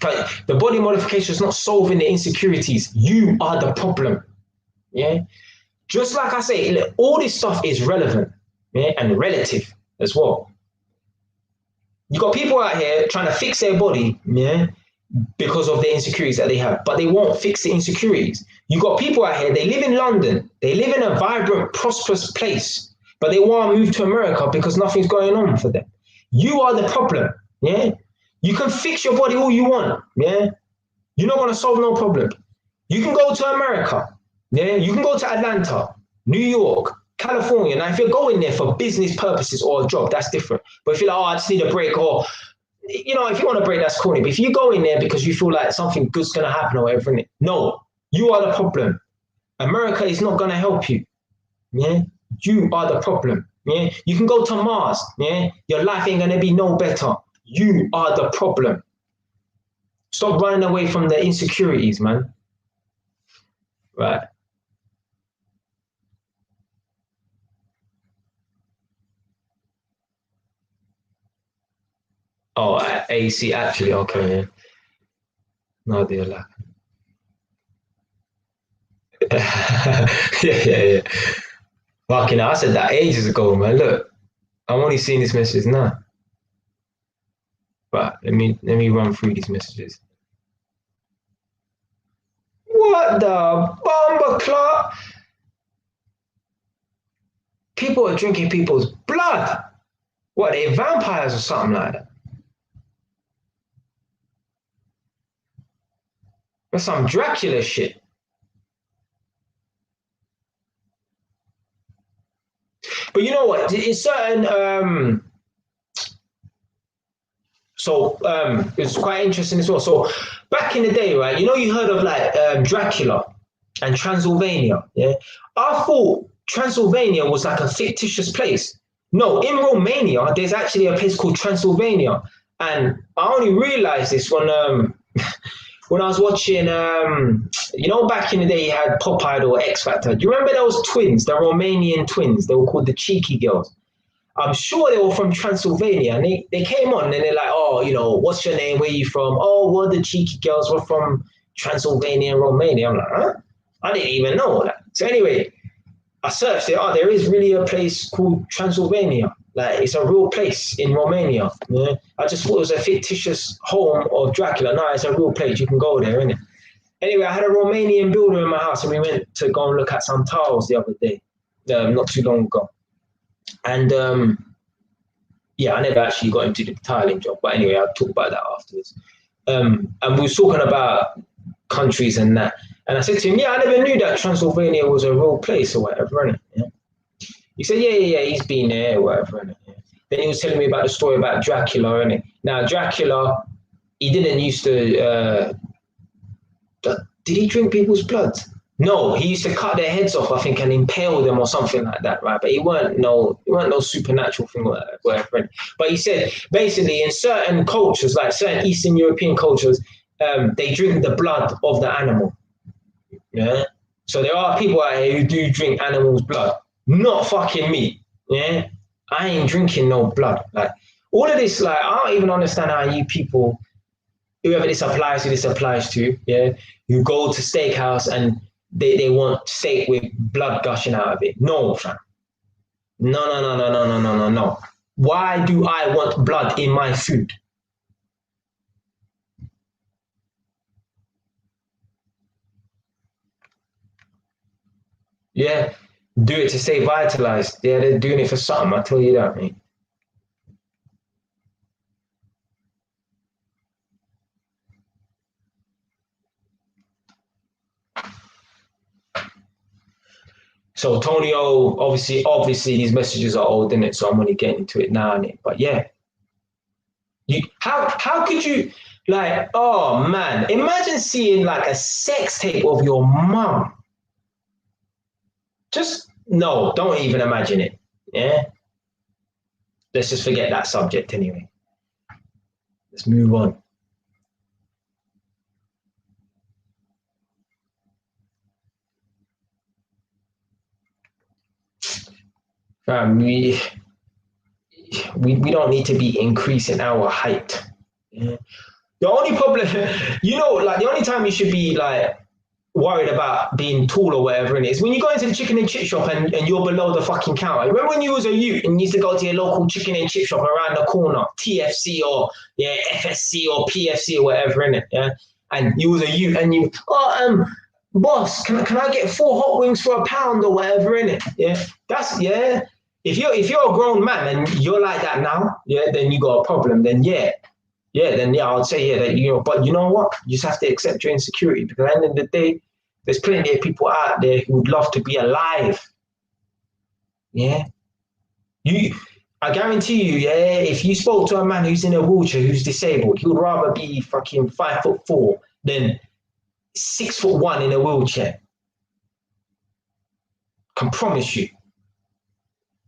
The body modification is not solving the insecurities. You are the problem. Yeah. Just like I say, look, all this stuff is relevant, yeah, and relative as well. You got people out here trying to fix their body, yeah, because of the insecurities that they have, but they won't fix the insecurities. You got people out here, they live in London, they live in a vibrant, prosperous place, but they want to move to America because nothing's going on for them. You are the problem, yeah? You can fix your body all you want, yeah? You're not going to solve no problem. You can go to America, yeah? You can go to Atlanta, New York, California. Now, if you're going there for business purposes or a job, that's different. But if you're like, oh, I just need a break, or if you want to break, that's corny. But if you go in there because you feel like something good's going to happen or whatever, no, you are the problem. America is not going to help you. Yeah, you are the problem. Yeah, you can go to Mars. Yeah, your life ain't going to be no better. You are the problem. Stop running away from the insecurities, man. Right. Oh, AC actually, okay. No deal. Yeah, yeah, yeah. Fucking, I said that ages ago, man. Look, I'm only seeing these messages now. But let me run through these messages. What the bomber clock? People are drinking people's blood. What, they vampires or something like that? That's some Dracula shit. But you know what? It's certain it's quite interesting as well. So back in the day, right? You heard of like Dracula and Transylvania, yeah? I thought Transylvania was like a fictitious place. No, in Romania, there's actually a place called Transylvania, and I only realized this when I was watching, back in the day, you had Pop Idol, X Factor. Do you remember those twins, the Romanian twins? They were called the Cheeky Girls. I'm sure they were from Transylvania, and they came on and they're like, oh, what's your name? Where are you from? Oh, we're the Cheeky Girls. We're from Transylvania, Romania. I'm like, huh? I didn't even know that. So anyway, I searched it. Oh, there is really a place called Transylvania. Like, it's a real place in Romania. Yeah? I just thought it was a fictitious home of Dracula. No, it's a real place. You can go there, innit? Anyway, I had a Romanian builder in my house, and we went to go and look at some tiles the other day, not too long ago. And yeah, I never actually got into the tiling job, but anyway, I'll talk about that afterwards. And we was talking about countries and that, and I said to him, "Yeah, I never knew that Transylvania was a real place or whatever." Innit? Yeah. He said, "Yeah, yeah, yeah, he's been there or whatever." Innit? Yeah. Then he was telling me about the story about Dracula. Innit? Now, Dracula, he didn't used to. Did he drink people's blood? No, he used to cut their heads off, I think, and impale them or something like that, right? But he weren't no supernatural thing or whatever. But he said basically in certain cultures, like certain Eastern European cultures, they drink the blood of the animal. Yeah. So there are people out here who do drink animals' blood, not fucking me. Yeah. I ain't drinking no blood. Like all of this, like I don't even understand how you people, whoever this applies to, yeah, who go to steakhouse and they want steak with blood gushing out of it. No, fam. No, no, no, no, no, no, no, no, no. Why do I want blood in my food? Yeah, do it to stay vitalized. Yeah, they're doing it for something. I tell you that, mate. So Tony O, obviously these messages are old, innit? So I'm only getting into it now, innit? But yeah, how could you like? Oh man, imagine seeing like a sex tape of your mum. Just no, don't even imagine it. Yeah, let's just forget that subject anyway. Let's move on. We don't need to be increasing our height. Yeah. The only problem, like the only time you should be like worried about being tall or whatever it is when you go into the chicken and chip shop and you're below the fucking counter. Remember when you was a youth and you used to go to your local chicken and chip shop around the corner, TFC or FSC or PFC or whatever in it, yeah? And you was a youth and you, boss, can I get 4 hot wings for £1 or whatever in it? Yeah, that's yeah. If you're a grown man and you're like that now, yeah, then you got a problem. Then I would say that but you know what? You just have to accept your insecurity because at the end of the day, there's plenty of people out there who would love to be alive. Yeah, I guarantee you, yeah, if you spoke to a man who's in a wheelchair who's disabled, he would rather be fucking 5'4" than 6'1" in a wheelchair. Can promise you.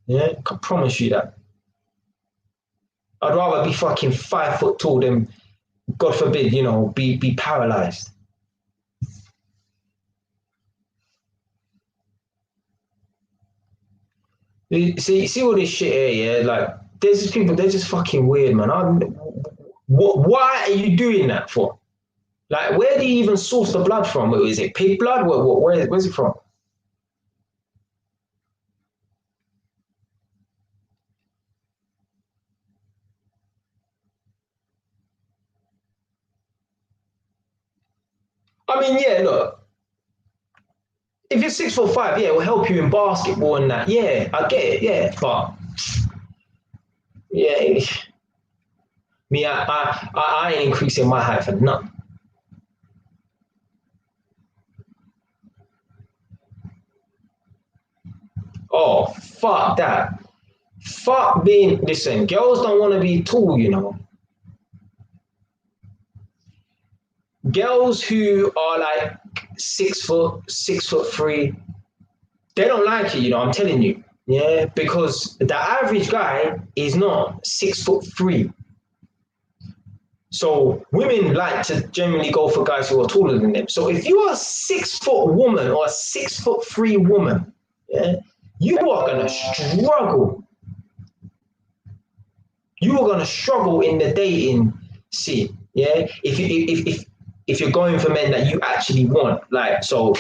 Yeah, can promise you that. I'd rather be fucking 5 foot tall than, God forbid, be paralyzed. See all this shit here, yeah? Like, there's just people, they're just fucking weird, man. Why are you doing that for? Like, where do you even source the blood from? Is it pig blood? Where's it from? I mean, yeah, look, if you're 6'5", yeah, it will help you in basketball and that. Yeah, I get it, yeah, but yeah, me, I ain't increasing my height for nothing. Oh, fuck that. Fuck being, listen, girls don't want to be tall, Girls who are like 6 foot, 6'3", they don't like it, I'm telling you. Yeah, because the average guy is not 6'3". So women like to generally go for guys who are taller than them. So if you're a 6 foot woman or a 6'3" woman, yeah, you are gonna struggle. You are gonna struggle in the dating scene. Yeah, if you're going for men that you actually want, like, so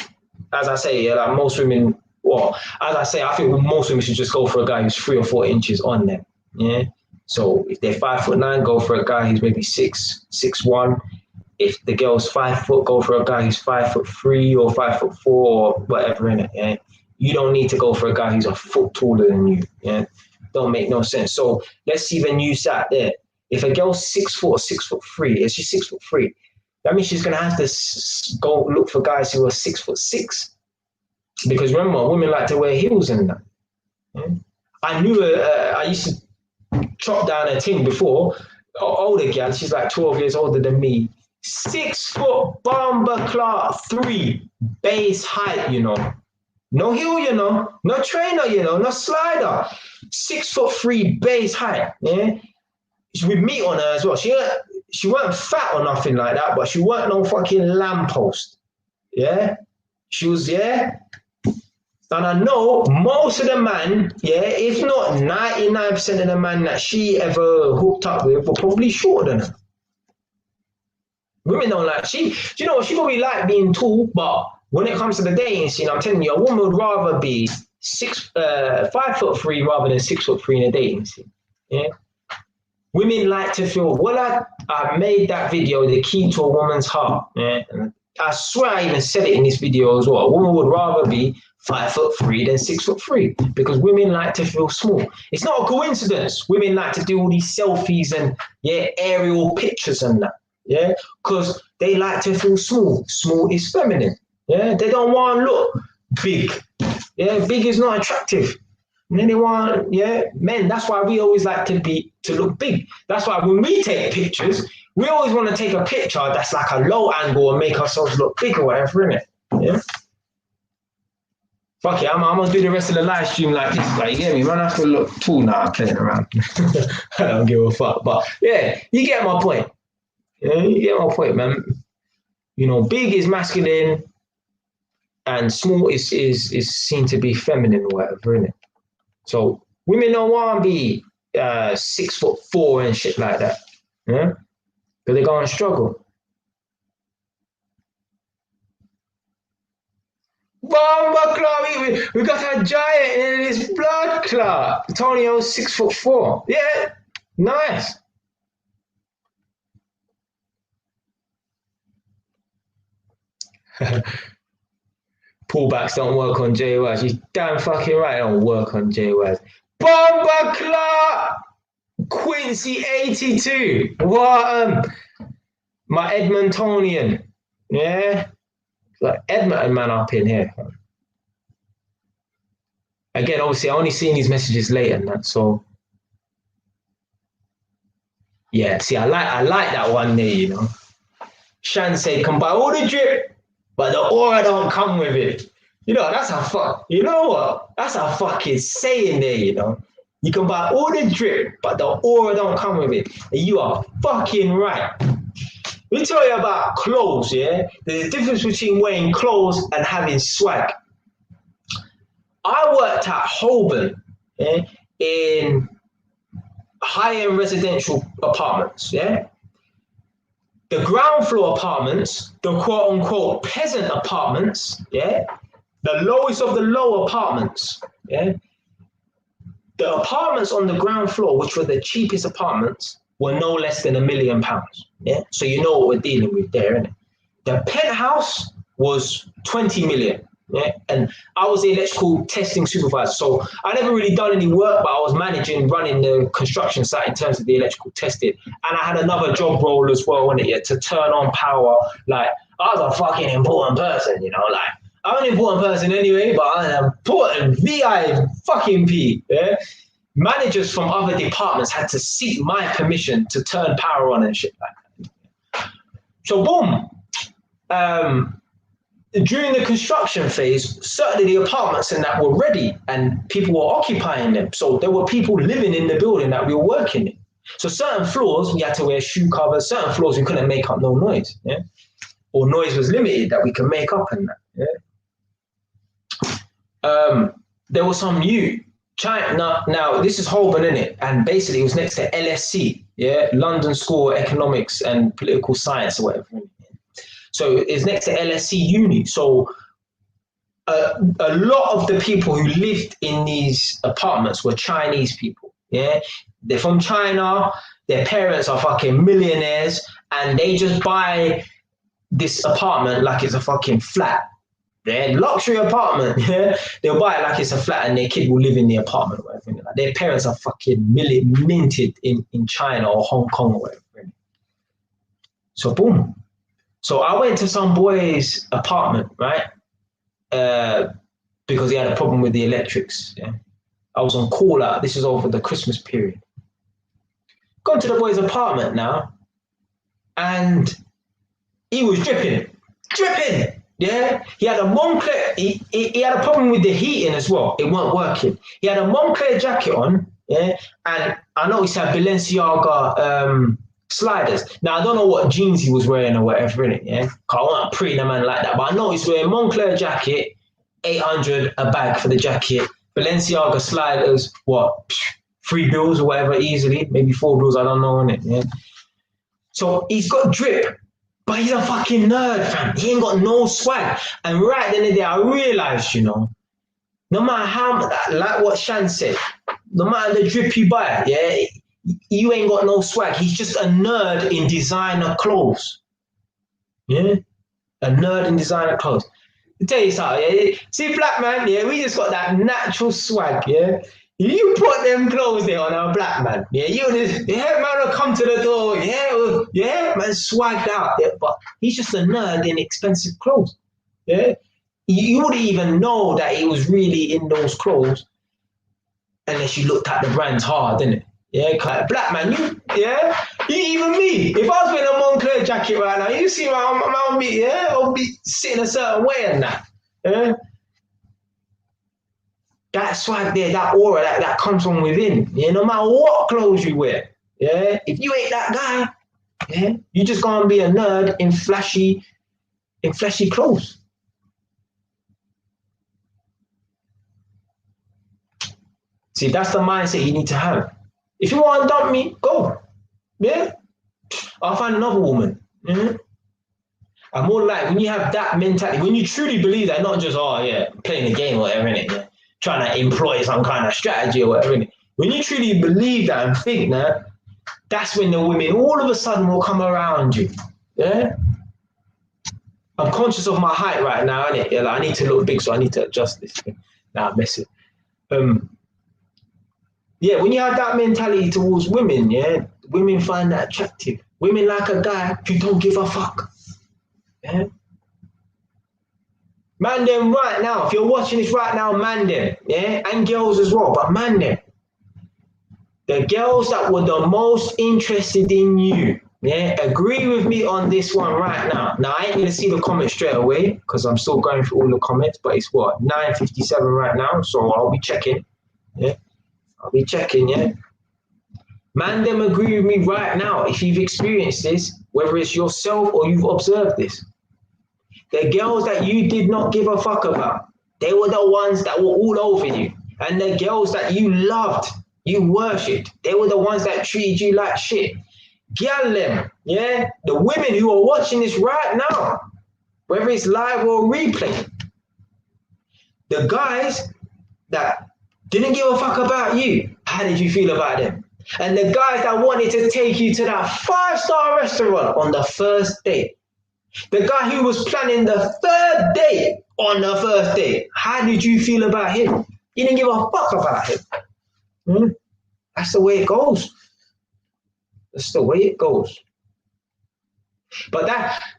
as I say, yeah, like most women, well, as I say, I think most women should just go for a guy who's 3 or 4 inches on them. Yeah. So if they're 5'9", go for a guy who's maybe 6'1". If the girl's 5 foot, go for a guy who's 5'3" or 5'4" or whatever in it. Yeah. You don't need to go for a guy who's a foot taller than you. Yeah. Don't make no sense. So let's even use that there. If a girl's 6 foot or 6'3", if she's 6'3", that means she's gonna have to go look for guys who are 6'6". Because remember, women like to wear heels and that. Yeah? I knew I used to chop down a thing before, older gal, she's like 12 years older than me. 6 foot bomber Clark 3 base height, No heel, no trainer, no slider. 6'3" base height, yeah. With meat on her as well. She weren't fat or nothing like that, but she weren't no fucking lamppost. Yeah? She was, yeah. And I know most of the man, yeah, if not 99% of the man that she ever hooked up with were probably shorter than her. Women don't like, she probably like being tall, but when it comes to the dating scene, I'm telling you, a woman would rather be 5'3" rather than 6'3" in a dating scene. Yeah. Women like to feel, well, I made that video, the key to a woman's heart. Yeah. And I swear I even said it in this video as well. A woman would rather be 5'3" than 6'3" because women like to feel small. It's not a coincidence. Women like to do all these selfies and aerial pictures and that. Yeah, because they like to feel small. Small is feminine. Yeah, they don't want to look big. Yeah, big is not attractive. And then they want, yeah, men. That's why we always like to look big. That's why when we take pictures, we always want to take a picture that's like a low angle and make ourselves look big or whatever, innit? Yeah. Fuck it, I'm gonna do the rest of the live stream like this. Like, you get me? Man, I have to look tall now, playing around. I don't give a fuck. But yeah, you get my point. Yeah, you get my point, man. You know, big is masculine and small is seen to be feminine or whatever, innit? So women don't want to be 6'4" and shit like that. Yeah? Because they're gonna struggle. Bomba Club, we got a giant in his blood club. Antonio's 6'4". Yeah, nice. Pullbacks don't work on Jay Waz. You're damn fucking right, they don't work on Jay Waz. Bomba Club! Quincy 82. What my Edmontonian. Yeah? Like Edmonton man up in here. Again, obviously I only seen these messages later and that, so yeah, see I like that one there, you know. Shan said come buy all the drip, but the aura don't come with it. You know, that's a fuck. You know what? That's a fucking saying there, you know. You can buy all the drip, but the aura don't come with it. And you are fucking right. Let me tell you about clothes, yeah? There's a difference between wearing clothes and having swag. I worked at Holborn, yeah, in high-end residential apartments, yeah? The ground floor apartments, the quote-unquote peasant apartments, yeah? The lowest of the low apartments, yeah? The apartments on the ground floor, which were the cheapest apartments, were no less than £1 million. Yeah, so you know what we're dealing with there, innit? The penthouse was 20 million. Yeah, and I was the electrical testing supervisor, so I never really done any work, but I was running the construction site in terms of the electrical testing, and I had another job role as well, innit? Yeah, to turn on power. Like I was a fucking important person, you know, like. I'm an important person anyway, but I'm an important VI fucking P. Yeah? Managers from other departments had to seek my permission to turn power on and shit like that. So boom. During the construction phase, certainly the apartments and that were ready and people were occupying them. So there were people living in the building that we were working in. So certain floors we had to wear shoe covers, certain floors we couldn't make up no noise. Yeah? Or noise was limited that we could make up and that. Yeah? There was some new China. Now this is Holborn, innit? And basically it was next to LSE, yeah, London School of Economics and Political Science or whatever. So it's next to LSE Uni. So a lot of the people who lived in these apartments were Chinese people. Yeah, they're from China. Their parents are fucking millionaires, and they just buy this apartment like it's a fucking flat. Their luxury apartment, yeah, they'll buy it like it's a flat and their kid will live in the apartment or whatever. Like their parents are fucking minted in China or Hong Kong or whatever. So boom. So I went to some boy's apartment, right? Because he had a problem with the electrics. Yeah? I was on call out. This is over the Christmas period. Gone to the boy's apartment now, and he was dripping. Yeah, he had a Moncler. He had a problem with the heating as well. It weren't working. He had a Moncler jacket on, yeah, and I noticed he had Balenciaga sliders. Now I don't know what jeans he was wearing or whatever in it. Yeah, cause I wasn't preening a man like that. But I noticed wearing Moncler jacket, 800 a bag for the jacket. Balenciaga sliders, what, 3 bills or whatever easily, maybe 4 bills. I don't know in it. Yeah. So he's got drip. But he's a fucking nerd, fam. He ain't got no swag. And right at the end of the day, I realized, you know, no matter how, like what Shan said, no matter the drip you buy, yeah, you ain't got no swag. He's just a nerd in designer clothes. Yeah? A nerd in designer clothes. I'll tell you something, yeah? See, black man, yeah, we just got that natural swag, yeah? You put them clothes there on a black man, yeah, man will come to the door, yeah, man, swagged out, yeah, but he's just a nerd in expensive clothes, yeah. you wouldn't even know that he was really in those clothes unless you looked at the brands hard, didn't it? Yeah, like black man, even me. If I was wearing a Moncler jacket right now, you see my me, yeah, I'll be sitting a certain way and that. Yeah, that swag there, that aura, that comes from within. Yeah, no matter what clothes you wear. Yeah, if you ain't that guy, yeah, you just gonna be a nerd in flashy clothes. See, that's the mindset you need to have. If you want to dump me, go. Yeah, I'll find another woman. Yeah? And more like when you have that mentality, when you truly believe that, not just, oh yeah, playing a game or whatever, innit? Yeah? Trying to employ some kind of strategy or whatever, innit? When you truly believe that and think that, that's when the women all of a sudden will come around you. Yeah? I'm conscious of my height right now, innit? Yeah, like, I need to look big, so I need to adjust this thing. Nah, miss it. Yeah, when you have that mentality towards women, yeah, women find that attractive. Women like a guy who don't give a fuck. Yeah. Man them right now, if you're watching this right now, man them, yeah, and girls as well, but man them. The girls that were the most interested in you, yeah, agree with me on this one right now. Now I ain't gonna see the comments straight away because I'm still going through all the comments, but it's what 9:57 right now, so I'll be checking. Yeah, I'll be checking. Yeah, man, them agree with me right now. If you've experienced this, whether it's yourself or you've observed this, the girls that you did not give a fuck about, they were the ones that were all over you. And the girls that you loved, you worshipped, they were the ones that treated you like shit. Girl them, yeah? The women who are watching this right now, whether it's live or replay, the guys that didn't give a fuck about you, how did you feel about them? And the guys that wanted to take you to that 5-star restaurant on the first date, the guy who was planning the third date on the first date, how did you feel about him? You didn't give a fuck about him. That's the way it goes. That's the way it goes. But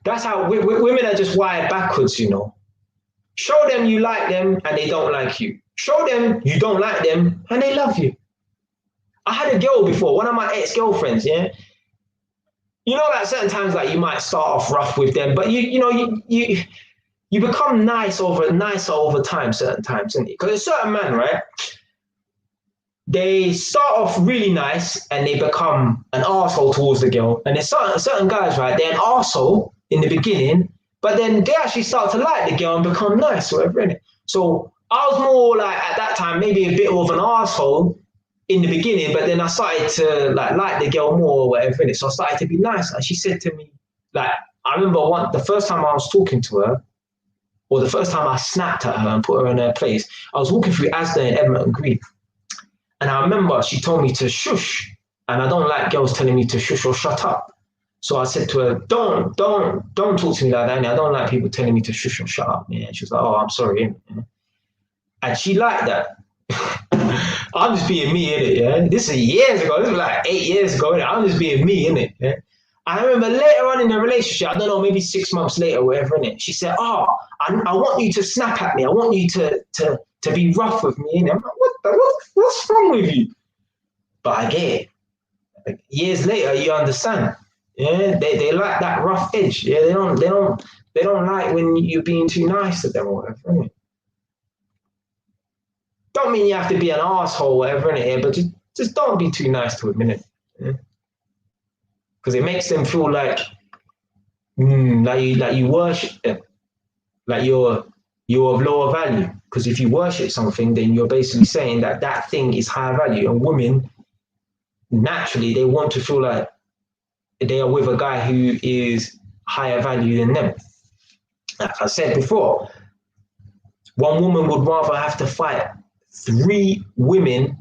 that's how women are just wired backwards, you know. Show them you like them and they don't like you. Show them you don't like them and they love you. I had a girl before, one of my ex-girlfriends, yeah. You know, like certain times, like you might start off rough with them, but you become nicer over time, certain times, isn't it? Because a certain man, right? They start off really nice and they become an arsehole towards the girl. And there's certain guys, right? They're an arsehole in the beginning, but then they actually start to like the girl and become nice, whatever, innit? So I was more like at that time maybe a bit of an arsehole in the beginning, but then I started to like the girl more or whatever, innit? So I started to be nice. And she said to me, like, I remember the first time I was talking to her, or the first time I snapped at her and put her in her place, I was walking through Asda in Edmonton Green. And I remember she told me to shush. And I don't like girls telling me to shush or shut up. So I said to her, don't talk to me like that. I don't like people telling me to shush or shut up. Yeah. She was like, oh, I'm sorry. And she liked that. I'm just being me, innit? Yeah. This is years ago. This was like 8 years ago. Innit? I'm just being me, innit? Yeah. I remember later on in the relationship, I don't know, maybe 6 months later, whatever, innit? She said, oh, I want you to snap at me. I want you to be rough with me. And I'm like, what's wrong with you? But I get it. Like, years later, you understand. Yeah, they like that rough edge. Yeah, they don't like when you're being too nice to them or whatever, innit? Don't mean you have to be an asshole, whatever, innit? Yeah, but just don't be too nice to them, innit? Yeah? Because it makes them feel like you worship them, like you're of lower value. Because if you worship something, then you're basically saying that thing is higher value. And women, naturally, they want to feel like they are with a guy who is higher value than them. Like I said before, one woman would rather have to fight 3 women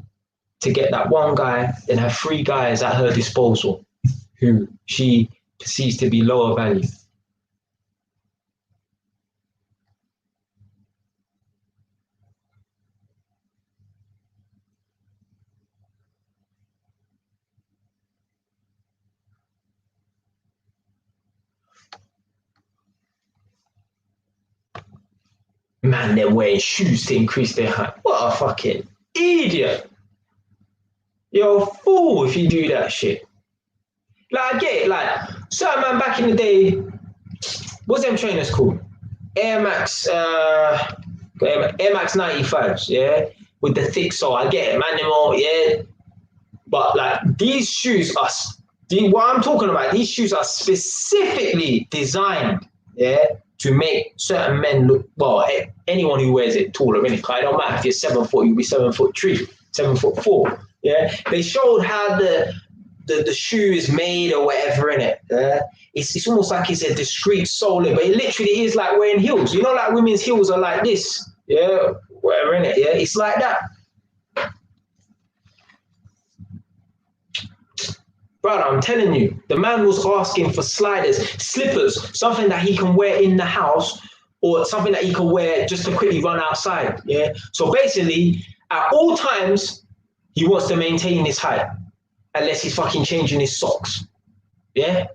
to get that one guy than have 3 guys at her disposal who she perceives to be lower value. Man, they're wearing shoes to increase their height. What a fucking idiot. You're a fool if you do that shit. Like, I get it. Like, certain man back in the day, what's them trainers called? Air Max 95s, yeah? With the thick sole. I get it, man, them all, yeah? But, like, these shoes are, what I'm talking about, these shoes are specifically designed, yeah, to make certain men look, well, anyone who wears it taller, really. It don't matter if you're 7 foot, you'll be 7'3", 7'4", yeah? They showed how the shoe is made or whatever in it. It's almost like it's a discreet sole, but it literally is like wearing heels. You know, like women's heels are like this, yeah, whatever in it, yeah. It's like that, brother. I'm telling you, the man was asking for sliders, slippers, something that he can wear in the house, or something that he can wear just to quickly run outside. Yeah. So basically, at all times, he wants to maintain his height. Unless he's fucking changing his socks. Yeah?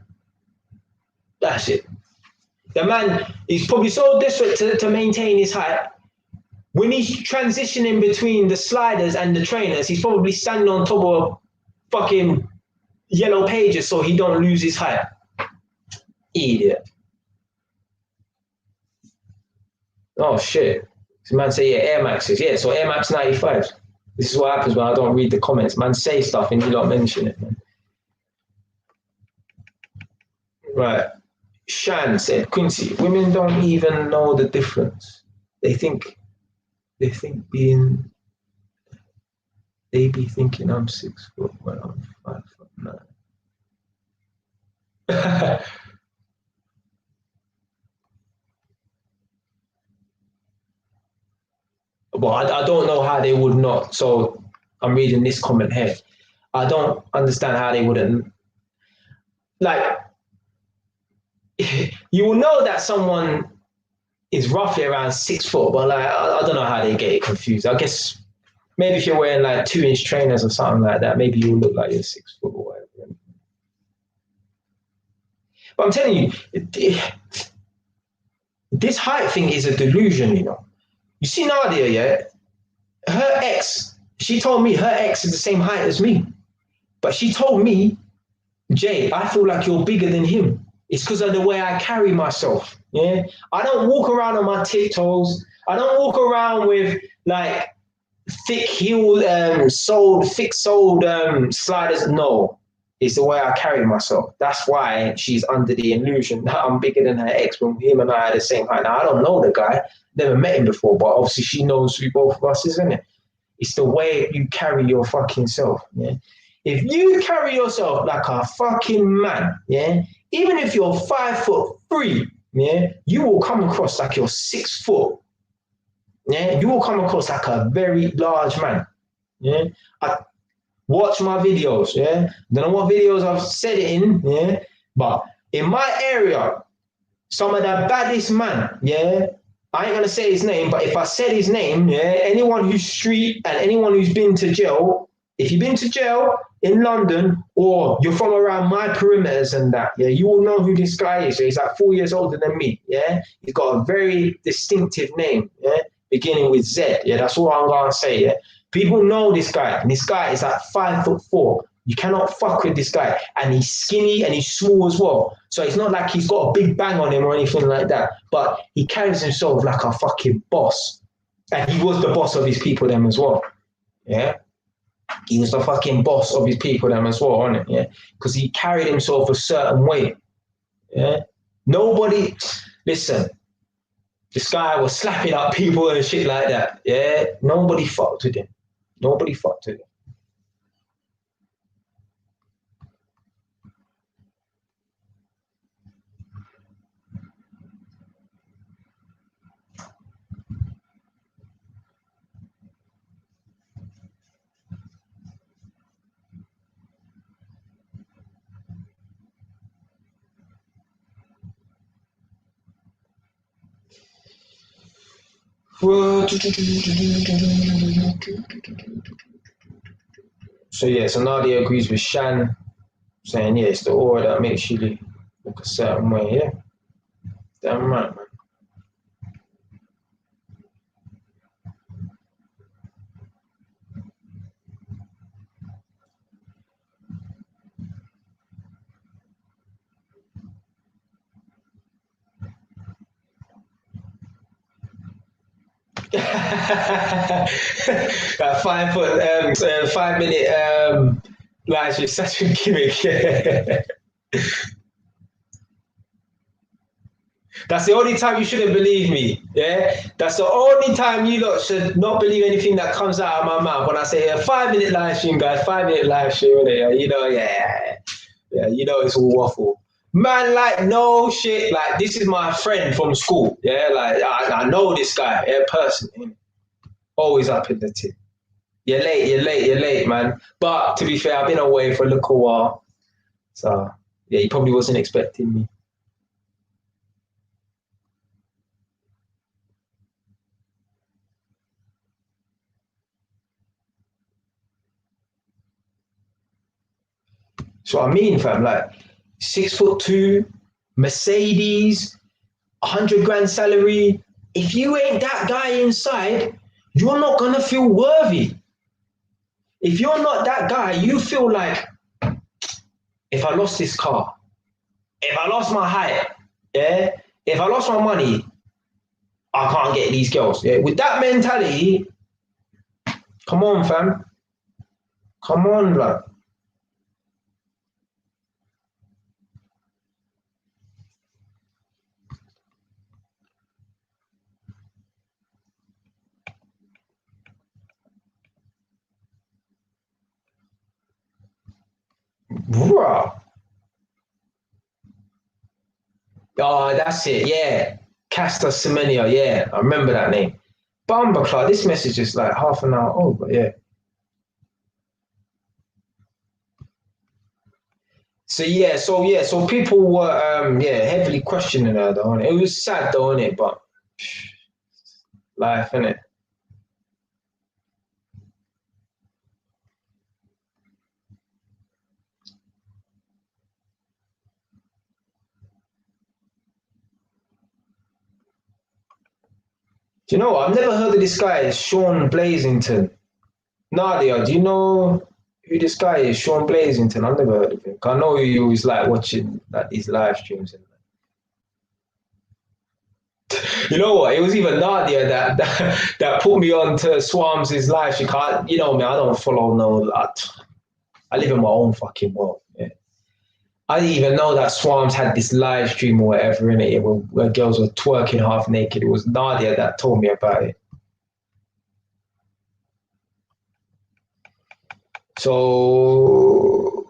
That's it. The man is probably so desperate to maintain his height. When he's transitioning between the sliders and the trainers, he's probably standing on top of fucking yellow pages so he don't lose his height. Idiot. Oh shit. This man say, yeah, Air Maxes. Yeah, so Air Max 95s. This is what happens when I don't read the comments. Man say stuff and you don't mention it, man. Right. Shan said, Quincy, women don't even know the difference. They be thinking I'm 6 foot when I'm 5'9". Well, I don't know how they would not. So I'm reading this comment here. I don't understand how they wouldn't. Like, you will know that someone is roughly around 6 foot, but like I don't know how they get it confused. I guess maybe if you're wearing like 2-inch trainers or something like that, maybe you'll look like you're 6 foot or whatever. But I'm telling you, this height thing is a delusion, you know. You see Nadia, yeah? Her ex, she told me her ex is the same height as me. But she told me, Jay, I feel like you're bigger than him. It's because of the way I carry myself. Yeah. I don't walk around on my tiptoes. I don't walk around with like thick thick soled sliders. No. It's the way I carry myself. That's why she's under the illusion that I'm bigger than her ex when him and I are the same height. Now I don't know the guy, never met him before, but obviously she knows who both of us is, isn't it? It's the way you carry your fucking self. Yeah. If you carry yourself like a fucking man, yeah, even if you're 5'3", yeah, you will come across like you're 6 foot. Yeah, you will come across like a very large man. Yeah. Watch my videos, yeah. Don't know what videos I've said it in, yeah. But in my area, some of the baddest man, yeah. I ain't gonna say his name, but if I said his name, yeah, anyone who's street and anyone who's been to jail, if you've been to jail in London or you're from around my perimeters and that, yeah, you will know who this guy is. So he's like 4 years older than me, yeah. He's got a very distinctive name, yeah, beginning with Z, yeah. That's all I'm gonna say, yeah. People know this guy, and this guy is like 5'4". You cannot fuck with this guy, and he's skinny and he's small as well. So it's not like he's got a big bang on him or anything like that. But he carries himself like a fucking boss, and he was the boss of his people them as well. Yeah, he was the fucking boss of his people them as well, wasn't it? Yeah, because he carried himself a certain way. Yeah, nobody listen. This guy was slapping up people and shit like that. Yeah, nobody fucked with him. Nobody fucked with him. So yeah, so Nadia agrees with Shan, saying yeah, it's the aura that makes you look a certain way. Yeah, damn right, man. That 5 minute live stream, such a gimmick. That's the only time you shouldn't believe me. Yeah, that's the only time you lot should not believe anything that comes out of my mouth when I say a 5 minute live stream, guys. 5 minute live stream. You know, yeah. You know, it's all waffle. Man, like no shit. Like this is my friend from school. Yeah, like I know this guy, yeah, personally. Always up in the tip. You're late, man. But to be fair, I've been away for a little while, so yeah, he probably wasn't expecting me. So I mean, fam, like 6'2", Mercedes, 100 grand salary. If you ain't that guy inside, you're not gonna feel worthy. If you're not that guy, you feel like if I lost this car, if I lost my height, yeah, if I lost my money, I can't get these girls. Yeah, with that mentality, come on, fam. Come on, blood. Bruh. Oh, that's it. Yeah. Castor Semenya. Yeah, I remember that name. Bumbleclaw. This message is like half an hour old, but yeah. So people were heavily questioning her though. It was sad though, innit? But life, innit? Do you know what? I've never heard of this guy, Sean Blazington. Nadia, do you know who this guy is? Sean Blazington. I've never heard of him. I know you always like watching like these live streams. You know what? It was even Nadia that put me on to Swams' live. She can't, you know me, I don't follow no. I live in my own fucking world. Yeah. I didn't even know that Swams had this live stream or whatever in it where girls were twerking half naked. It was Nadia that told me about it. So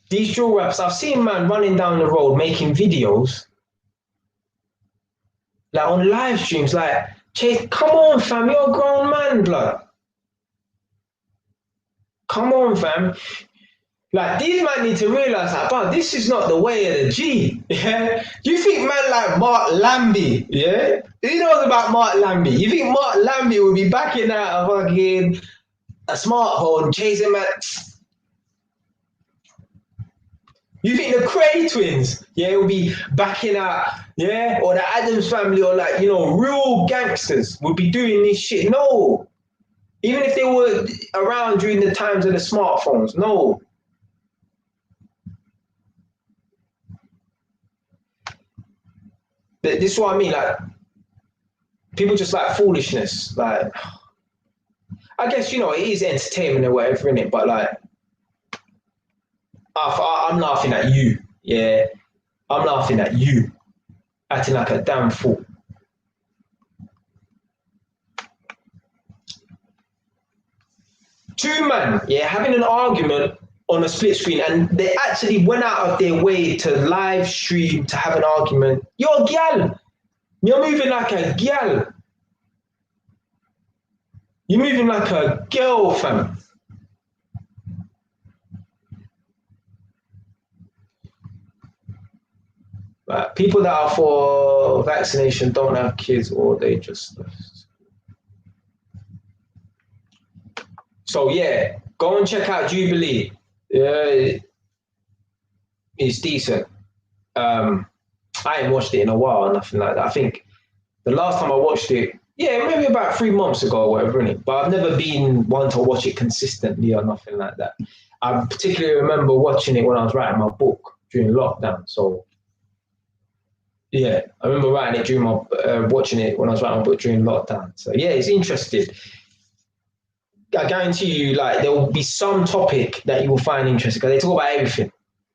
these drill raps, I've seen man running down the road making videos, like on live streams, like Chase, come on, fam, you're a grown man, blood. Come on, fam. Like these men need to realize that, but this is not the way of the G. Yeah. You think man like Mark Lambie, yeah? Who knows about Mark Lambie? You think Mark Lambie would be backing out a fucking a smartphone, chasing man? You think the Cray twins, yeah, will be backing out, yeah, or the Adams family, or like real gangsters would be doing this shit? No. Even if they were around during the times of the smartphones, no. This is what I mean. Like people just like foolishness. Like I guess it is entertainment or whatever in it, but like I'm laughing at you. Yeah, I'm laughing at you, acting like a damn fool. Two men, yeah, having an argument on a split screen, and they actually went out of their way to live stream to have an argument. You're a gal. You're moving like a gal. You're moving like a girl, fam. People that are for vaccination don't have kids, or they just. So yeah, go and check out Jubilee. Yeah, it's decent. I ain't watched it in a while, nothing like that. I think the last time I watched it, yeah, maybe about 3 months ago or whatever, innit? But I've never been one to watch it consistently or nothing like that. I particularly remember watching it when I was writing my book during lockdown. So Yeah, I remember writing it during my watching it when I was writing my book during lockdown. So yeah, it's interesting. I guarantee you, like there will be some topic that you will find interesting because they talk about everything.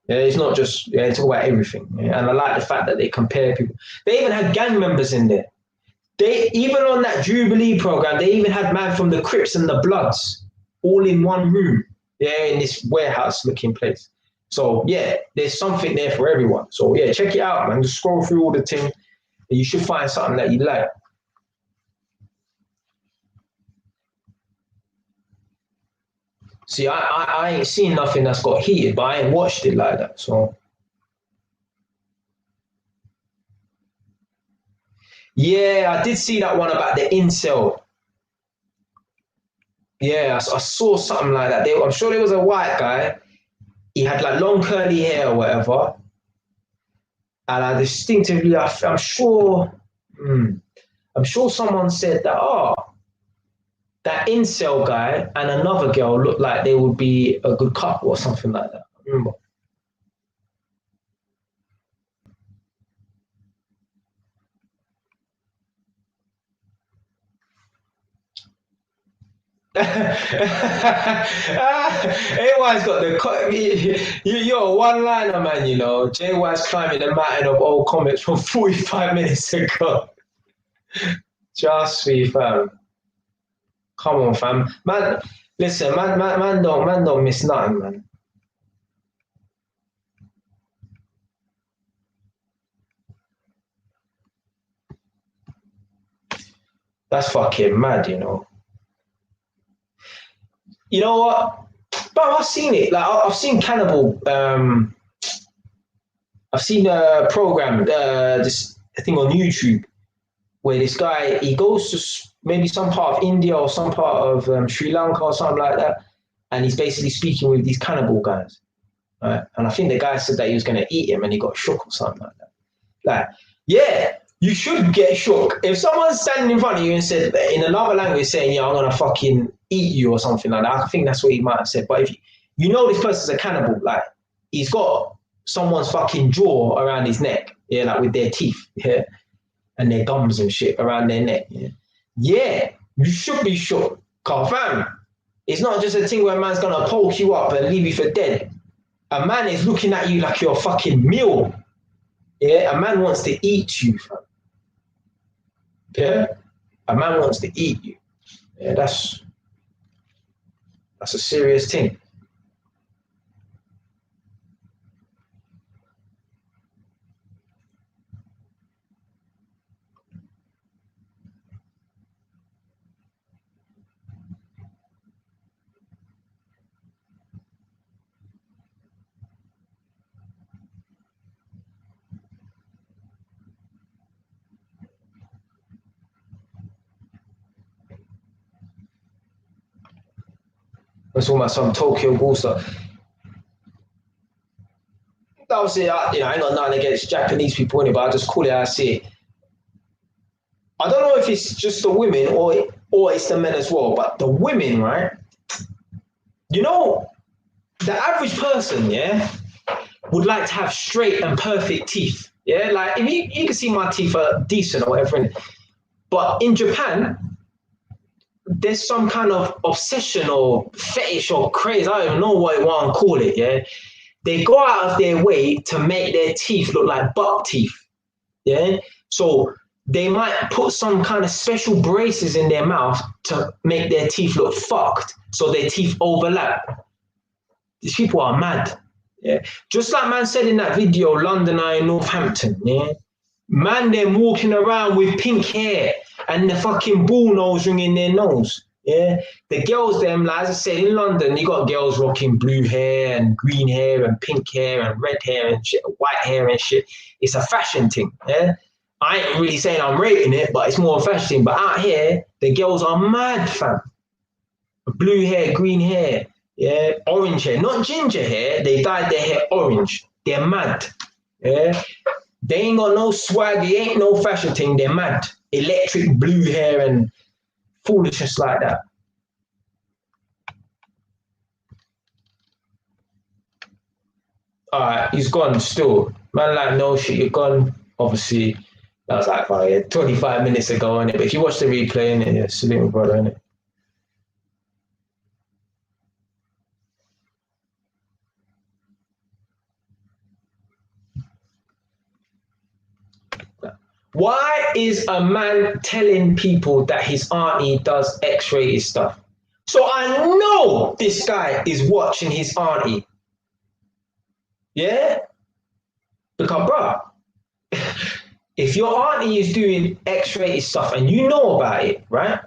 Yeah, it's not just they talk about everything. Yeah? And I like the fact that they compare people. They even had gang members in there. They even on that Jubilee program, they even had man from the Crips and the Bloods all in one room. Yeah, in this warehouse looking place. So yeah, there's something there for everyone. So yeah, check it out, man. Just scroll through all the thing, and you should find something that you like. See, I ain't seen nothing that's got heated, but I ain't watched it like that. So yeah, I did see that one about the incel. Yeah, I saw something like that. I'm sure there was a white guy. He had like long curly hair or whatever, and I distinctively, I'm sure, hmm, I'm sure someone said that. Oh, that incel guy and another girl looked like they would be a good couple or something like that. I remember. Everyone's got you're a one liner, man, you know. Jay White's climbing the mountain of old comics from 45 minutes ago. Just be fam. Come on, fam. Man, listen, man don't miss nothing, man. That's fucking mad, you know. You know what? But I've seen it. Like I've seen Cannibal. I've seen a program, this thing on YouTube where this guy he goes to maybe some part of India or some part of Sri Lanka or something like that, and he's basically speaking with these cannibal guys. Right? And I think the guy said that he was going to eat him, and he got shook or something like that. Like, yeah, you should get shook if someone's standing in front of you and said in another language saying, "Yeah, I'm gonna fucking eat you" or something like that. I think that's what he might have said. But if you know this person's a cannibal, like he's got someone's fucking jaw around his neck, yeah, like with their teeth, yeah, and their gums and shit around their neck, yeah. Yeah, you should be shook, fam. It's not just a thing where a man's gonna poke you up and leave you for dead. A man is looking at you like you're a fucking meal. Yeah, a man wants to eat you, fam. Yeah, a man wants to eat you. Yeah, that's a serious thing. That's all my some Tokyo Ghoul stuff. Obviously, I ain't got nothing against Japanese people in it, but I just call it how I see it. I don't know if it's just the women or it's the men as well, but the women, right? You know, the average person, yeah, would like to have straight and perfect teeth. Yeah, like if you can see my teeth are decent or whatever, but in Japan, there's some kind of obsession or fetish or craze. I don't know what I want to call it. Yeah, they go out of their way to make their teeth look like buck teeth. Yeah, so they might put some kind of special braces in their mouth to make their teeth look fucked, so their teeth overlap. These people are mad. Yeah, just like man said in that video, London Eye, Northampton. Yeah, man, they're walking around with pink hair and the fucking bull nose ring in their nose. Yeah, the girls, them, like as I said, in London, you got girls rocking blue hair and green hair and pink hair and red hair and shit, white hair and shit. It's a fashion thing. Yeah, I ain't really saying I'm rating it, but it's more a fashion thing. But out here, the girls are mad, fam. Blue hair, green hair, yeah, orange hair, not ginger hair. They dyed their hair orange. They're mad. Yeah, they ain't got no swag. It ain't no fashion thing. They're mad. Electric blue hair and foolishness like that. All right, he's gone still. Man, like, no shit, you're gone. obviously, that was like 25 minutes ago, innit? But if you watch the replay, innit, yeah, salute my brother, innit? Why is a man telling people that his auntie does X-rated stuff? So I know this guy is watching his auntie. Yeah? Because, bro, if your auntie is doing X-rated stuff and you know about it, right?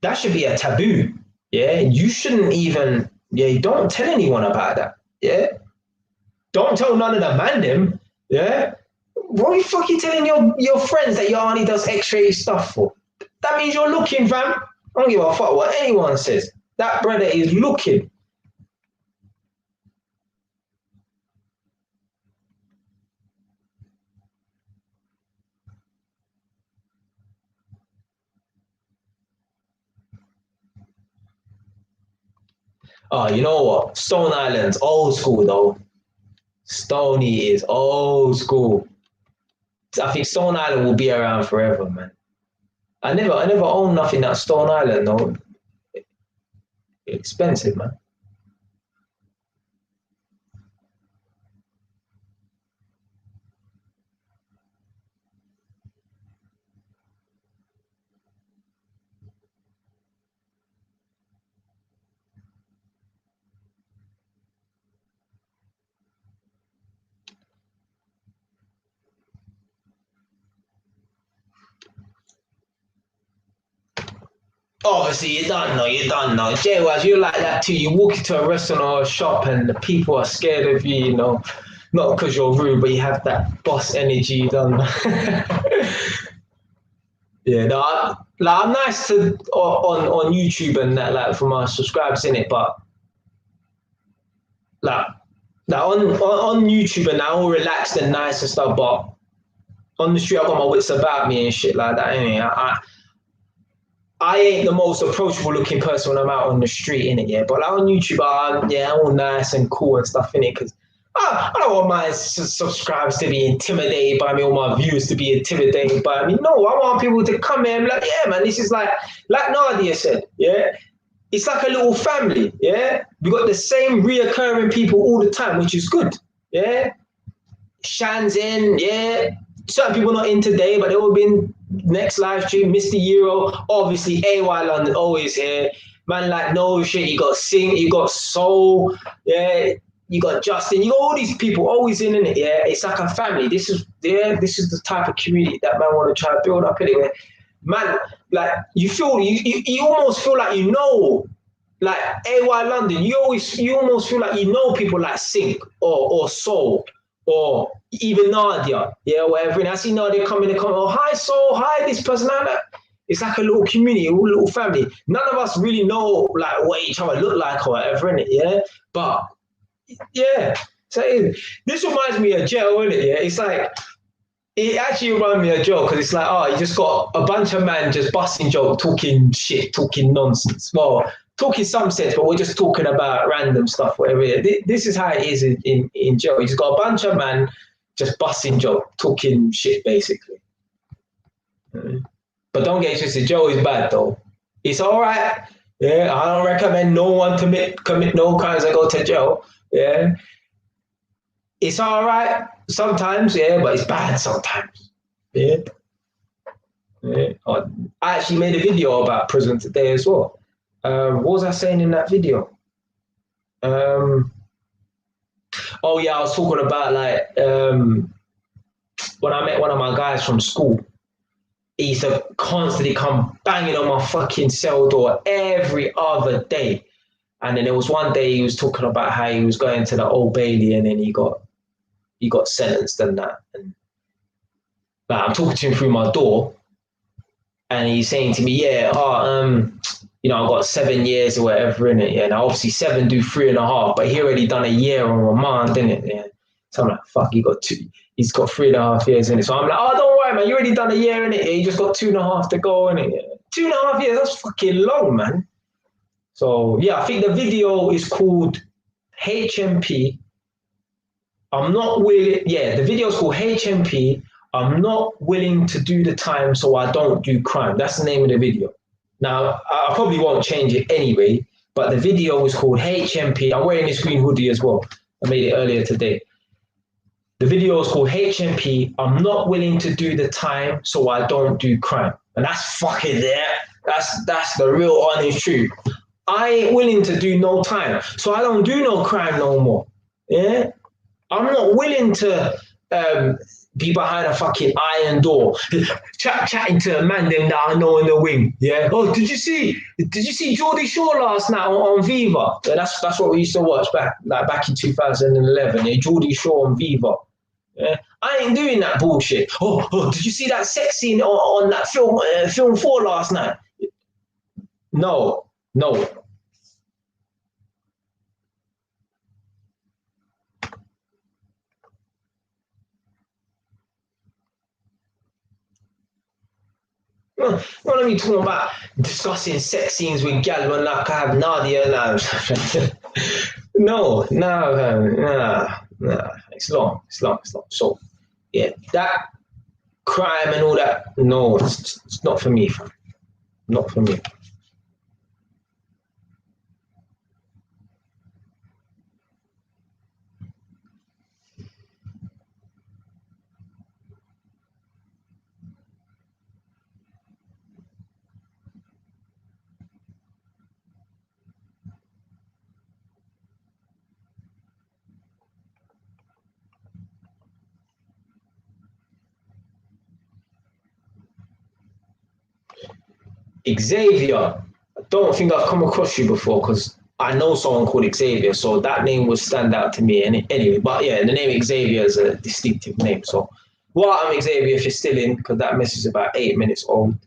That should be a taboo. Yeah? You shouldn't even, yeah, don't tell anyone about that. Yeah? Don't tell none of the man them. Yeah? What are you fucking telling your friends that your auntie does X-rated stuff for? That means you're looking, fam. I don't give a fuck what anyone says. That brother is looking. Oh, you know what? Stone Island's old school though. Stony is old school. I think Stone Island will be around forever, man. I never owned nothing at Stone Island, though. Expensive, man. Obviously, you don't know. Jay was you like that too. You walk into a restaurant or a shop and the people are scared of you, you know. Not because you're rude, but you have that boss energy, you don't know. Yeah, no, I'm nice to on YouTube and that, like for my subscribers in it, but like on YouTube and I'm all relaxed and nice and stuff, but on the street I got my wits about me and shit like that. Anyway, I ain't the most approachable looking person when I'm out on the street in it, yeah. But like on YouTube, I'm all nice and cool and stuff in it because I don't want my subscribers to be intimidated by me or my viewers to be intimidated by me. No, I want people to come here and be like, yeah, man, this is like Nadia said, yeah. It's like a little family, yeah. We got the same reoccurring people all the time, which is good, yeah. Shan's in, yeah. Certain people not in today, but they all been next live stream. Mr. Euro, obviously AY London always here. Man, like no shit. You got Sing, you got Soul, yeah. You got Justin, you got all these people always in it. Yeah, it's like a family. This is the type of community that man want to try to build up anyway. Man, like you almost feel like you know, like AY London. You almost feel like you know people like Sync or Soul or even Nadia, yeah, whatever. And I see Nadia coming and come, oh hi Soul, hi this person, like that. It's like a little community, a little family. None of us really know like what each other look like or whatever, innit? Yeah, but yeah. So this reminds me of jail, isn't it? Yeah, it's like it actually reminds me of jail because it's like, oh, you just got a bunch of men just busting joke, talking shit, talking nonsense. Well, talking some sense, but we're just talking about random stuff, whatever. This is how it is in jail. You just got a bunch of men just busting joke, talking shit, basically. But don't get twisted, jail is bad though. It's all right. Yeah, I don't recommend no one commit no crimes and go to jail. Yeah, it's all right sometimes, yeah, but it's bad sometimes. Yeah. Yeah. I actually made a video about prison today as well. What was I saying in that video? Oh yeah, I was talking about like when I met one of my guys from school. He used to constantly come banging on my fucking cell door every other day. And then there was one day he was talking about how he was going to the Old Bailey and then he got sentenced and that. And like, I'm talking to him through my door, and he's saying to me, "Yeah, you know, I've got 7 years or whatever in it. Yeah, now obviously 7 do 3.5, but he already done a year on remand, didn't it? Yeah." So I'm like, "Fuck, he's got 3.5 years in it." So I'm like, "Oh, don't worry, man. You already done a year in it. Yeah, you just got 2.5 to go in it. Yeah. 2.5 years. That's fucking long, man." So yeah, I think the video is called HMP I'm not willing. Yeah, the video's called HMP. I'm not willing to do the time, so I don't do crime. That's the name of the video. Now, I probably won't change it anyway, but the video was called HMP. I'm wearing this green hoodie as well. I made it earlier today. The video is called HMP. I'm not willing to do the time, so I don't do crime. And that's fucking there. That's the real honest truth. I ain't willing to do no time, so I don't do no crime no more. Yeah, I'm not willing to be behind a fucking iron door, chatting to a man them that I know in the wing. Yeah. Oh, did you see Geordie Shore last night on Viva? Yeah, that's what we used to watch back in 2011. Yeah, Geordie Shore on Viva. Yeah. I ain't doing that bullshit. Oh, did you see that sex scene on that film 4 last night? No. Well, what are you talking about discussing sex scenes with gal when like I have Nadia now? No. It's long. So yeah, that crime and all that. No, it's not for me, fam. Not for me. Xavier, I don't think I've come across you before because I know someone called Xavier, so that name would stand out to me. Anyway, but yeah, the name Xavier is a distinctive name. So, well, I'm Xavier if you're still in, because that message is about 8 minutes old.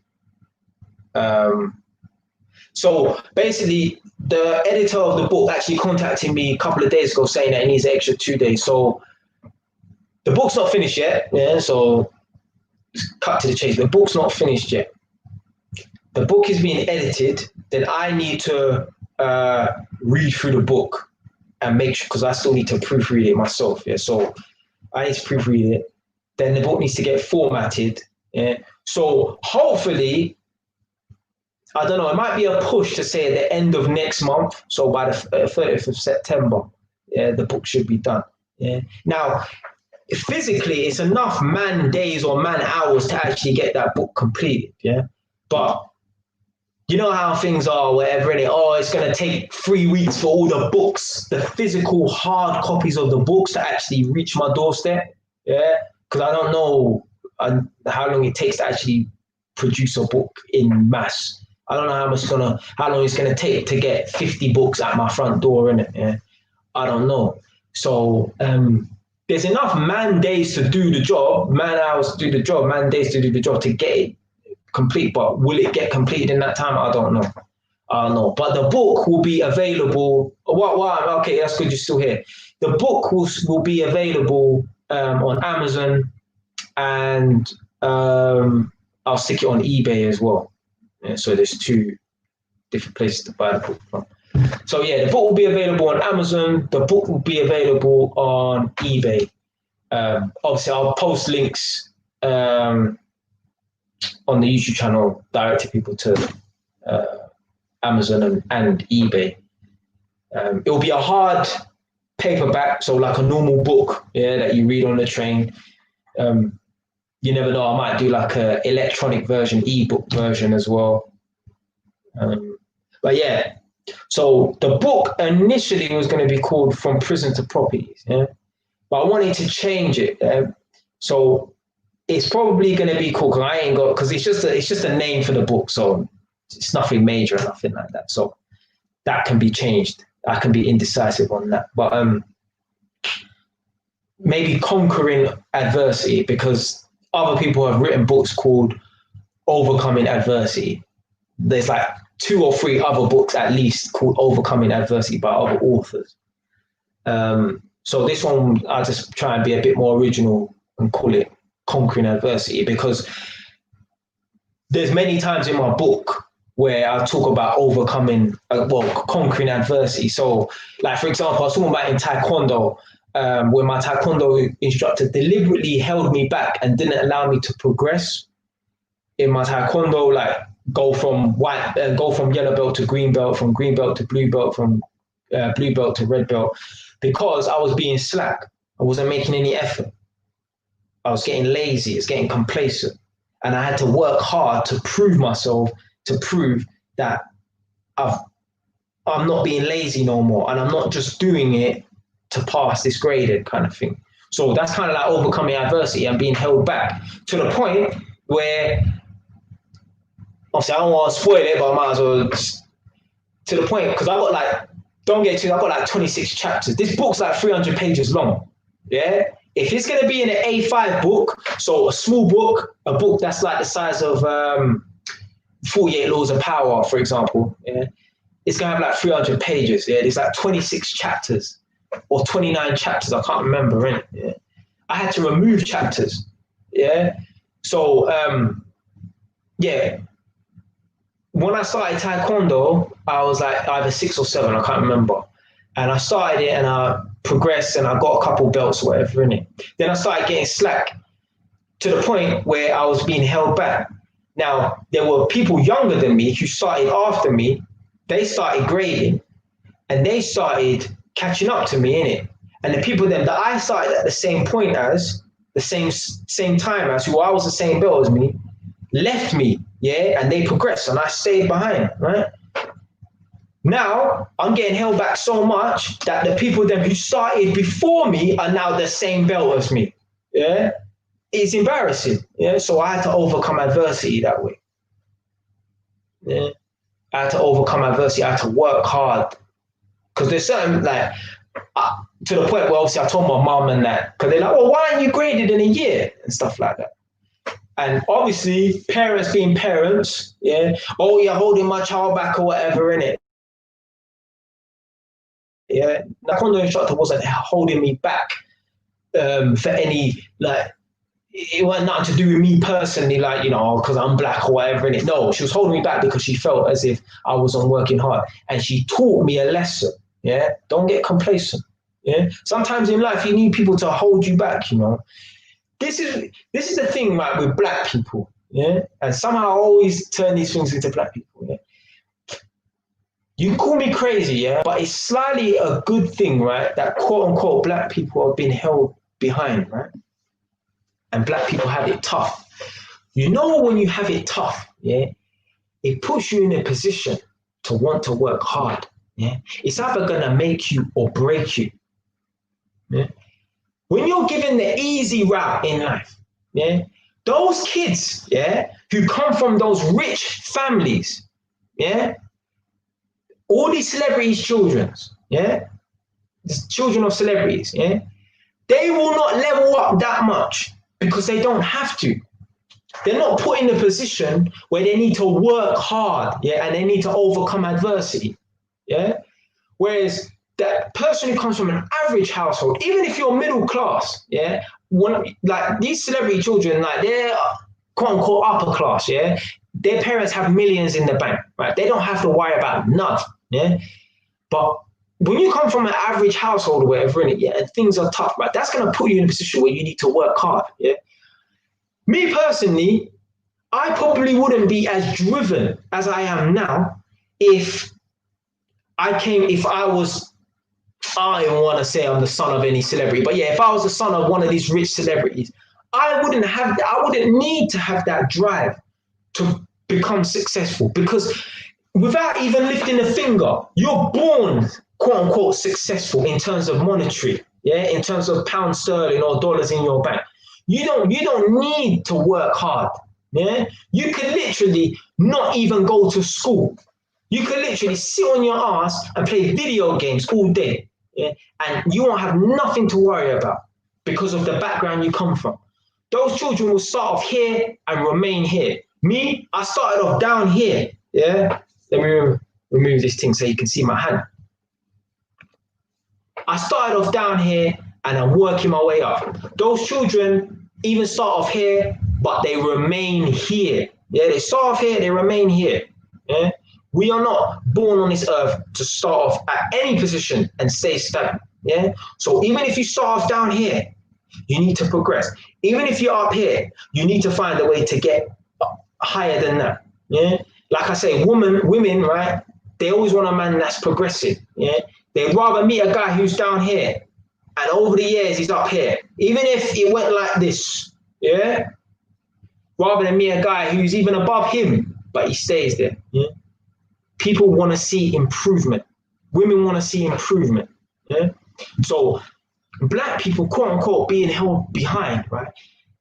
So basically, the editor of the book actually contacted me a couple of days ago saying that he needs an extra 2 days. So the book's not finished yet. Yeah, so cut to the chase. The book's not finished yet. The book is being edited. Then I need to read through the book and make sure, because I still need to proofread it myself. Yeah, so I need to proofread it. Then the book needs to get formatted. Yeah, so hopefully, I don't know, it might be a push to say at the end of next month. So by the 30th of September, yeah, the book should be done. Yeah. Now, physically, it's enough man days or man hours to actually get that book completed. Yeah. But you know how things are, whatever, innit? Oh, it's going to take 3 weeks for all the books, the physical hard copies of the books to actually reach my doorstep. Yeah. Because I don't know how long it takes to actually produce a book in mass. I don't know how long it's gonna take to get 50 books at my front door, innit? Yeah, I don't know. So there's enough man days to do the job, man hours to do the job, man days to do the job to get it complete. But will it get completed in that time? I don't know. But the book will be available. Okay, that's good. You're still here. The book will be available on Amazon, and I'll stick it on eBay as well. Yeah, so there's 2 different places to buy the book from. So yeah, the book will be available on Amazon. The book will be available on eBay. Obviously, I'll post links on the YouTube channel directing people to Amazon and eBay. It will be a hard paperback, so like a normal book, yeah, that you read on the train. You never know, I might do like an electronic version, ebook version as well. But yeah, so the book initially was going to be called From Prison to Properties, yeah? But I wanted to change it. So it's probably going to be called, because it's just a name for the book, so it's nothing major or nothing like that. So that can be changed. I can be indecisive on that. But maybe Conquering Adversity, because other people have written books called Overcoming Adversity. There's like 2 or 3 other books at least called Overcoming Adversity by other authors. So this one, I'll just try and be a bit more original and call it Conquering Adversity, because there's many times in my book where I talk about conquering adversity. So like, for example, I was talking about in Taekwondo, where my taekwondo instructor deliberately held me back and didn't allow me to progress in my taekwondo, like go from yellow belt to green belt, from green belt to blue belt, from blue belt to red belt, because I was being slack. I wasn't making any effort. I was getting lazy. It's getting complacent, and I had to work hard to prove myself, to prove that I'm not being lazy no more, and I'm not just doing it to pass this graded kind of thing. So that's kind of like overcoming adversity and being held back to the point where, obviously I don't want to spoil it, but I might as well, to the point, because I got like, don't get too, I got like 26 chapters. This book's like 300 pages long. Yeah. If it's going to be in an A5 book, so a small book, a book that's like the size of 48 Laws of Power, for example, yeah, it's going to have like 300 pages. Yeah. There's like 26 chapters or 29 chapters. I can't remember, innit? Yeah. I had to remove chapters. Yeah. So, yeah. When I started Taekwondo, I was like either 6 or 7, I can't remember. And I started it and I progressed and I got a couple belts or whatever in it. Then I started getting slack to the point where I was being held back. Now, there were people younger than me who started after me. They started grading and they started catching up to me in it. And the people then that I started at the same point as, the same time as, who I was the same belt as me, left me, yeah, and they progressed and I stayed behind, right? Now I'm getting held back so much that the people then who started before me are now the same belt as me. Yeah, it's embarrassing. Yeah, so I had to overcome adversity that way. Yeah, I had to overcome adversity. I had to work hard because there's certain like to the point where obviously I told my mom and that, because they're like, "Well, why aren't you graded in a year?" and stuff like that. And obviously, parents being parents, yeah, oh, you're holding my child back or whatever, innit? Yeah, the Taekwondo instructor wasn't holding me back for any, like, it wasn't nothing to do with me personally, like, you know, because I'm black or whatever in it. No, she was holding me back because she felt as if I wasn't working hard. And she taught me a lesson. Yeah, don't get complacent. Yeah, sometimes in life you need people to hold you back, you know. This is the thing, right, with black people. Yeah, and somehow I always turn these things into black people. Yeah. You can call me crazy, yeah, but it's slightly a good thing, right, that quote unquote black people have been held behind, right? And black people have it tough. You know, when you have it tough, yeah, it puts you in a position to want to work hard. Yeah, it's either gonna make you or break you. Yeah, when you're given the easy route in life, yeah, those kids, yeah, who come from those rich families, yeah, all these celebrities' children, yeah, the children of celebrities, yeah, they will not level up that much because they don't have to. They're not put in a position where they need to work hard, yeah, and they need to overcome adversity, yeah. Whereas that person who comes from an average household, even if you're middle class, yeah, like these celebrity children, like they're quote unquote upper class, yeah, their parents have millions in the bank, right? They don't have to worry about nothing, yeah. But when you come from an average household or whatever, yeah, and things are tough, right? That's gonna put you in a position where you need to work hard, yeah. Me personally, I probably wouldn't be as driven as I am now if I don't want to say I'm the son of any celebrity, but yeah, if I was the son of one of these rich celebrities, I wouldn't need to have that drive to become successful, because without even lifting a finger, you're born quote unquote successful in terms of monetary, yeah, in terms of pounds sterling or dollars in your bank. You don't need to work hard. Yeah, you can literally not even go to school. You can literally sit on your ass and play video games all day, yeah, and you won't have nothing to worry about because of the background you come from. Those children will start off here and remain here. Me, I started off down here. Yeah, let me remove this thing so you can see my hand. I started off down here and I'm working my way up. Those children even start off here, but they remain here. Yeah, they start off here, they remain here. Yeah, we are not born on this earth to start off at any position and stay stagnant. Yeah. So even if you start off down here, you need to progress. Even if you're up here, you need to find a way to get higher than that. Yeah. Like I say, women, right? They always want a man that's progressive. Yeah. They'd rather meet a guy who's down here, and over the years he's up here. Even if it went like this, yeah. Rather than meet a guy who's even above him, but he stays there. Yeah. People want to see improvement. Women want to see improvement. Yeah. So black people, quote unquote, being held behind, right,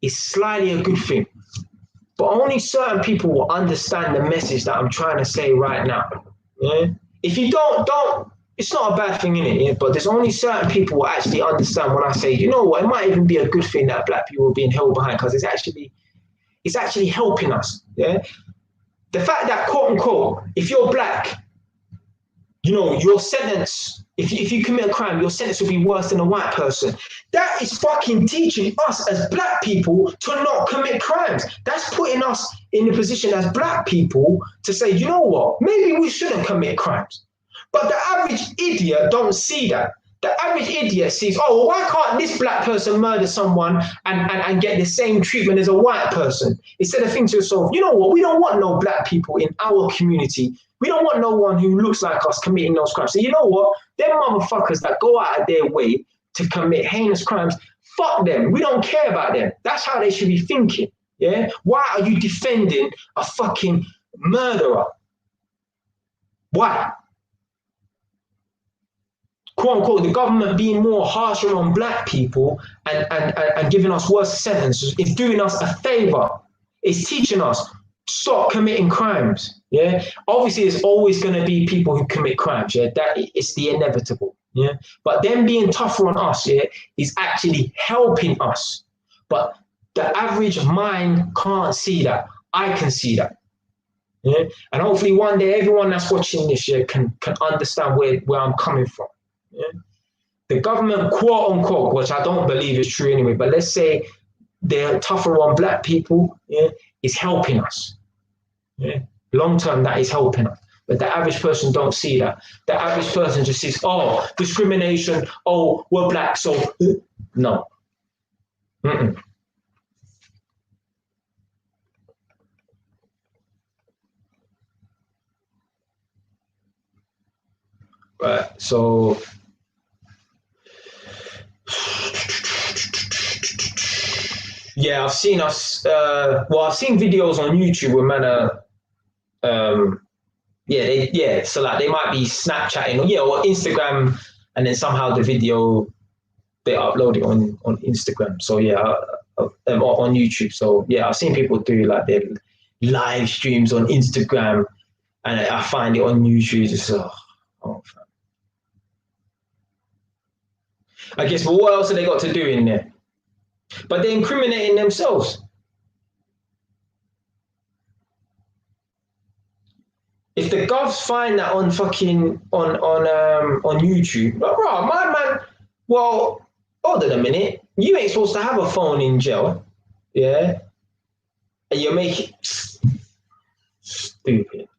is slightly a good thing. But only certain people will understand the message that I'm trying to say right now. Yeah? If you don't, it's not a bad thing, innit? Yeah? But there's only certain people who actually understand when I say, you know what, it might even be a good thing that black people are being held behind, because it's actually helping us. Yeah. The fact that, quote unquote, if you're black, you know, your sentence, if you commit a crime, your sentence will be worse than a white person. That is fucking teaching us as black people to not commit crimes. That's putting us in the position as black people to say, you know what, maybe we shouldn't commit crimes. But the average idiot don't see that. The average idiot sees, oh, well, why can't this black person murder someone and get the same treatment as a white person? Instead of thinking to yourself, you know what, we don't want no black people in our community. We don't want no one who looks like us committing those crimes. So you know what, them motherfuckers that go out of their way to commit heinous crimes, fuck them. We don't care about them. That's how they should be thinking. Yeah. Why are you defending a fucking murderer? Why? Quote unquote, the government being more harsher on black people and giving us worse sentences is doing us a favor. It's teaching us, stop committing crimes. Yeah. Obviously, there's always going to be people who commit crimes. Yeah. That it's the inevitable. Yeah. But them being tougher on us, yeah, is actually helping us. But the average mind can't see that. I can see that. Yeah. And hopefully one day everyone that's watching this year can understand where I'm coming from. Yeah. The government, quote unquote, which I don't believe is true anyway, but let's say they're tougher on black people, yeah, is helping us. Yeah. Long term, that is helping us. But the average person don't see that. The average person just sees, oh, discrimination, oh, we're black, so no. Mm-mm. Right, so yeah, I've seen us. I've seen videos on YouTube where men are, so like they might be Snapchatting or Instagram, and then somehow the video they upload it on Instagram. So yeah, on YouTube. So yeah, I've seen people do like their live streams on Instagram, and I find it on YouTube. Just I guess, but what else have they got to do in there? But they're incriminating themselves. If the govs find that on fucking on YouTube, bro, my man, well, hold on a minute. You ain't supposed to have a phone in jail, yeah? And you're making stupid.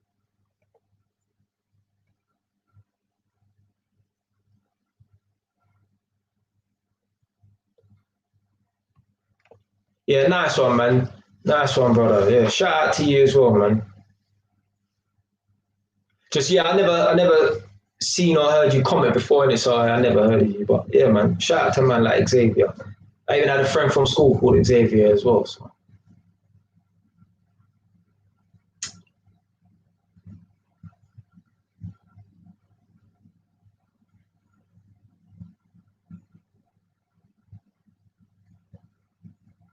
Yeah, nice one, man. Nice one, brother. Yeah, shout out to you as well, man. Just yeah, I never seen or heard you comment before in it, so I never heard of you. But yeah, man, shout out to a man like Xavier. I even had a friend from school called Xavier as well. So.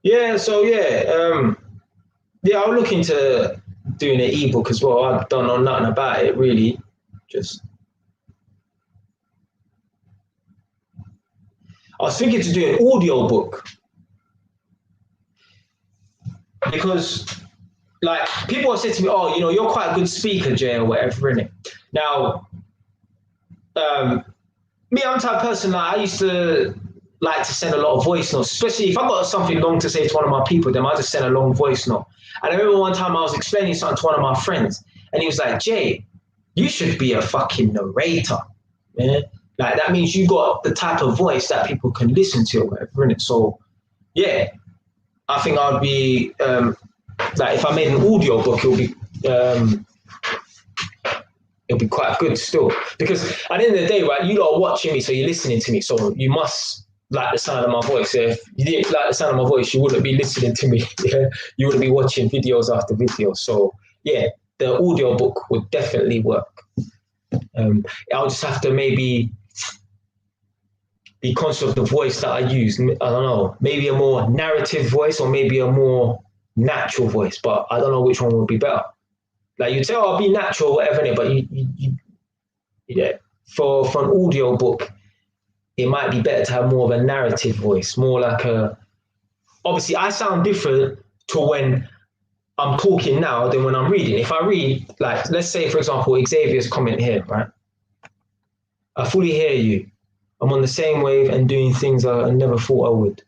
Yeah, so yeah, I'll look into doing an ebook as well. I don't know nothing about it really. Just I was thinking to do an audio book because like people have said to me, oh, you know, you're quite a good speaker, Jay, or whatever, innit? Now, me, I'm the type of person like I used to like to send a lot of voice notes, especially if I got something long to say to one of my people, then I just send a long voice note. And I remember one time I was explaining something to one of my friends, and he was like, Jay, you should be a fucking narrator. Yeah? Like that means you got the type of voice that people can listen to or whatever, innit? So yeah, I think I'd be like if I made an audio book, it'll be quite good still. Because at the end of the day, right, you lot are watching me, so you're listening to me, so you must like the sound of my voice. Yeah? If you didn't like the sound of my voice, you wouldn't be listening to me. Yeah? You wouldn't be watching videos after videos. So yeah, the audio book would definitely work. I'll just have to maybe be conscious of the voice that I use. I don't know, maybe a more narrative voice or maybe a more natural voice, but I don't know which one would be better. Like you say, oh, I'll be natural, whatever, but yeah, for an audio book, it might be better to have more of a narrative voice, more like obviously I sound different to when I'm talking now than when I'm reading. If I read, like, let's say, for example, Xavier's comment here, right? I fully hear you. I'm on the same wave and doing things I never thought I would.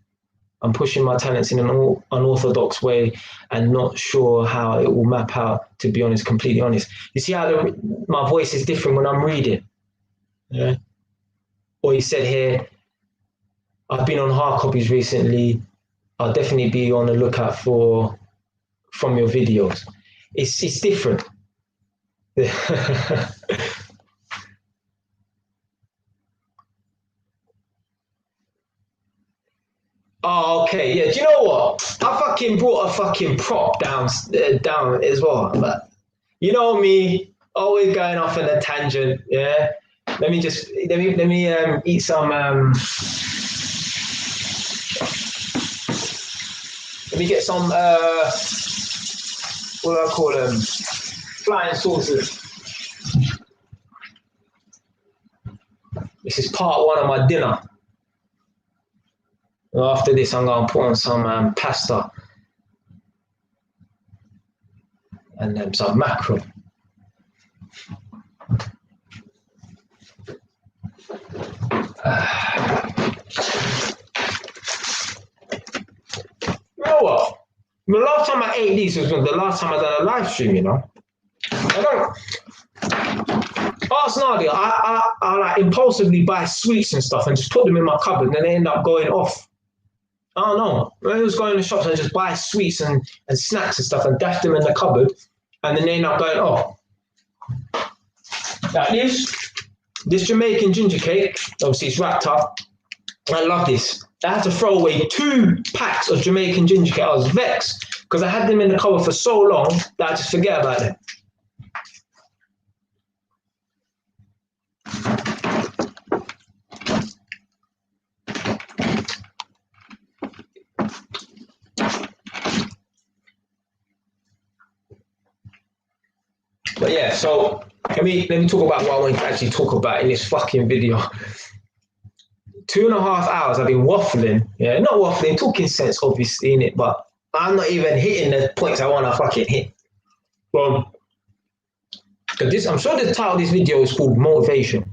I'm pushing my talents in an unorthodox way and not sure how it will map out, to be honest, completely honest. You see how my voice is different when I'm reading? Yeah. Or you said here, I've been on hard copies recently. I'll definitely be on the lookout from your videos. It's different. Oh, okay, yeah. Do you know what? I fucking brought a fucking prop down as well. But you know me, always going off on a tangent. Yeah. Let me eat some. Let me get some. What do I call them? Flying saucers. This is part one of my dinner. After this, I'm going to put on some pasta and then some mackerel. You know what? The last time I ate these was the last time I done a live stream, you know. I don't. Ask Nadia, I like impulsively buy sweets and stuff and just put them in my cupboard and then they end up going off. I don't know. I was going to shops and just buy sweets and snacks and stuff and dash them in the cupboard and then they end up going off. Like this Jamaican ginger cake, obviously it's wrapped up. I love this. I had to throw away 2 packs of Jamaican ginger cake. I was vexed because I had them in the cupboard for so long that I just forget about them. But yeah, so let me talk about what I want to actually talk about in this fucking video. 2.5 hours I've been waffling, yeah, not waffling, talking sense obviously in it, but I'm not even hitting the points I want to fucking hit. Well, I'm sure the title of this video is called Motivation.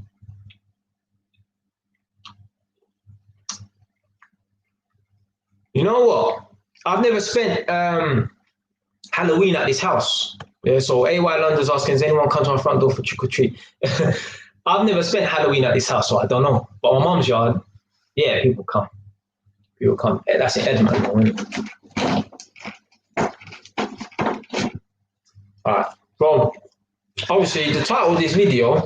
You know what? I've never spent Halloween at this house. Yeah, so AY London's asking, does anyone come to my front door for trick or treat? I've never spent Halloween at this house, so I don't know. But my mum's yard, yeah, people come. People come. Yeah, that's in Edinburgh, isn't it? All right. Well, obviously, the title of this video.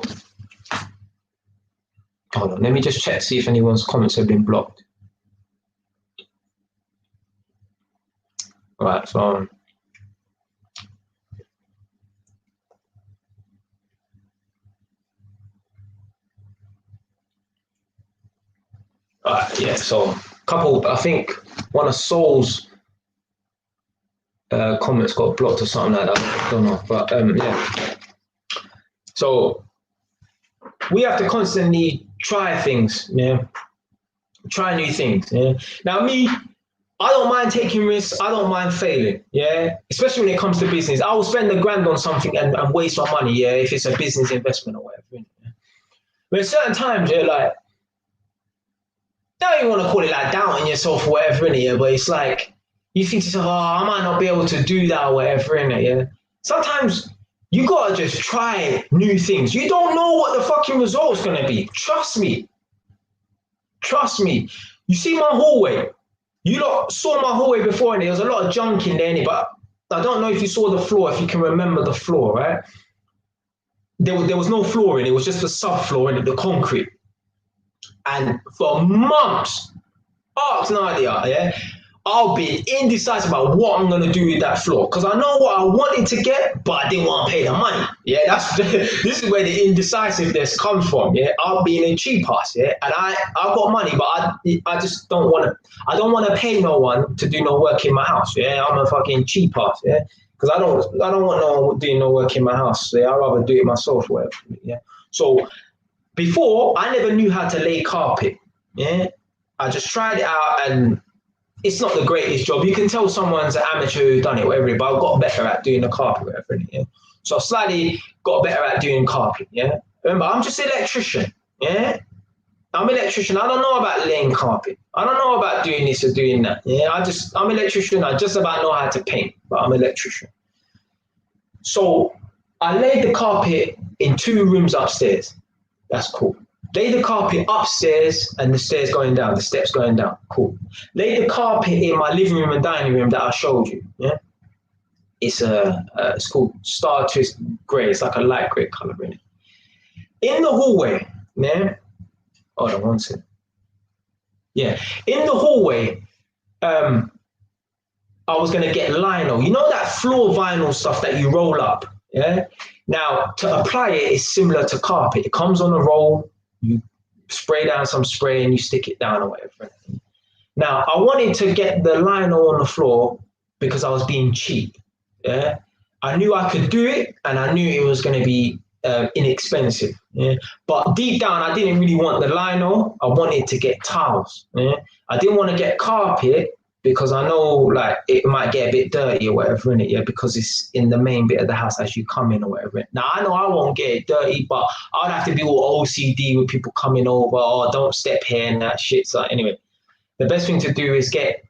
Hold on, let me just check to see if anyone's comments have been blocked. All right, so. Yeah, so couple, I think one of Soul's comments got blocked or something like that. I don't know, but yeah. So we have to constantly try things, yeah. Try new things, yeah. Now me, I don't mind taking risks. I don't mind failing, yeah. Especially when it comes to business, I will spend $1,000 on something and waste my money, yeah, if it's a business investment or whatever. Yeah? But at certain times, you're like. I don't even want to call it like doubting yourself or whatever, innit? Yeah, but it's like you think to yourself, oh, I might not be able to do that or whatever, innit? Yeah. Sometimes You gotta just try new things. You don't know what the fucking result's gonna be. Trust me. Trust me. You see my hallway. You lot saw my hallway before, and there was a lot of junk in there, but I don't know if you saw the floor, if you can remember the floor, right? There was no flooring, it was just the subfloor and the concrete. And for months, ask Nadia, yeah, I'll be indecisive about what I'm gonna do with that floor, because I know what I wanted to get, but I didn't want to pay the money. Yeah, that's this is where the indecisiveness comes from. Yeah, I'll be in a cheap ass. Yeah, and I got money, but I just don't want to. I don't want to pay no one to do no work in my house. Yeah, I'm a fucking cheap ass. Yeah, because I don't want no one doing no work in my house. Yeah, I'd rather do it myself. Whatever. Yeah. So before, I never knew how to lay carpet. Yeah, I just tried it out, and it's not the greatest job. You can tell someone's an amateur who's done it, whatever, but I got better at doing the carpet, whatever. Yeah. So I slightly got better at doing carpet. Yeah. Remember, I'm just an electrician. Yeah. I'm an electrician. I don't know about laying carpet. I don't know about doing this or doing that. Yeah. I'm an electrician. I just about know how to paint, but I'm an electrician. So I laid the carpet in 2 rooms upstairs. That's cool. Lay the carpet upstairs and the stairs going down, the steps going down. Cool. Lay the carpet in my living room and dining room that I showed you. Yeah. It's called Star Twist Grey. It's like a light grey color in it. In the hallway, yeah. Hold on one second. Yeah. In the hallway, I was gonna get lino. You know that floor vinyl stuff that you roll up? Yeah. Now to apply it is similar to carpet. It comes on a roll. You spray down some spray and you stick it down or whatever. Now, I wanted to get the lino on the floor because I was being cheap. Yeah, I knew I could do it, and I knew it was going to be inexpensive. Yeah, but deep down, I didn't really want the lino. I wanted to get tiles. Yeah, I didn't want to get carpet because I know like it might get a bit dirty or whatever in it, yeah, because it's in the main bit of the house as you come in or whatever. Now I know I won't get it dirty, but I'd have to be all OCD with people coming over, or don't step here and that shit. So anyway, the best thing to do is get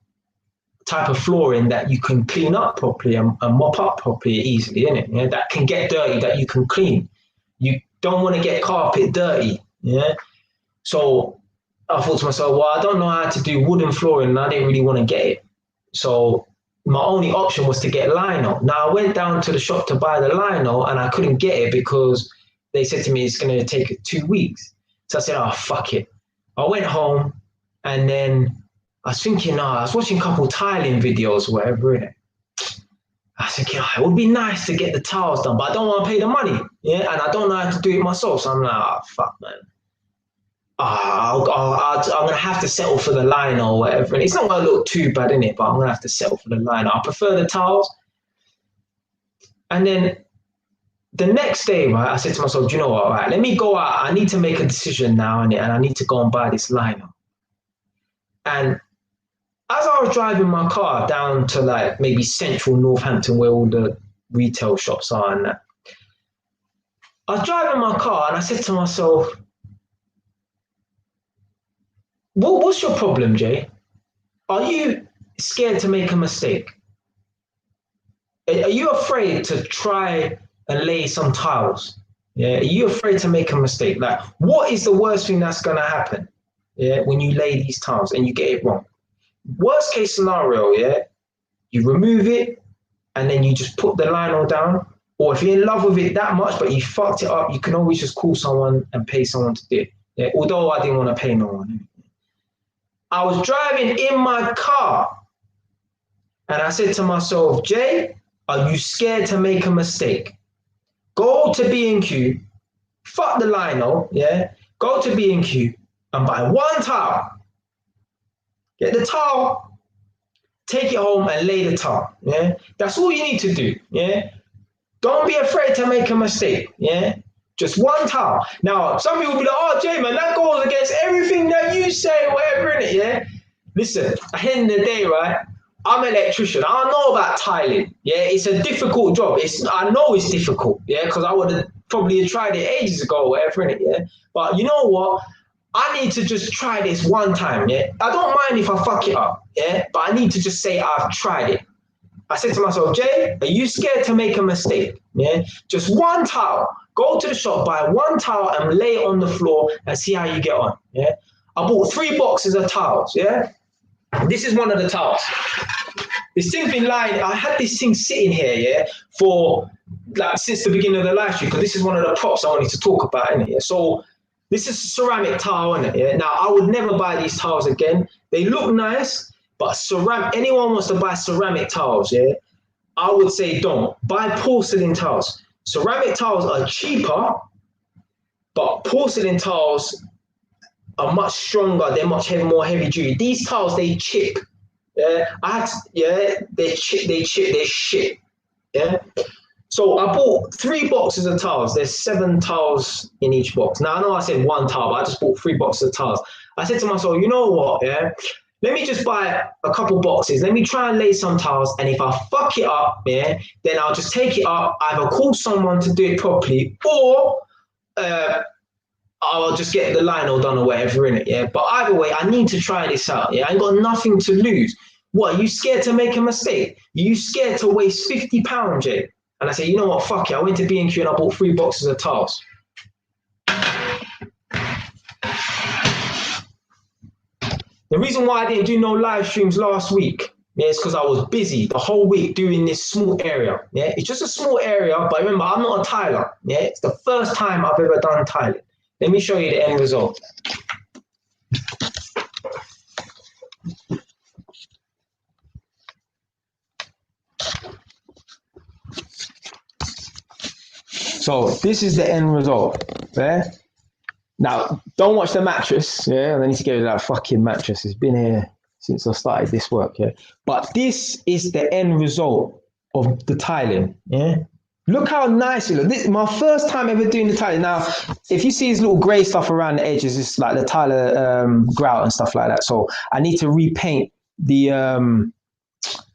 type of flooring that you can clean up properly and mop up properly easily, innit? Yeah, that can get dirty, that you can clean. You don't want to get carpet dirty, yeah? So I thought to myself, well, I don't know how to do wooden flooring and I didn't really want to get it. So my only option was to get lino. Now I went down to the shop to buy the lino and I couldn't get it because they said to me it's going to take 2 weeks. So I said, oh, fuck it. I went home and then I was thinking, I was watching a couple tiling videos or whatever, innit? I was thinking, it would be nice to get the tiles done, but I don't want to pay the money. Yeah, and I don't know how to do it myself. So I'm like, fuck, man. I'm going to have to settle for the lino or whatever. And it's not going to look too bad, innit? But I'm going to have to settle for the lino. I prefer the tiles. And then the next day, right, I said to myself, do you know what? Right, let me go out. I need to make a decision now, innit? And I need to go and buy this lino. And as I was driving my car down to like maybe central Northampton where all the retail shops are and that, I was driving my car and I said to myself, what's your problem, Jay? Are you scared to make a mistake? Are you afraid to try and lay some tiles? Yeah. Are you afraid to make a mistake? Like, what is the worst thing that's going to happen? Yeah, when you lay these tiles and you get it wrong. Worst case scenario, yeah, you remove it and then you just put the lino down. Or if you're in love with it that much, but you fucked it up, you can always just call someone and pay someone to do it. Yeah, although I didn't want to pay no one. I was driving in my car and I said to myself, Jay, are you scared to make a mistake? Go to B&Q, fuck the lino, yeah, go to B&Q and buy one towel. Get the towel, take it home and lay the towel, yeah? That's all you need to do, yeah? Don't be afraid to make a mistake, yeah? Just one towel. Now, some people will be like, oh, Jay, man, that goes against everything that you say, whatever, innit, yeah? Listen, at the end of the day, right, I'm an electrician. I don't know about tiling, yeah? It's a difficult job. I know it's difficult, yeah? Because I would have probably tried it ages ago, whatever, innit, yeah? But you know what? I need to just try this one time, yeah? I don't mind if I fuck it up, yeah? But I need to just say I've tried it. I said to myself, Jay, are you scared to make a mistake? Yeah, just one towel. Go to the shop, buy one towel and lay it on the floor and see how you get on. Yeah, I bought 3 boxes of towels. Yeah, this is one of the towels. This thing's been lying. I had this thing sitting here, yeah, for like since the beginning of the live stream, because this is one of the props I wanted to talk about, innit? Yeah? So this is a ceramic towel, innit? Yeah. Now I would never buy these towels again. They look nice, but anyone wants to buy ceramic towels, yeah, I would say don't buy porcelain towels. Ceramic towels are cheaper, but porcelain towels are much stronger. They're much more heavy duty. These towels, they chip. Yeah, they chip, they shit. Yeah. So I bought 3 boxes of towels. There's 7 towels in each box. Now I know I said 1 towel, but I just bought 3 boxes of towels. I said to myself, you know what? Yeah, let me just buy a couple boxes. Let me try and lay some towels. And if I fuck it up, yeah, then I'll just take it up, either call someone to do it properly, or I'll just get the lino done or whatever in it. Yeah. But either way, I need to try this out. Yeah. I ain't got nothing to lose. What, are you scared to make a mistake? Are you scared to waste £50, Jay? And I said, you know what, fuck it. I went to B&Q and I bought 3 boxes of towels. The reason why I didn't do no live streams last week, yeah, is because I was busy the whole week doing this small area. Yeah, it's just a small area, but remember, I'm not a tiler. Yeah, it's the first time I've ever done tiling. Let me show you the end result. So this is the end result. Yeah. Now, don't watch the mattress. Yeah, I need to get rid of that fucking mattress. It's been here since I started this work. Yeah, but this is the end result of the tiling. Yeah, look how nice it looks. This is my first time ever doing the tiling. Now, if you see this little grey stuff around the edges, it's like the Tyler grout and stuff like that. So I need to repaint the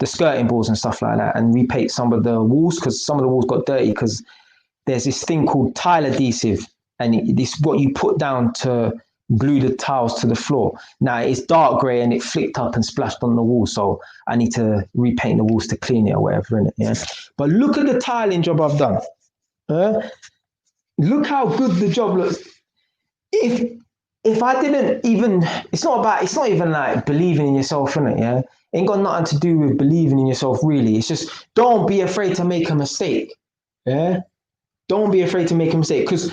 skirting boards and stuff like that, and repaint some of the walls because some of the walls got dirty because there's this thing called tile adhesive, and this is what you put down to glue the tiles to the floor. Now it's dark grey and it flicked up and splashed on the wall, so I need to repaint the walls to clean it or whatever in it. Yeah. But look at the tiling job I've done. Look how good the job looks. If I didn't even, it's not even like believing in yourself, in it. Yeah, ain't got nothing to do with believing in yourself really. It's just don't be afraid to make a mistake. Yeah. Don't be afraid to make a mistake, because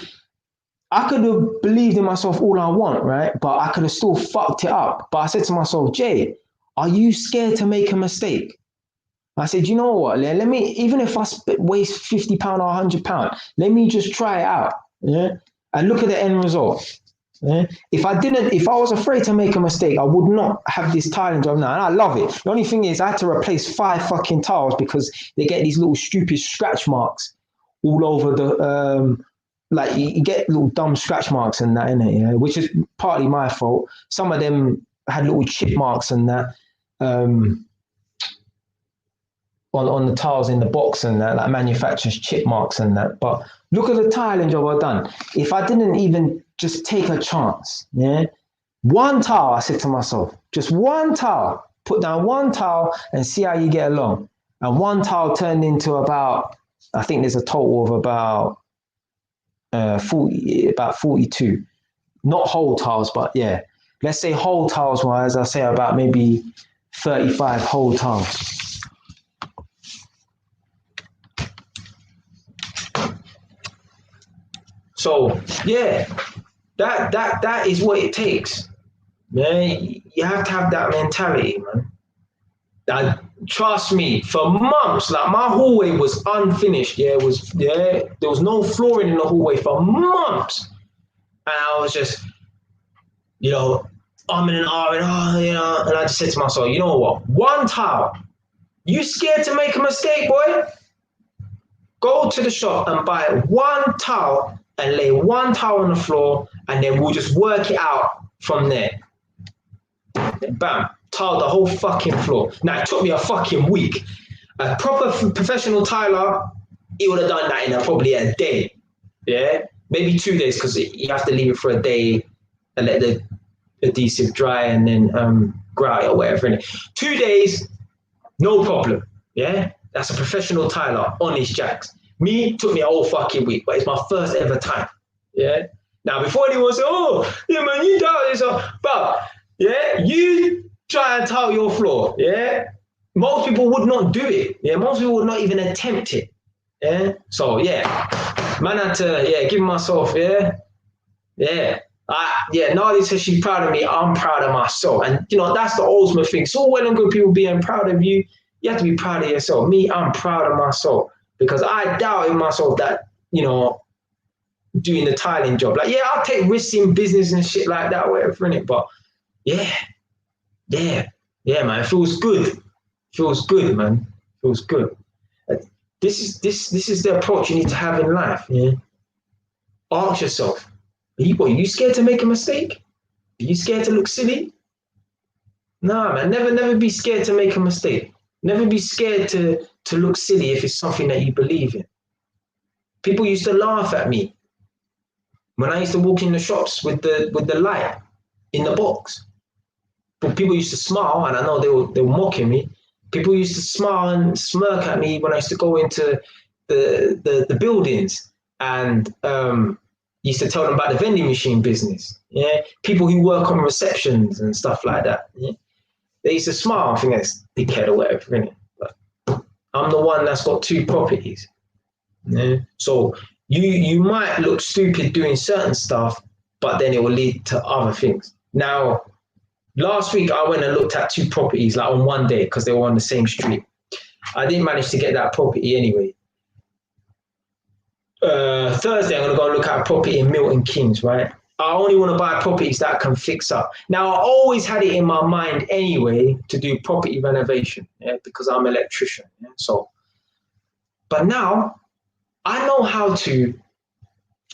I could have believed in myself all I want, right? But I could have still fucked it up. But I said to myself, Jay, are you scared to make a mistake? I said, you know what? Let me, even if I waste £50 or £100, let me just try it out. Yeah. And look at the end result. Yeah? If I was afraid to make a mistake, I would not have this tiling job now. And I love it. The only thing is I had to replace 5 fucking tiles because they get these little stupid scratch marks all over the, like you get little dumb scratch marks and that in it, yeah, which is partly my fault. Some of them had little chip marks and that on the tiles in the box and that, like manufacturer's chip marks and that. But look at the tiling job I've done. If I didn't even just take a chance, yeah, 1 towel, I said to myself, just 1 towel, put down 1 towel and see how you get along. And 1 towel turned into about, I think there's a total of about 42, not whole tiles, but yeah, let's say whole tiles wise, I'll say about maybe 35 whole tiles. So yeah, that is what it takes, man. You have to have that mentality, man. Trust me, for months, like my hallway was unfinished. There was no flooring in the hallway for months, and I was just, I'm in an R and and I just said to myself, you know what? 1 towel. You scared to make a mistake, boy? Go to the shop and buy 1 towel and lay 1 towel on the floor, and then we'll just work it out from there. Bam. Tiled the whole fucking floor. Now it took me a fucking week. A proper professional tiler, he would have done that in probably a day. Yeah, maybe 2 days, because you have to leave it for a day and let the adhesive dry and then grout it or whatever. 2 days, no problem. Yeah, that's a professional tiler on his jacks. Me, took me a whole fucking week, but it's my first ever time. Yeah. Now, before anyone say, oh, yeah, man, you tile this up. But, yeah, you try and tile your floor. Yeah. Most people would not do it. Yeah. Most people would not even attempt it. Yeah. So, yeah. Man, I had to, give myself, yeah. Nadi says she's proud of me. I'm proud of myself. And, that's the ultimate thing. So well and good people being proud of you. You have to be proud of yourself. Me, I'm proud of myself because I doubt in myself that, doing the tiling job. Like, I'll take risks in business and shit like that, whatever, innit? But, man, it feels good. Feels good, man. Feels good. This is the approach you need to have in life, yeah? Ask yourself, are you scared to make a mistake? Are you scared to look silly? Nah, man, never be scared to make a mistake. Never be scared to look silly if it's something that you believe in. People used to laugh at me when I used to walk in the shops with the light in the box. But people used to smile, and I know they were mocking me. People used to smile and smirk at me when I used to go into the buildings and used to tell them about the vending machine business. Yeah, people who work on receptions and stuff like that. Yeah? They used to smile. I think that's dickhead or whatever, innit? But I'm the one that's got 2 properties. Yeah? So you might look stupid doing certain stuff, but then it will lead to other things. Now, last week I went and looked at 2 properties like on one day because they were on the same street. I didn't manage to get that property anyway. Thursday I'm going to go and look at a property in Milton Keynes, right? I only want to buy properties that I can fix up. Now, I always had it in my mind anyway to do property renovation, because I'm an electrician. Yeah? So, but now I know how to.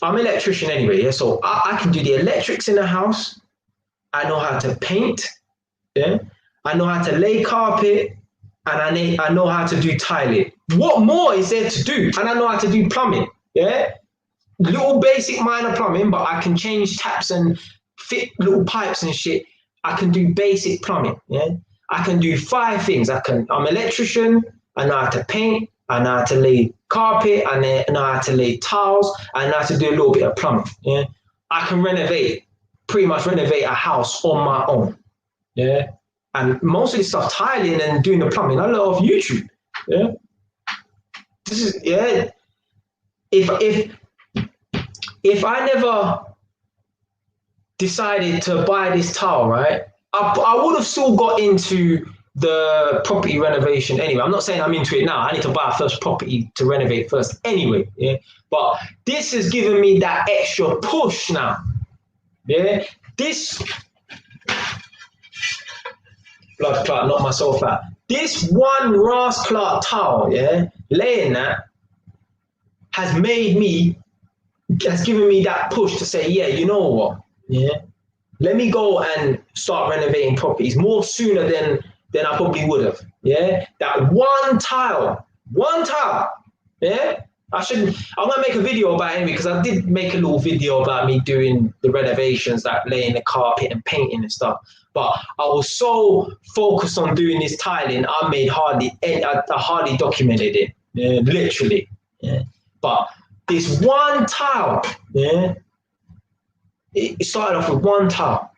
I'm an electrician anyway, so I can do the electrics in the house. I know how to paint. Yeah, I know how to lay carpet, and I know how to do tiling. What more is there to do? And I know how to do plumbing. Yeah. Little basic minor plumbing, but I can change taps and fit little pipes and shit. I can do basic plumbing, yeah? I can do 5 things. I'm an electrician, I know how to paint, I know how to lay carpet, I know how to lay tiles, I know how to do a little bit of plumbing, yeah? I can pretty much renovate a house on my own, yeah? And most of this stuff, tiling and doing the plumbing, I learned off YouTube, yeah? This is, yeah. If I never decided to buy this tile, right, I would have still got into the property renovation anyway. I'm not saying I'm into it now. I need to buy a first property to renovate first anyway. Yeah, but this has given me that extra push now. Yeah, this blood clot, knock myself out. This one Ross Clark tile, yeah, laying that has given me that push to say, yeah, you know what? Yeah, let me go and start renovating properties more sooner than I probably would have. Yeah, that one tile. Yeah, I'm gonna make a video about it because I did make a little video about me doing the renovations, like laying the carpet and painting and stuff. But I was so focused on doing this tiling, I hardly documented it. Yeah, literally. Yeah, but this one tile, yeah, it started off with one tile.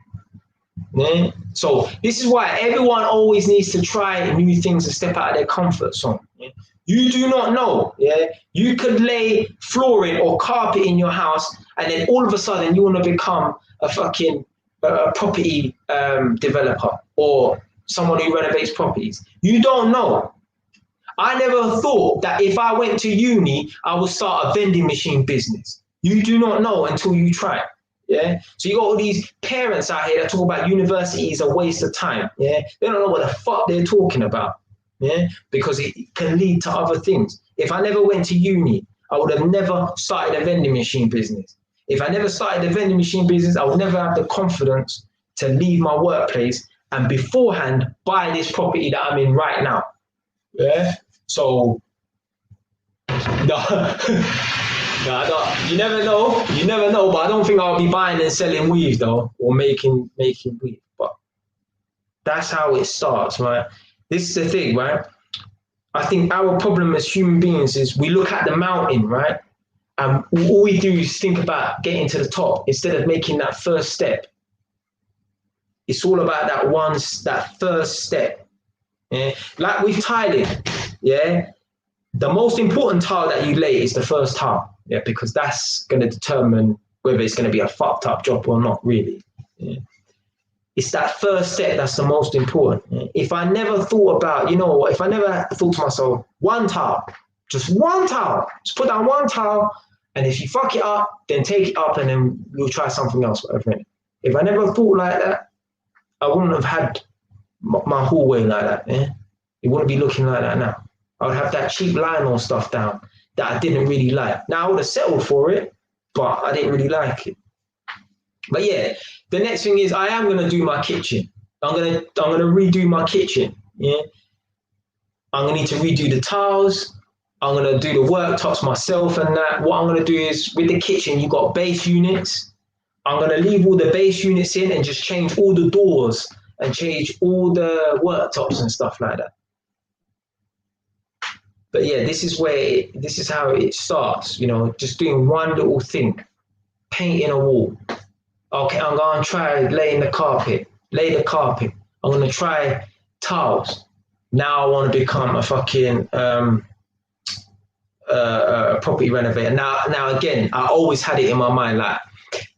Yeah? So this is why everyone always needs to try new things and step out of their comfort zone. Yeah? You do not know. Yeah, you could lay flooring or carpet in your house, and then all of a sudden you want to become a fucking property developer or someone who renovates properties. You don't know. I never thought that if I went to uni, I would start a vending machine business. You do not know until you try. Yeah. So you got all these parents out here that talk about university is a waste of time. Yeah. They don't know what the fuck they're talking about. Yeah. Because it can lead to other things. If I never went to uni, I would have never started a vending machine business. If I never started a vending machine business, I would never have the confidence to leave my workplace and beforehand buy this property that I'm in right now. Yeah. So, no, you never know, but I don't think I'll be buying and selling weave though, or making weave. But that's how it starts, right? This is the thing, right? I think our problem as human beings is we look at the mountain, right? And all we do is think about getting to the top instead of making that first step. It's all about that first step. Yeah? Like with tiling, yeah. The most important tile that you lay is the first tile, yeah, because that's going to determine whether it's going to be a fucked up job or not, really. Yeah. It's that first step that's the most important. Yeah. If I never thought about, if I never thought to myself, one tile, just one tile, just put down one tile, and if you fuck it up, then take it up and then we'll try something else, whatever. If I never thought like that, I wouldn't have had my hallway like that. Yeah? It wouldn't be looking like that now. I would have that cheap Lionel stuff down that I didn't really like. Now I would have settled for it, but I didn't really like it. But yeah, the next thing is I am gonna do my kitchen. I'm gonna redo my kitchen. Yeah, I'm gonna need to redo the tiles. I'm gonna do the worktops myself and that. What I'm gonna do is with the kitchen, you got base units. I'm gonna leave all the base units in and just change all the doors and change all the worktops and stuff like that. But yeah, this is how it starts, just doing one little thing, painting a wall. Okay, I'm gonna try lay the carpet. I'm gonna try tiles. Now I want to become a fucking property renovator. Now again, I always had it in my mind, like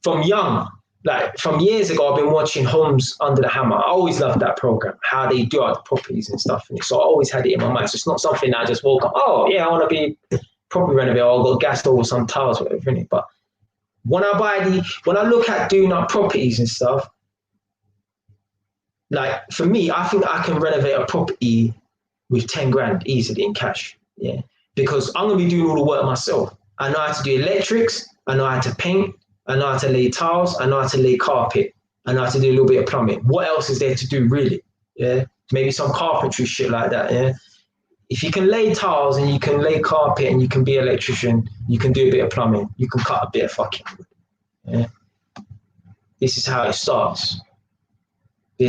from young, like from years ago, I've been watching Homes Under the Hammer. I always loved that program, how they do out the properties and stuff. And so I always had it in my mind. So it's not something that I just woke up, oh yeah, I want to be property renovator, or I'll go gas over some tiles, whatever. But when I look at doing up properties and stuff, like for me, I think I can renovate a property with 10 grand easily in cash. Yeah. Because I'm gonna be doing all the work myself. I know how to do electrics, I know how to paint, I know how to lay tiles, I know how to lay carpet, I know how to do a little bit of plumbing. What else is there to do really? Yeah. Maybe some carpentry shit like that. Yeah. If you can lay tiles and you can lay carpet and you can be an electrician, you can do a bit of plumbing, you can cut a bit of fucking wood. Yeah. This is how it starts. Yeah.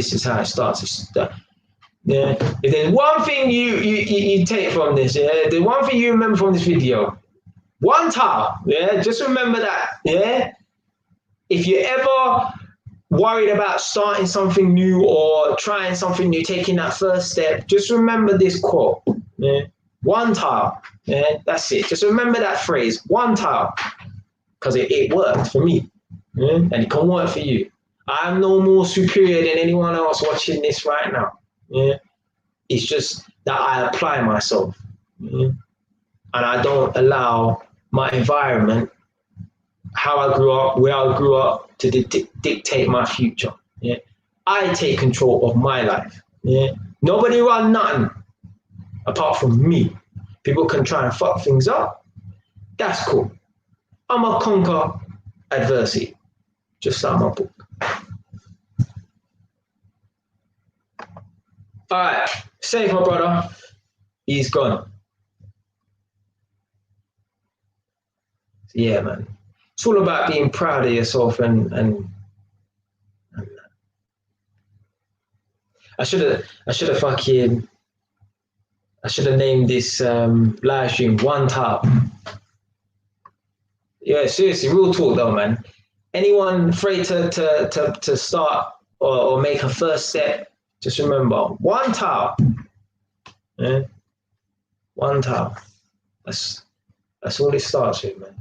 If there's one thing you take from this, yeah, the one thing you remember from this video, one tile, yeah, just remember that, yeah. If you're ever worried about starting something new or trying something new, taking that first step, just remember this quote, yeah. One tile, yeah, that's it. Just remember that phrase, one tile, because it worked for me, yeah? And it can work for you. I'm no more superior than anyone else watching this right now. Yeah, it's just that I apply myself, yeah? And I don't allow my environment, how I grew up, where I grew up, to dictate my future. Yeah, I take control of my life. Yeah, nobody run nothing apart from me. People can try and fuck things up. That's cool. I'ma conquer adversity, just like my book. All right, save my brother. He's gone. Yeah, man. It's all about being proud of yourself and I should have named this live stream One Tile. Yeah, seriously, real talk though, man. Anyone afraid to start or make a first step, just remember, one tile. Yeah? One tile. That's all it starts with, man.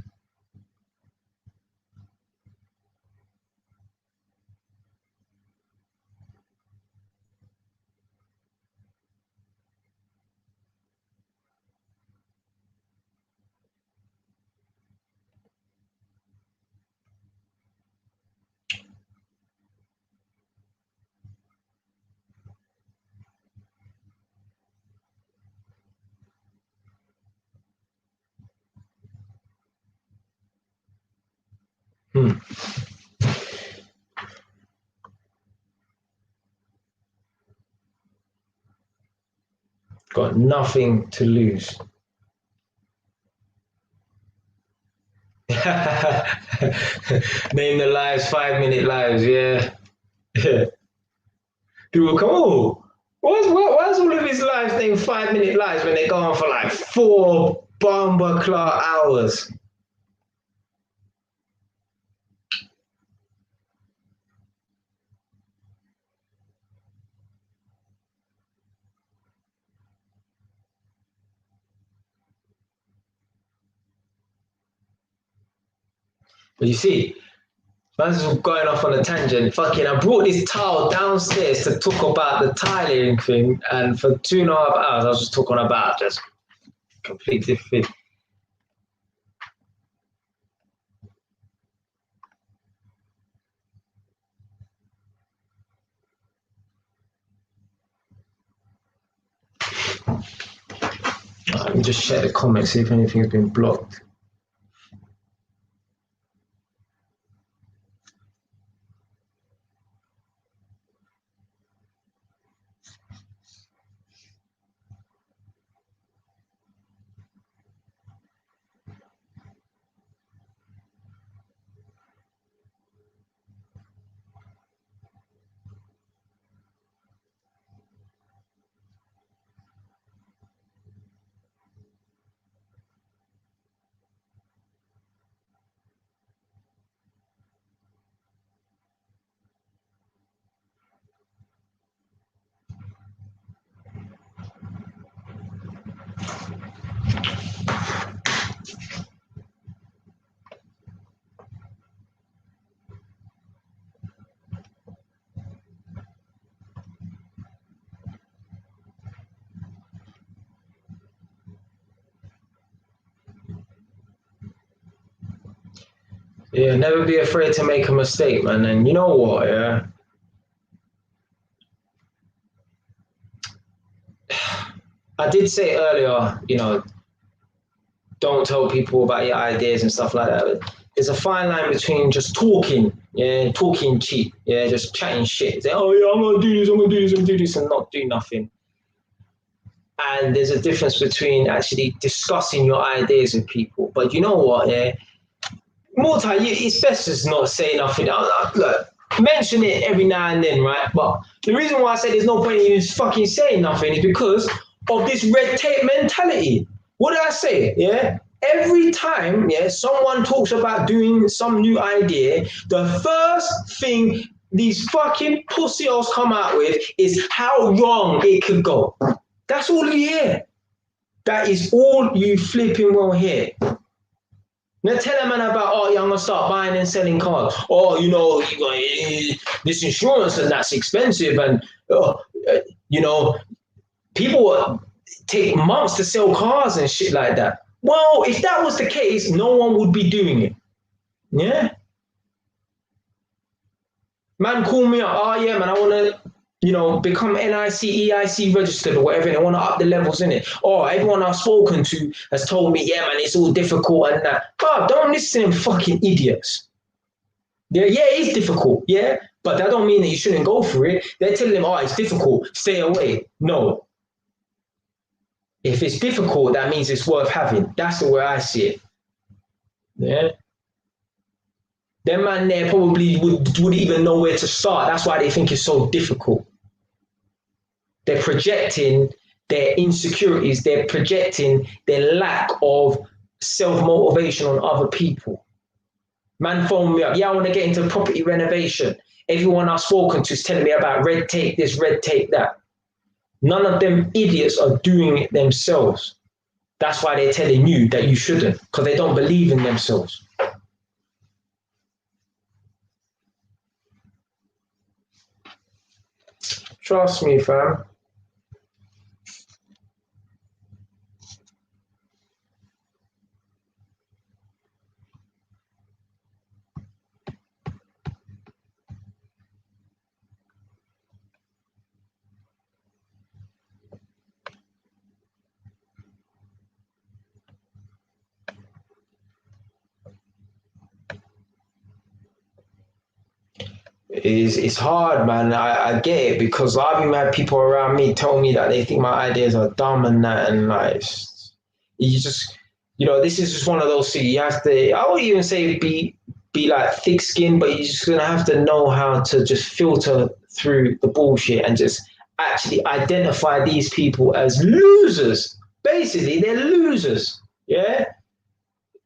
Got nothing to lose. Name the lives 5-minute lives, yeah. People come, oh, Why's all of his lives named 5-minute lives when they go on for like 4 bomber clock hours? But you see, man's going off on a tangent. Fucking, I brought this tile downstairs to talk about the tiling thing, and for 2.5 hours, I was just talking about just completely different. Let me just check the comments, see if anything's been blocked. Yeah, never be afraid to make a mistake, man. And you know what, yeah? I did say earlier, you know, don't tell people about your ideas and stuff like that. There's a fine line between just talking, yeah, talking cheap, yeah, just chatting shit. Say, oh yeah, I'm gonna do this, I'm gonna do this, I'm gonna do this, and not do nothing. And there's a difference between actually discussing your ideas with people. But you know what, yeah? More time, it's best just not say nothing. Look, mention it every now and then, right? But the reason why I say there's no point in you fucking saying nothing is because of this red tape mentality. What did I say? Yeah. Every time, yeah, someone talks about doing some new idea, the first thing these fucking pussy-holes come out with is how wrong it could go. That's all you hear. That is all you flipping well hear. Now tell a man about, oh, yeah, I'm gonna start buying and selling cars. Oh, you know, this insurance and that's expensive, and you know, people take months to sell cars and shit like that. Well, if that was the case, no one would be doing it. Yeah. Man, call me up. Oh yeah, man, I wanna, you know, become NIC, EIC registered or whatever, and I want to up the levels in it. Or everyone I've spoken to has told me, yeah, man, it's all difficult and that. God, don't listen to them fucking idiots. Yeah, it is difficult, yeah, but that don't mean that you shouldn't go for it. They're telling them, oh, it's difficult, stay away. No. If it's difficult, that means it's worth having. That's the way I see it. Yeah. Them man there probably wouldn't even know where to start. That's why they think it's so difficult. They're projecting their insecurities. They're projecting their lack of self-motivation on other people. Man phoned me up. Yeah, I want to get into property renovation. Everyone I've spoken to is telling me about red tape this, red tape that. None of them idiots are doing it themselves. That's why they're telling you that you shouldn't, because they don't believe in themselves. Trust me, fam. It's hard, man. I get it because I've even had people around me tell me that they think my ideas are dumb and that, and like you just, you know, this is just one of those things. You have to. I won't even say be like thick skinned, but you're just gonna have to know how to just filter through the bullshit and just actually identify these people as losers. Basically, they're losers. Yeah,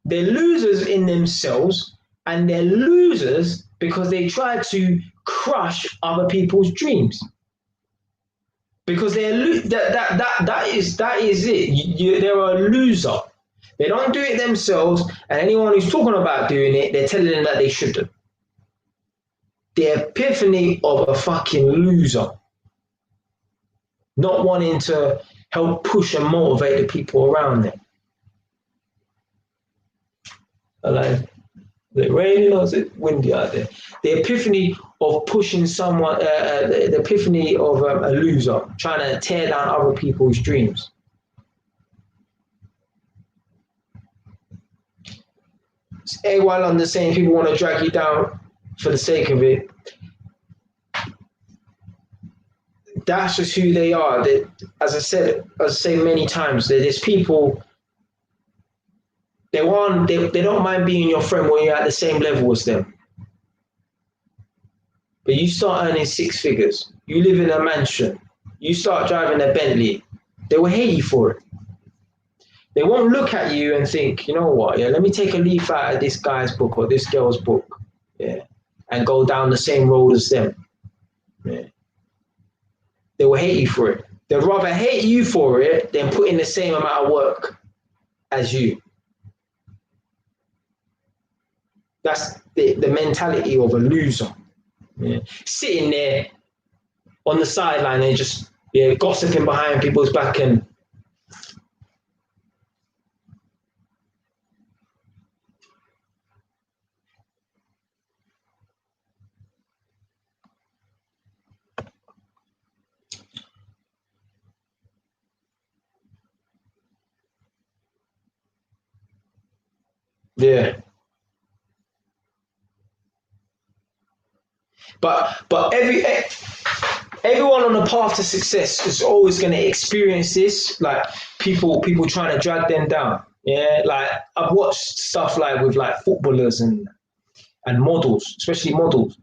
they're losers in themselves, and they're losers because they try to crush other people's dreams. Because that is it. They're a loser. They don't do it themselves, and anyone who's talking about doing it, they're telling them that they shouldn't. The epiphany of a fucking loser. Not wanting to help push and motivate the people around them. Like, is it raining or is it windy out there? The epiphany of pushing someone, the epiphany of a loser, trying to tear down other people's dreams. While I'm just saying people want to drag you down for the sake of it, that's just who they are. They, as I say many times, there's people, they don't mind being your friend when you're at the same level as them. But you start earning 6 figures, you live in a mansion, you start driving a Bentley, they will hate you for it. They won't look at you and think, you know what, yeah, let me take a leaf out of this guy's book or this girl's book, yeah, and go down the same road as them. Yeah. They will hate you for it. They'd rather hate you for it than put in the same amount of work as you. That's the mentality of a loser. Yeah. Sitting there on the sideline and just gossiping behind people's back and yeah. But everyone on the path to success is always going to experience this, like people trying to drag them down. Yeah, like I've watched stuff like with like footballers and models, especially models.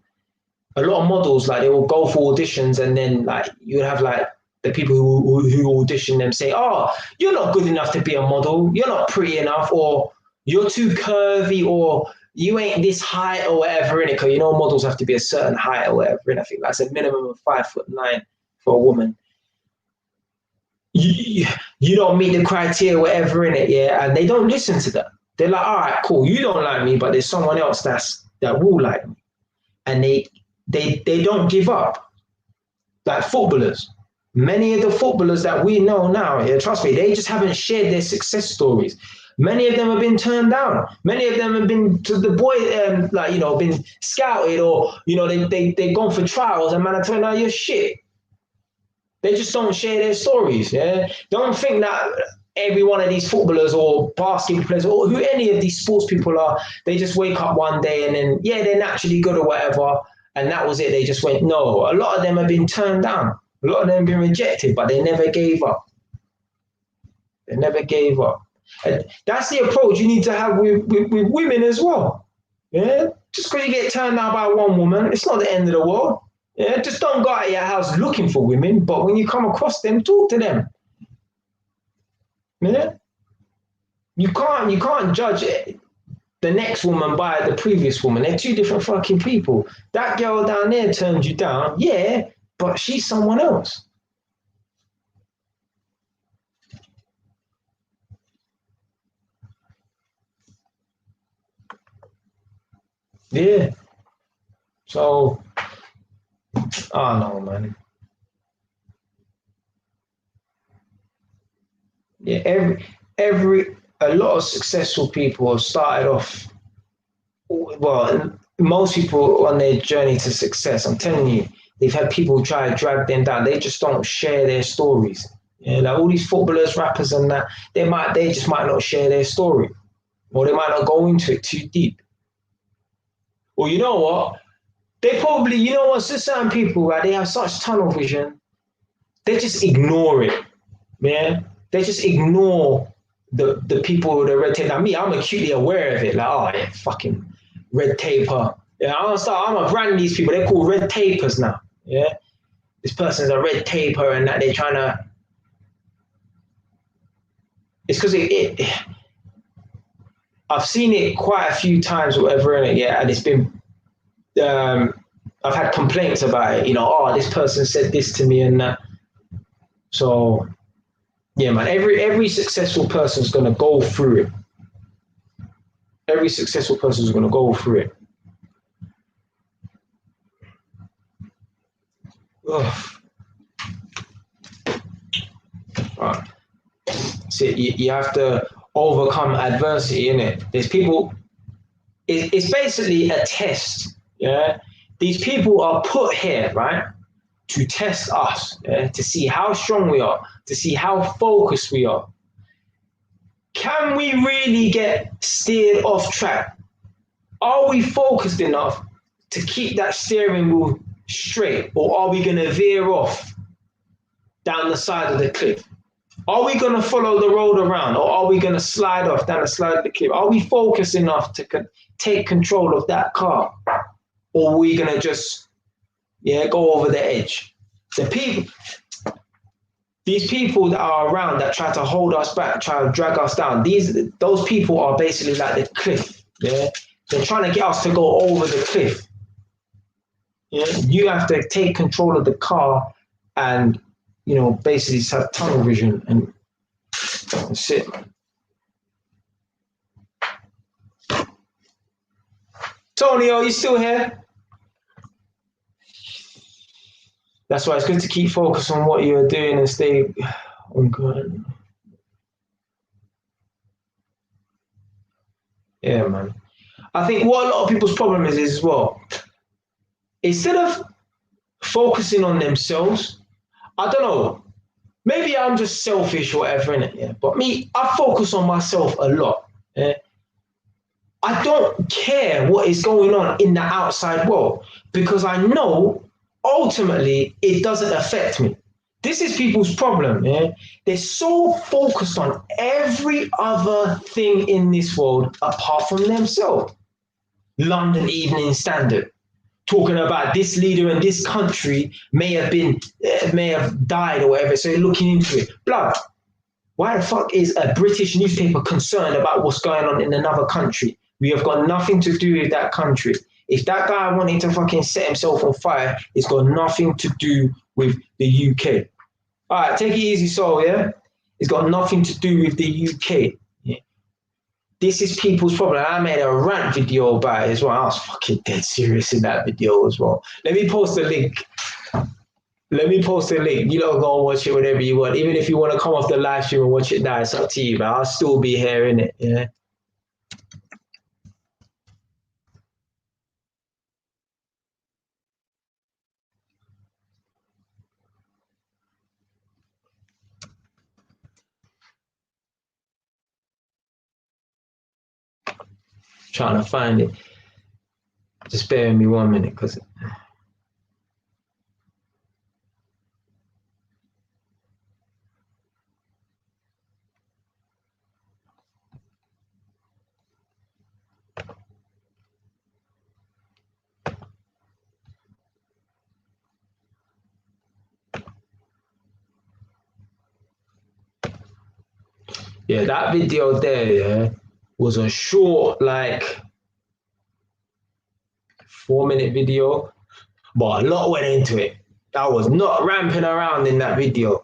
A lot of models, like they will go for auditions, and then like you have like the people who audition them say, "Oh, you're not good enough to be a model. You're not pretty enough, or you're too curvy, or you ain't this height or whatever," in it, because you know models have to be a certain height or whatever, and I think that's a minimum of 5'9" for a woman. You don't meet the criteria, whatever, in it, yeah, and they don't listen to that. They're like, all right, cool, you don't like me, but there's someone else that will like me, and they don't give up. Like footballers, many of the footballers that we know now, yeah, trust me, they just haven't shared their success stories. Many of them have been turned down. Many of them have been to the boy, been scouted, or they've gone for trials, and man, I tell you, you're shit. They just don't share their stories. Yeah, don't think that every one of these footballers or basketball players or who any of these sports people are, they just wake up one day and then they're naturally good or whatever, and that was it. They just went. No, a lot of them have been turned down. A lot of them have been rejected, but they never gave up. They never gave up. And that's the approach you need to have with women as well. Yeah, just because you get turned down by one woman, it's not the end of the world. Yeah, just don't go out of your house looking for women, but when you come across them, talk to them. Yeah, you can't judge the next woman by the previous woman. They're two different fucking people. That girl down there turned you down, yeah, but she's someone else. Yeah. So, I don't know, man. Yeah, a lot of successful people have started off. Well, most people on their journey to success, I'm telling you, they've had people try to drag them down. They just don't share their stories. Yeah, like all these footballers, rappers, and that they just might not share their story, or they might not go into it too deep. Well, you know what? They probably, there's certain people, right? They have such tunnel vision. They just ignore it, man. They just ignore the people with the red tape. Like me, I'm acutely aware of it. Like, oh, yeah, fucking red taper. Yeah, I'm gonna brand these people. They're called red tapers now. Yeah, this person's a red taper and that they're trying to. It's because I've seen it quite a few times, whatever, in it, yeah, and it's been. I've had complaints about it, you know. Oh, this person said this to me and that. So, yeah, man. Every successful person's gonna go through it. Every successful person is gonna go through it. Ugh. Right. So you have to overcome adversity, innit? There's people. It's basically a test. Yeah. These people are put here, right, to test us, yeah? To see how strong we are, to see how focused we are. Can we really get steered off track? Are we focused enough to keep that steering wheel straight, or are we going to veer off down the side of the cliff? Are we going to follow the road around, or are we going to slide off down the side of the cliff? Are we focused enough to take control of that car, or are we going to just, go over the edge? These people that are around that try to hold us back, try to drag us down, those people are basically like the cliff. Yeah, they're trying to get us to go over the cliff. Yeah, you have to take control of the car and, basically just have tunnel vision, and that's it. Tony, are you still here? That's why it's good to keep focused on what you're doing and stay on good. Yeah, man. I think what a lot of people's problem is as well, instead of focusing on themselves, I don't know, maybe I'm just selfish or whatever, innit? Yeah. But me, I focus on myself a lot. Yeah. I don't care what is going on in the outside world because I know ultimately it doesn't affect me. This is people's problem. Yeah? They're so focused on every other thing in this world apart from themselves. London Evening Standard, talking about this leader in this country may have died or whatever, so they're looking into it. Blood. Why the fuck is a British newspaper concerned about what's going on in another country? We have got nothing to do with that country. If that guy wanted to fucking set himself on fire, it's got nothing to do with the UK. All right, take it easy, soul, yeah? It's got nothing to do with the UK. Yeah. This is people's problem. I made a rant video about it as well. I was fucking dead serious in that video as well. Let me post the link. You don't go and watch it whenever you want. Even if you want to come off the live stream and watch it now, it's up to you, but I'll still be here, innit? Yeah. Trying to find it. Just bear with me 1 minute, because yeah, that video there, was a short, 4-minute video, but a lot went into it. I was not ramping around in that video.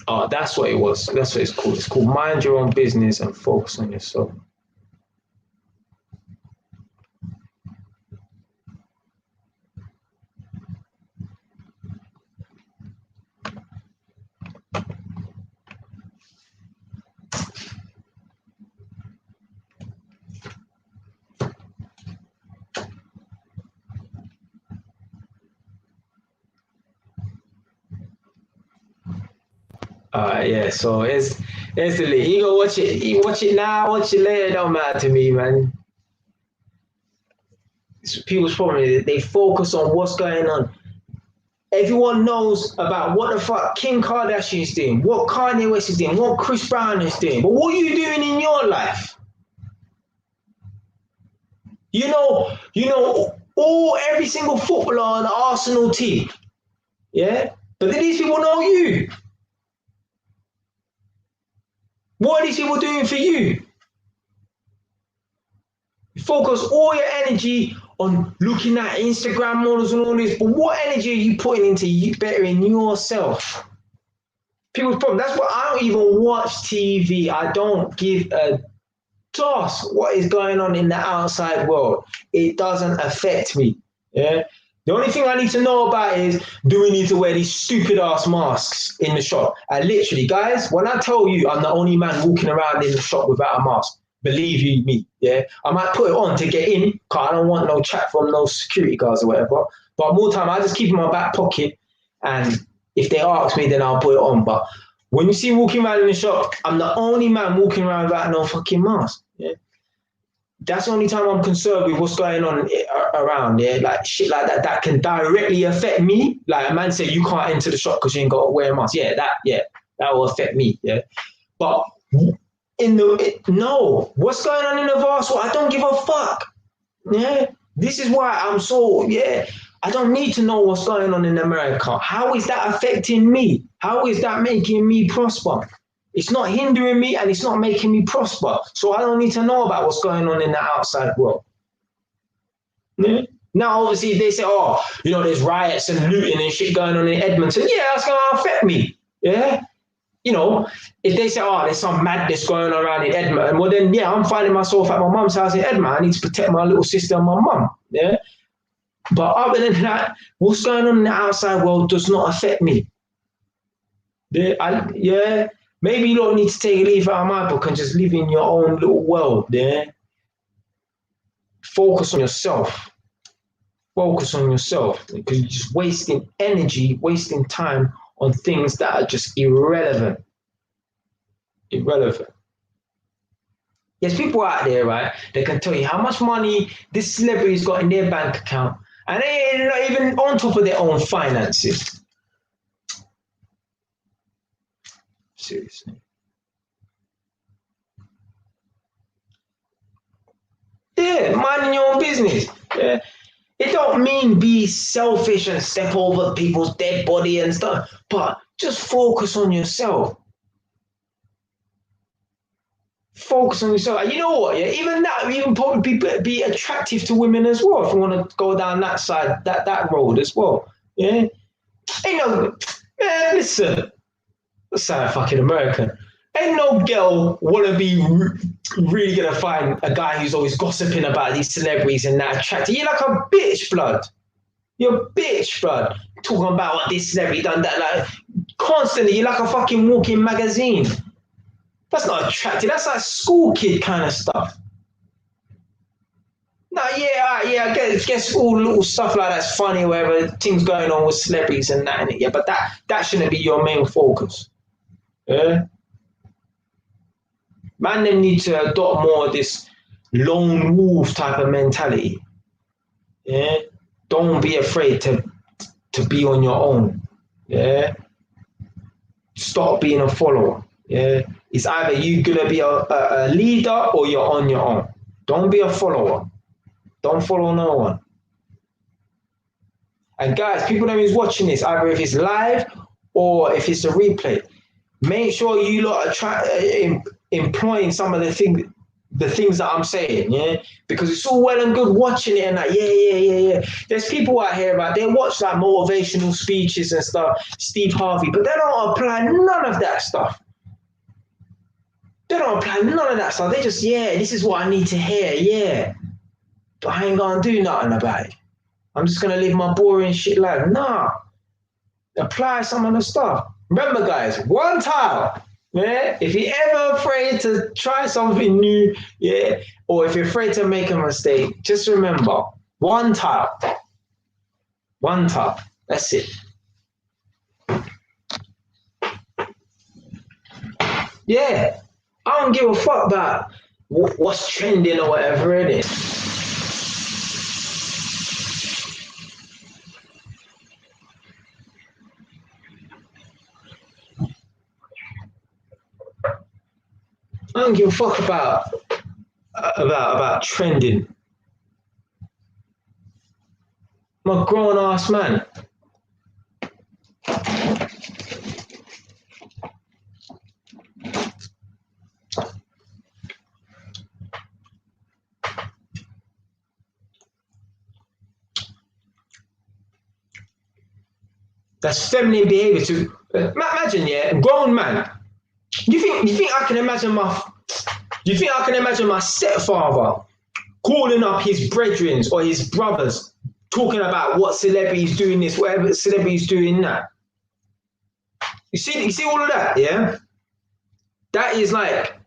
Oh, that's what it was. That's what it's called. It's called Mind Your Own Business and Focus on Yourself. Yeah, so it's the link. You go watch it. You watch it now, watch it later. Don't matter to me, man. It's people's problem is they focus on what's going on. Everyone knows about what the fuck Kim Kardashian is doing, what Kanye West is doing, what Chris Brown is doing. But what are you doing in your life? You know, every single footballer on the Arsenal team. Yeah? But do these people know you? What are these people doing for you? You focus all your energy on looking at Instagram models and all this, but what energy are you putting into you bettering yourself? People's problem. That's why I don't even watch TV. I don't give a toss what is going on in the outside world. It doesn't affect me. Yeah. The only thing I need to know about is, do we need to wear these stupid ass masks in the shop? And literally, guys, when I tell you I'm the only man walking around in the shop without a mask, believe you me, yeah. I might put it on to get in, because I don't want no chat from no security guards or whatever. But more time, I just keep it in my back pocket, and if they ask me, then I'll put it on. But when you see me walking around in the shop, I'm the only man walking around without no fucking mask. Yeah. That's the only time I'm concerned with what's going on around, yeah, like shit like that can directly affect me. Like a man said, you can't enter the shop because you ain't got to wear a mask. Yeah, that will affect me. Yeah, but no, what's going on in the vast world? I don't give a fuck. Yeah, this is why I'm so I don't need to know what's going on in America. How is that affecting me? How is that making me prosper? It's not hindering me and it's not making me prosper. So I don't need to know about what's going on in the outside world. Yeah? Now, obviously, they say, oh, there's riots and looting and shit going on in Edmonton. Yeah, that's going to affect me. Yeah. If they say, oh, there's some madness going on around in Edmonton, well, then, I'm finding myself at my mum's house in Edmonton. I need to protect my little sister and my mum. Yeah. But other than that, what's going on in the outside world does not affect me. Maybe you don't need to take a leaf out of my book and just live in your own little world, yeah? Focus on yourself. Focus on yourself, because you're just wasting energy, wasting time on things that are just irrelevant. Irrelevant. There's people out there, right, that can tell you how much money this celebrity's got in their bank account, and they're not even on top of their own finances. Seriously. Yeah, minding your own business. Yeah. It don't mean be selfish and step over people's dead body and stuff, but just focus on yourself. Focus on yourself. And you know what? Yeah, even that even probably be attractive to women as well if you want to go down that side, that road as well. Yeah. Listen. Sound fucking American. Ain't no girl wanna be really gonna find a guy who's always gossiping about these celebrities and that attractive. You're like a bitch, blood. You're a bitch, blood. Talking about what this celebrity done that, like constantly. You're like a fucking walking magazine. That's not attractive. That's like school kid kind of stuff. No, I guess all little stuff like that's funny, whatever things going on with celebrities and that, innit? Yeah, but that shouldn't be your main focus. Yeah. Man, they need to adopt more of this lone wolf type of mentality. Yeah. Don't be afraid to be on your own. Yeah. Stop being a follower. Yeah. It's either you gonna be a leader or you're on your own. Don't be a follower. Don't follow no one. And guys, people that is watching this, either if it's live or if it's a replay, make sure you lot are employing some of the things that I'm saying, yeah? Because it's all well and good watching it and like, yeah. There's people out here, right? They watch like motivational speeches and stuff, Steve Harvey, but they don't apply none of that stuff. They don't apply none of that stuff. They just, this is what I need to hear, but I ain't gonna do nothing about it. I'm just gonna live my boring shit life. Nah. Apply some of the stuff. Remember, guys, one time, yeah, if you're ever afraid to try something new, yeah, or if you're afraid to make a mistake, just remember, one time. One time. That's it. Yeah. I don't give a fuck about what's trending or whatever it is. I don't give a fuck about trending. I'm a grown ass man. That's feminine behavior. To imagine, yeah, grown man. You think I can imagine my stepfather calling up his brethren or his brothers, talking about what celebrity's doing this, whatever celebrity's doing that? You see all of that, yeah? That is like,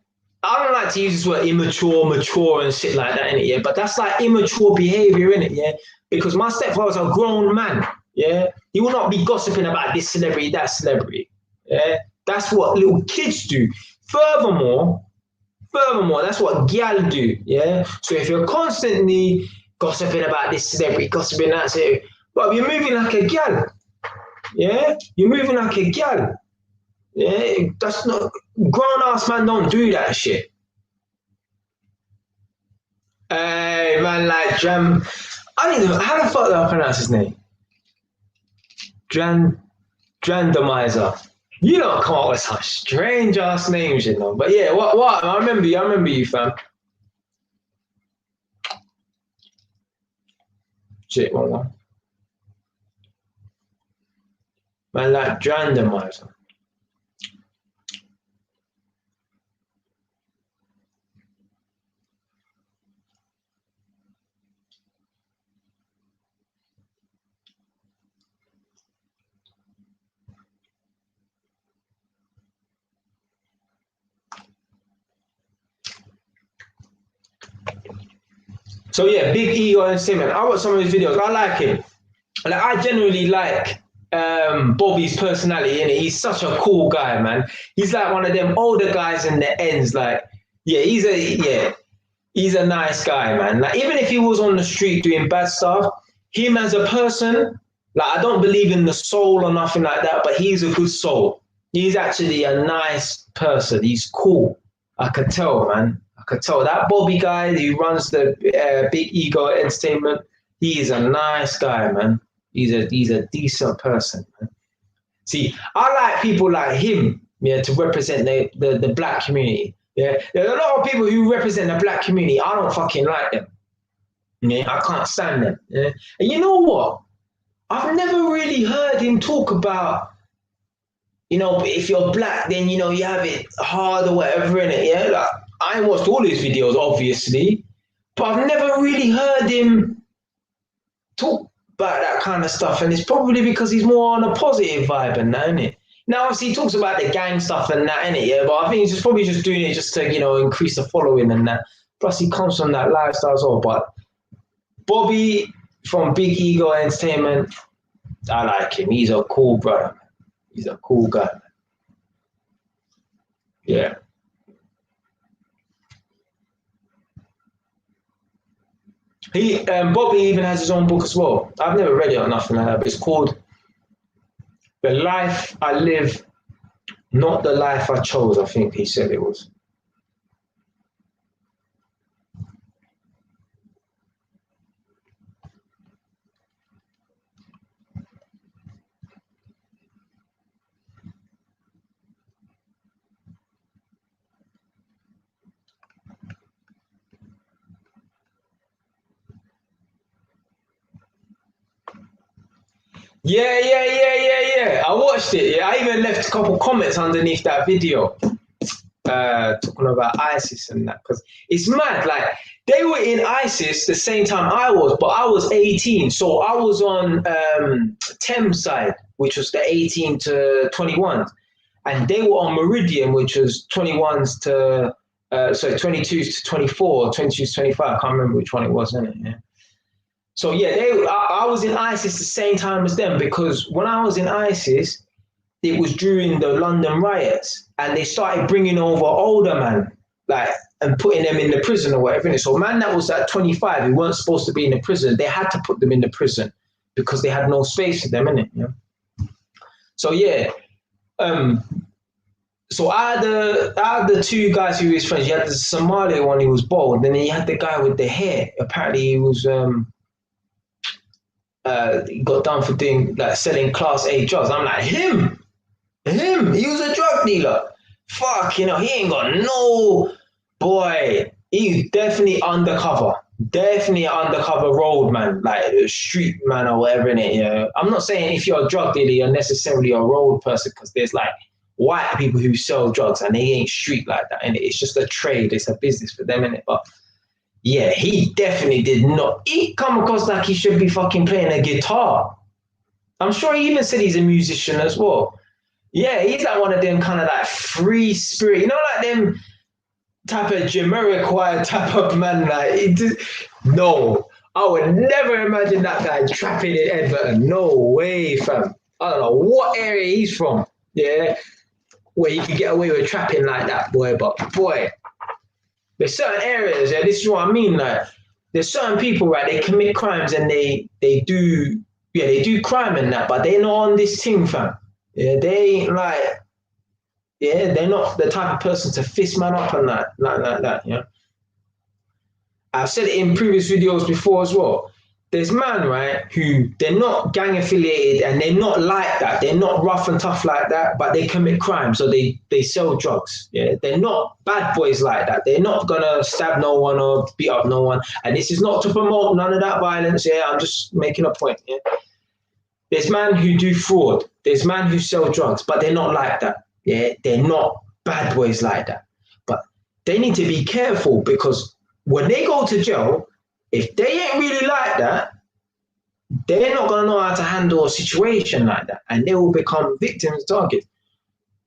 I don't like to use this word mature and shit like that, innit, yeah? But that's like immature behavior, innit, yeah? Because my stepfather's a grown man, yeah? He will not be gossiping about this celebrity, that celebrity, yeah? That's what little kids do. Furthermore, that's what gal do, yeah? So if you're constantly gossiping about this celebrity, gossiping that celebrity, but you're moving like a gal, yeah? You're moving like a gal. Yeah, that's not, grown-ass man don't do that shit. Hey, man, like how the fuck do I pronounce his name? Drandomizer. You don't come up with some strange-ass names, you know. But yeah, what? I remember you, fam. Shit, one more. Man, like Drandomizer. So yeah, Big Ego Entertainment. I watch some of his videos. I like him. Like, I genuinely like Bobby's personality, and he's such a cool guy, man. He's like one of them older guys in the ends. Like, yeah, he's a nice guy, man. Like, even if he was on the street doing bad stuff, him as a person, like, I don't believe in the soul or nothing like that, but he's a good soul. He's actually a nice person. He's cool. I could tell, man. I could tell. That Bobby guy who runs the Big Ego Entertainment, he is a nice guy, man. He's a decent person, man. See, I like people like him, yeah, to represent the black community. Yeah, there's a lot of people who represent the black community. I don't fucking like them. Yeah, I can't stand them. Yeah, and you know what? I've never really heard him talk about, you know, if you're black, then, you know, you have it hard or whatever in it. Yeah, like, I watched all his videos, obviously, but I've never really heard him talk about that kind of stuff. And it's probably because he's more on a positive vibe and that, isn't it? Now, obviously, he talks about the gang stuff and that, innit, yeah, but I think he's probably just doing it just to, you know, increase the following and that. Plus, he comes from that lifestyle as well. But Bobby from Big Ego Entertainment, I like him. He's a cool brother. He's a cool guy. Yeah. Bobby even has his own book as well. I've never read it or nothing like that, but it's called The Life I Live, Not the Life I Chose, I think he said it was. Yeah. I watched it. Yeah, I even left a couple comments underneath that video, talking about ISIS and that, because it's mad. Like, they were in ISIS the same time I was, but I was 18, so I was on Thames side, which was the 18 to 21s, and they were on Meridian, which was 21s to 22s to 24, 22s to 25. I can't remember which one it was, innit? Yeah. So yeah, I was in ISIS the same time as them, because when I was in ISIS, it was during the London riots, and they started bringing over older men, like, and putting them in the prison or whatever. So man that was at 25, who weren't supposed to be in the prison, they had to put them in the prison because they had no space for them, innit? Yeah. So yeah, So out of the two guys who was friends, you had the Somali one who was bald, and then you had the guy with the hair. Apparently, he was he got done for doing like selling class A drugs. I'm like him. He was a drug dealer. Fuck, he ain't got no boy. He's definitely undercover road man, like a street man or whatever in it. I'm not saying if you're a drug dealer, you're necessarily a road person because there's like white people who sell drugs and they ain't street like that. And it's just a trade, it's a business for them in it. But yeah, he definitely did not. He come across like he should be fucking playing a guitar. I'm sure he even said he's a musician as well. Yeah, he's like one of them kind of like free spirit, like them type of Jamiroquai type of man. Like, no, I would never imagine that guy trapping in Everton. No way, fam. I don't know what area he's from. Yeah, where you can get away with trapping like that, boy. But boy, there's certain areas. Yeah, this is what I mean. Like, there's certain people, right? They commit crimes and they do crime and that, but they're not on this team, fam. Yeah, they ain't like, yeah, they're not the type of person to fist man up and that, like that. Yeah, I've said it in previous videos before as well. There's man, right, who they're not gang affiliated and they're not like that. They're not rough and tough like that, but they commit crime. So they sell drugs. Yeah, they're not bad boys like that. They're not gonna stab no one or beat up no one. And this is not to promote none of that violence. Yeah, I'm just making a point. Yeah, there's man who do fraud. There's man who sell drugs, but they're not like that. Yeah, they're not bad boys like that. But they need to be careful because when they go to jail, if they ain't really like that, they're not going to know how to handle a situation like that and they will become victims, targets.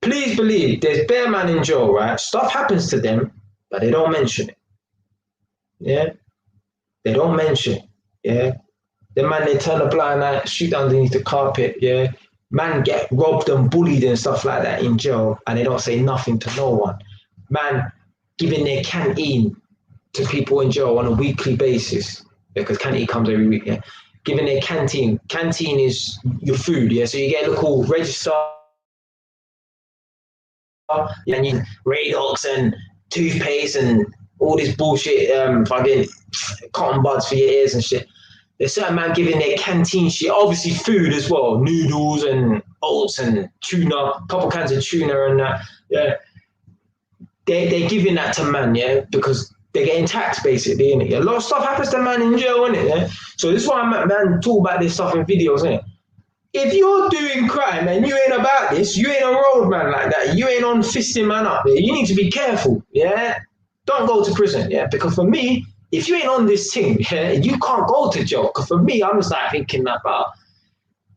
Please believe there's bare man in jail, right? Stuff happens to them, but they don't mention it. Yeah? They don't mention it. Yeah? The man, they turn a blind eye, shoot underneath the carpet. Yeah? Man get robbed and bullied and stuff like that in jail and they don't say nothing to no one. Man giving their canteen to people in jail on a weekly basis because canteen comes every week. Yeah, giving their canteen. Canteen is your food. Yeah, so you get a little register and you Radox and toothpaste and all this bullshit. Fucking cotton buds for your ears and shit. There's certain man giving their canteen shit, obviously food as well, noodles and oats and tuna, a couple cans of tuna and that. Yeah, they're giving that to man. Yeah, because they're getting taxed basically, innit? A lot of stuff happens to man in jail, innit? Yeah? So this is why man talk about this stuff in videos, innit? If you're doing crime and you ain't about this, you ain't a road man like that, you ain't on fisting man up, yeah? You need to be careful, yeah? Don't go to prison, yeah? Because for me, if you ain't on this thing, yeah, you can't go to jail. Because for me, I'm just like thinking about,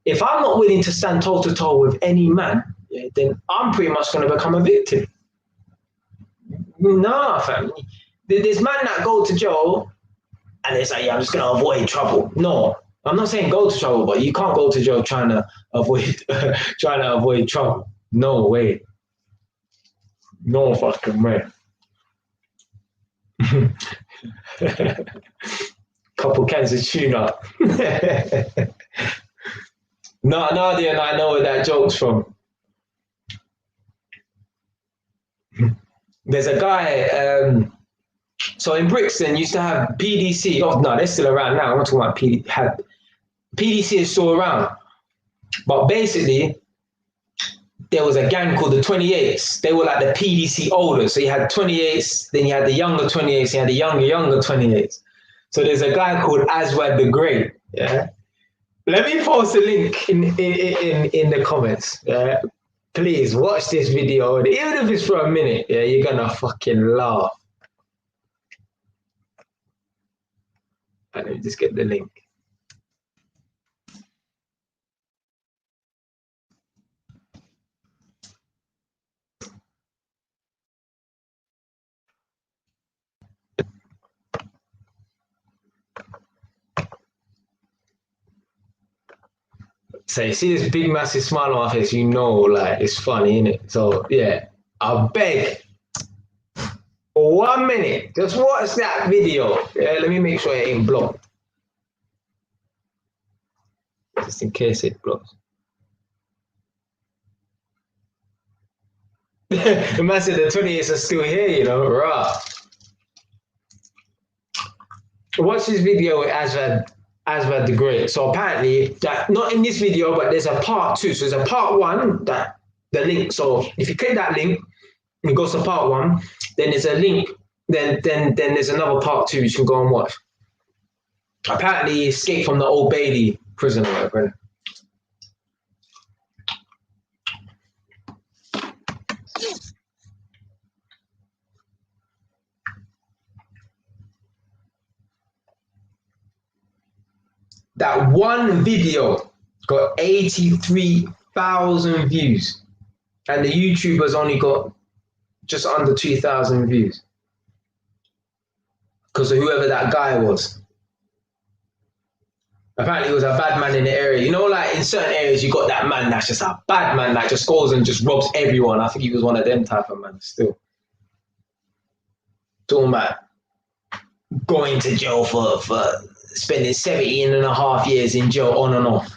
if I'm not willing to stand toe to toe with any man, yeah, then I'm pretty much going to become a victim. Nah, fam. There's men that go to jail and it's like, yeah, I'm just going to avoid trouble. No, I'm not saying go to trouble, but you can't go to jail trying to avoid trouble. No way. No fucking way. Couple cans of tuna. Nadia and I know where that joke's from. There's a guy, so in Brixton used to have PDC. Oh no, they're still around now. I'm not talking about PDC is still around. But basically, there was a gang called the 28s. They were like the PDC older. So you had 28s, then you had the younger 28s, you had the younger 28s. So there's a guy called Aswad the Great. Yeah. Let me post a link in the comments. Yeah. Please watch this video. And even if it's for a minute, yeah, you're gonna fucking laugh. And let me just get the link. So you see this big massive smile on my face, you know, like it's funny, innit? So yeah, I beg for 1 minute, just watch that video. Yeah, let me make sure it ain't blocked. Just in case it blocks. The man said the 28s are still here, you know, right? Watch this video with Asvad the Great. So apparently, that not in this video, but there's a part 2. So there's a part 1 that the link. So if you click that link, it goes to part 1. Then there's a link. Then there's another part 2 you can go and watch. Apparently, he escaped from the Old Bailey prison or whatever. That one video got 83,000 views, and the YouTuber's only got just under 2,000 views because of whoever that guy was. Apparently, he was a bad man in the area. You know, like in certain areas, you got that man that's just a bad man that just goes and just robs everyone. I think he was one of them type of men still. Talking about going to jail for spending 17.5 years in jail on and off.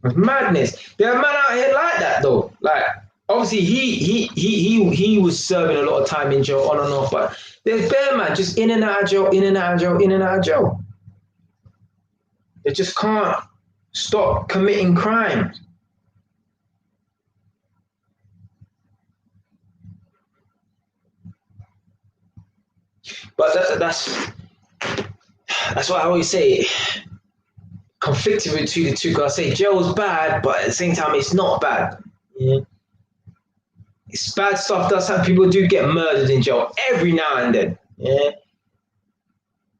It's madness. There are men out here like that though. Like obviously he was serving a lot of time in jail on and off, but there's bare man just in and out of jail, in and out of jail, in and out of jail. They just can't stop committing crimes. But that's why I always say conflicted between the two. Because I say jail's bad, but at the same time, it's not bad. Yeah. It's bad stuff does happen. People do get murdered in jail every now and then. Yeah.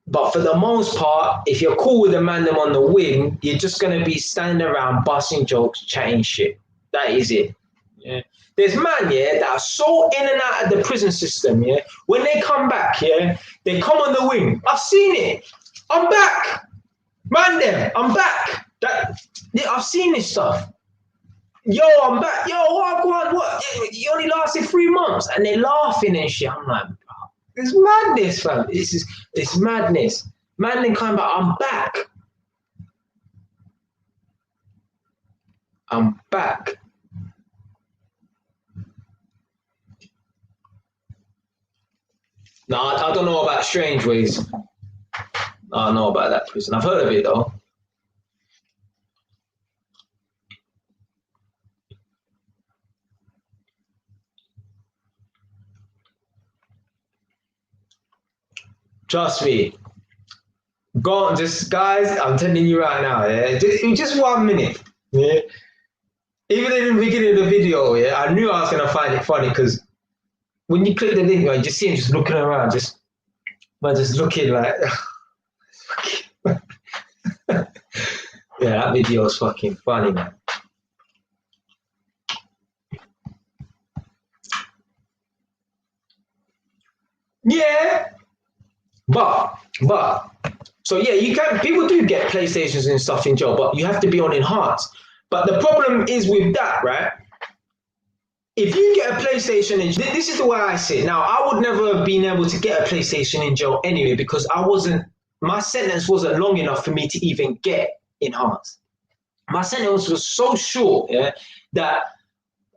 But for the most part, if you're cool with the man them on the wing, you're just gonna be standing around busting jokes, chatting shit. That is it. Yeah. There's man, yeah, that are so in and out of the prison system, yeah. When they come back, yeah, they come on the wing. I've seen it. I'm back. Man them, I'm back. I've seen this stuff. Yo, I'm back. Yo, what? You only lasted 3 months. And they're laughing and shit. I'm like, bro, it's madness, fam. It's madness. Man then come back, I'm back. I'm back. No, I don't know about Strange Ways. I don't know about that prison. I've heard of it though. Trust me. Go on, just guys, I'm telling you right now, yeah. Just 1 minute. Yeah. Even in the beginning of the video, yeah, I knew I was gonna find it funny because when you click the link, you just see him just looking around, just looking like yeah, that video is fucking funny, man. Yeah, but so yeah, you can. People do get PlayStations and stuff in jail, but you have to be on enhanced. But the problem is with that, right? If you get a PlayStation in jail, this is the way I see it. Now, I would never have been able to get a PlayStation in jail anyway because my sentence wasn't long enough for me to even get enhanced. My sentence was so short, yeah, that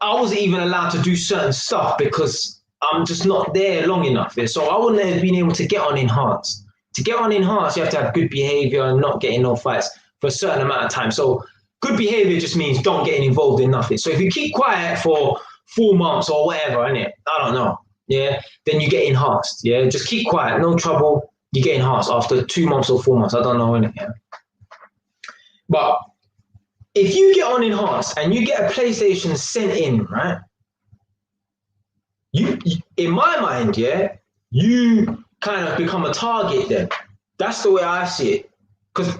I wasn't even allowed to do certain stuff because I'm just not there long enough. Yeah? So I wouldn't have been able to get on enhanced. To get on enhanced, you have to have good behavior and not get in no fights for a certain amount of time. So good behavior just means don't get involved in nothing. So if you keep quiet for 4 months or whatever, innit? I don't know. Yeah, then you get enhanced. Yeah, just keep quiet, no trouble. You get enhanced after 2 months or 4 months. I don't know, innit? Yeah. But if you get on enhanced and you get a PlayStation sent in, right? You in my mind, yeah, you kind of become a target then. That's the way I see it. Because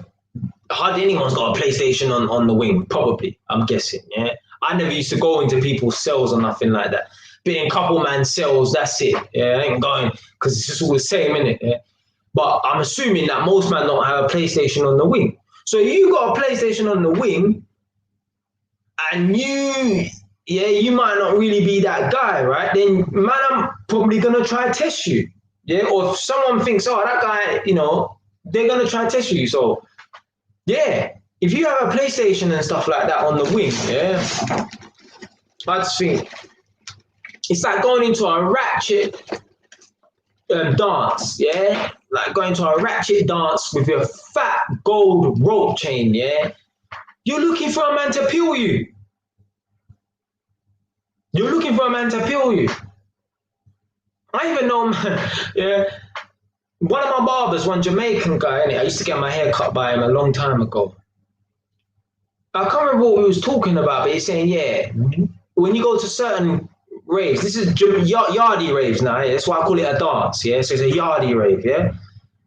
hardly anyone's got a PlayStation on the wing, probably, I'm guessing, yeah? I never used to go into people's cells or nothing like that. Being couple man cells, that's it. Yeah, I ain't going, because it's just all the same, innit? Yeah? But I'm assuming that most men don't have a PlayStation on the wing. So if you got a PlayStation on the wing, and you might not really be that guy, right? Then man, I'm probably gonna try to test you. Yeah, or if someone thinks, oh, that guy, you know, they're gonna try to test you. So yeah, if you have a PlayStation and stuff like that on the wing, yeah, I just think it's like going into a ratchet dance, yeah? Like going to a ratchet dance with your fat gold rope chain, yeah? You're looking for a man to peel you. You're looking for a man to peel you. I even know, man, yeah? One of my barbers, one Jamaican guy, innit? I used to get my hair cut by him a long time ago. I can't remember what we was talking about, but he's saying, yeah, when you go to certain raves, this is yardie raves now, yeah? That's why I call it a dance, yeah? So it's a yardie rave, yeah?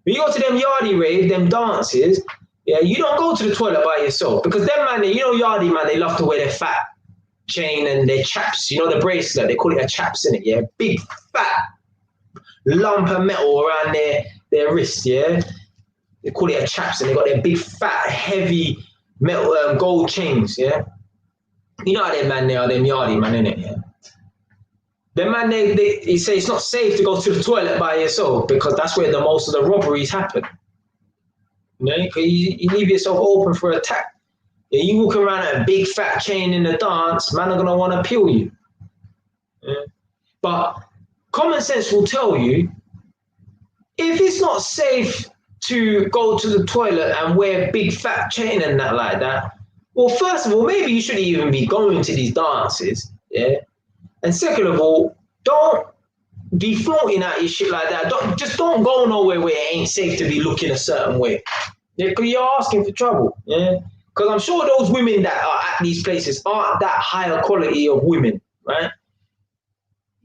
When you go to them yardie raves, them dances, yeah, you don't go to the toilet by yourself because them man, you know, yardie man, they love to wear their fat chain and their chaps, you know, the bracelet, they call it a chaps, innit, yeah? Big fat lump of metal around their wrist, yeah? They call it a chaps and they got their big fat heavy metal gold chains, yeah? You know how them man they are, them yardie man, innit, yeah? Them man, they say it's not safe to go to the toilet by yourself because that's where the most of the robberies happen. You know, because you leave yourself open for attack. Yeah, you walk around at a big fat chain in the dance, man are gonna want to peel you. Yeah? But common sense will tell you if it's not safe to go to the toilet and wear big fat chain and that like that, well, first of all, maybe you shouldn't even be going to these dances, yeah. And second of all, don't be floating at your shit like that. Don't go nowhere where it ain't safe to be looking a certain way. Yeah, because you're asking for trouble. Yeah, because I'm sure those women that are at these places aren't that higher quality of women, right?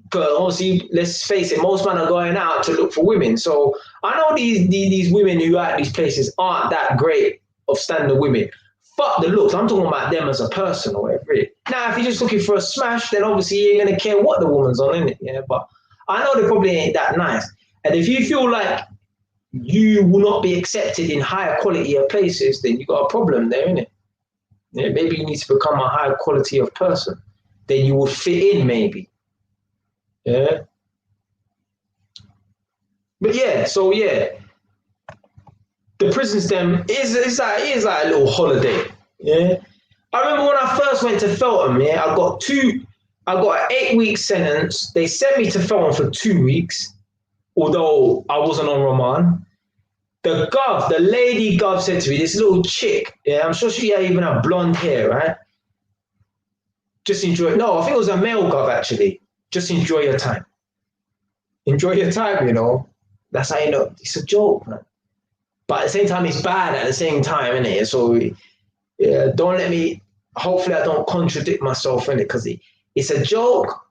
Because obviously, let's face it, most men are going out to look for women. So I know these women who are at these places aren't that great of standard women. Fuck the looks. I'm talking about them as a person or whatever. Now, if you're just looking for a smash, then obviously you ain't gonna care what the woman's on, innit? Yeah, but I know they probably ain't that nice. And if you feel like you will not be accepted in higher quality of places, then you got a problem there, innit? Yeah, maybe you need to become a higher quality of person. Then you will fit in, maybe. Yeah. But yeah, so yeah. The prisons them is like a little holiday. Yeah. I remember when I first went to Feltham, yeah, I got an 8-week sentence. They sent me to Feltham for 2 weeks, although I wasn't on remand. The lady gov said to me, this little chick, yeah, I'm sure she had even had blonde hair, right? Just enjoy. No, I think it was a male gov actually. Just enjoy your time. Enjoy your time, you know. That's how you know. It's a joke, man. But at the same time, it's bad at the same time, isn't it? So yeah, don't let me, hopefully I don't contradict myself in it because it's a joke,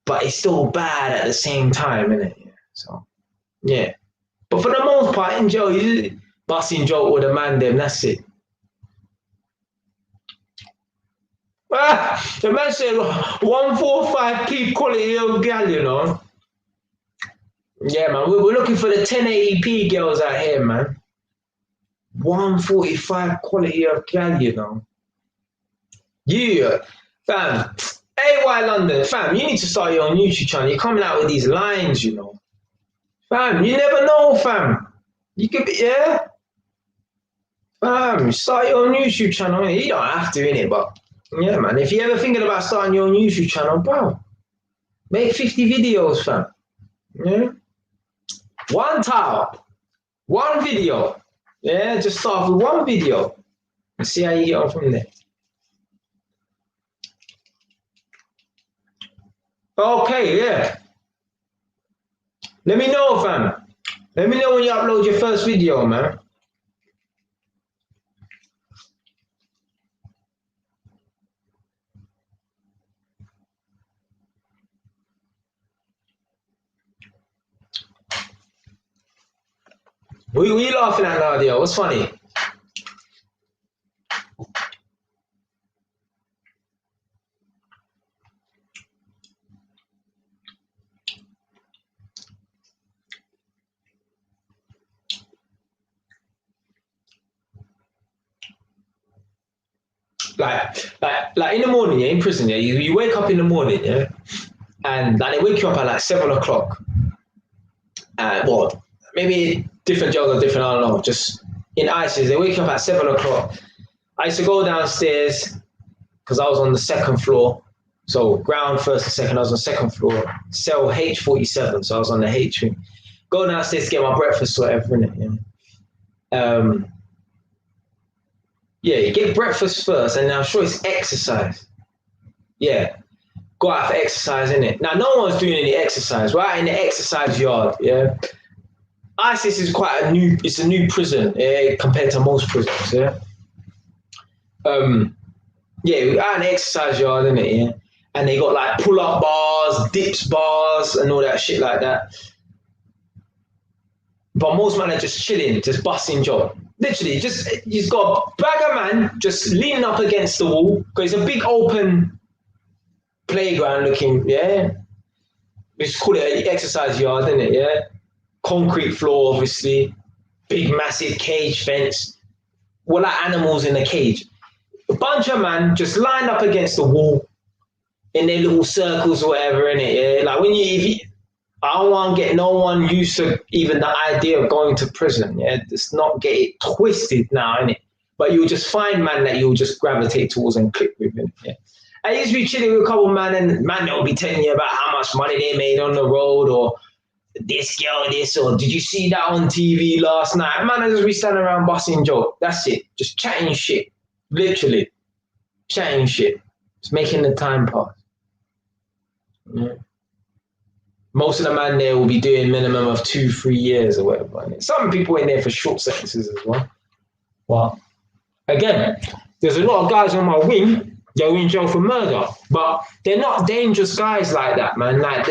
but it's still bad at the same time, isn't it? So, yeah. But for the most part, in jail, you busting joke with a man, them, that's it. The man said 145p quality of gal, you know. Yeah, man, we're looking for the 1080p girls out here, man. 145 quality of gal, you know. Yeah, fam. AY London, fam, you need to start your own YouTube channel. You're coming out with these lines, you know. Fam, you never know, fam. You could be, yeah. Fam, start your own YouTube channel. You don't have to, innit, but yeah, man. If you're ever thinking about starting your own YouTube channel, bro, make 50 videos, fam. Yeah. One tile, one video. Yeah, just start with one video and see how you get on from there. Okay, yeah. Let me know, fam. Let me know when you upload your first video, man. What are you laughing at, Nadia? What's funny? Like in the morning, yeah, in prison, yeah, you wake up in the morning, yeah, and like they wake you up at like 7 o'clock. Well, maybe different jails are different, I don't know. Just in ISIS, they wake you up at 7 o'clock. I used to go downstairs because I was on the second floor. So ground first and second, I was on the second floor, cell H47, so I was on the H wing. Go downstairs to get my breakfast or whatever, innit? Yeah, you get breakfast first, and I'm sure it's exercise. Yeah, go out for exercise, innit? Now, no one's doing any exercise, right? In the exercise yard, yeah? ISIS is it's a new prison compared to most prisons, yeah? Yeah, we're out in the exercise yard, innit, yeah? And they got like pull-up bars, dips bars, and all that shit like that. But most men are just chilling, just busting job. Literally, you've got a bag of man just leaning up against the wall, because it's a big open playground looking, yeah? We just call it an exercise yard, isn't it, yeah? Concrete floor, obviously. Big, massive cage fence. We're like animals in a cage. A bunch of man just lined up against the wall in their little circles or whatever, innit, yeah? Like I don't want to get no one used to even the idea of going to prison. Yeah, just not get it twisted now, innit? But you'll just find man that you'll just gravitate towards and click with him. Yeah. I used to be chilling with a couple of man, and man that will be telling you about how much money they made on the road, or this girl, this, or did you see that on TV last night? Man, I just be standing around busting joke. That's it. Just chatting shit. Literally. Chatting shit. Just making the time pass. Yeah. Most of the man there will be doing minimum of 2-3 years or whatever. Some people in there for short sentences as well. Well, again, there's a lot of guys on my wing that are in jail for murder, but they're not dangerous guys like that, man. Like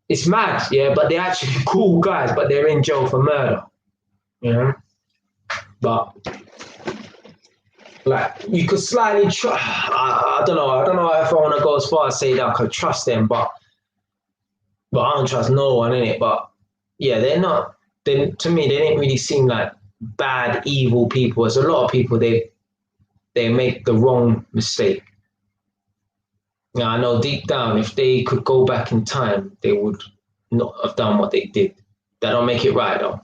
it's mad, yeah, but they're actually cool guys, but they're in jail for murder. You know? But like you could slightly I don't know if I want to go as far as say that I could trust them, but I don't trust no one in it. But yeah, to me, they didn't really seem like bad, evil people. There's a lot of people, they make the wrong mistake. Now, I know deep down, if they could go back in time, they would not have done what they did. That don't make it right, though.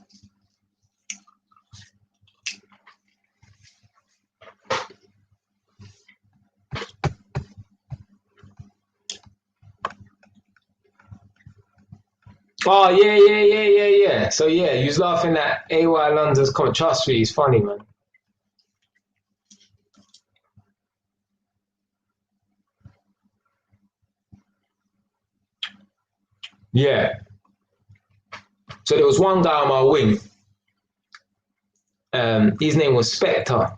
Oh, yeah. So, yeah, you was laughing at AY London's comment. Trust me, he's funny, man. Yeah. So there was one guy on my wing. His name was Spectre.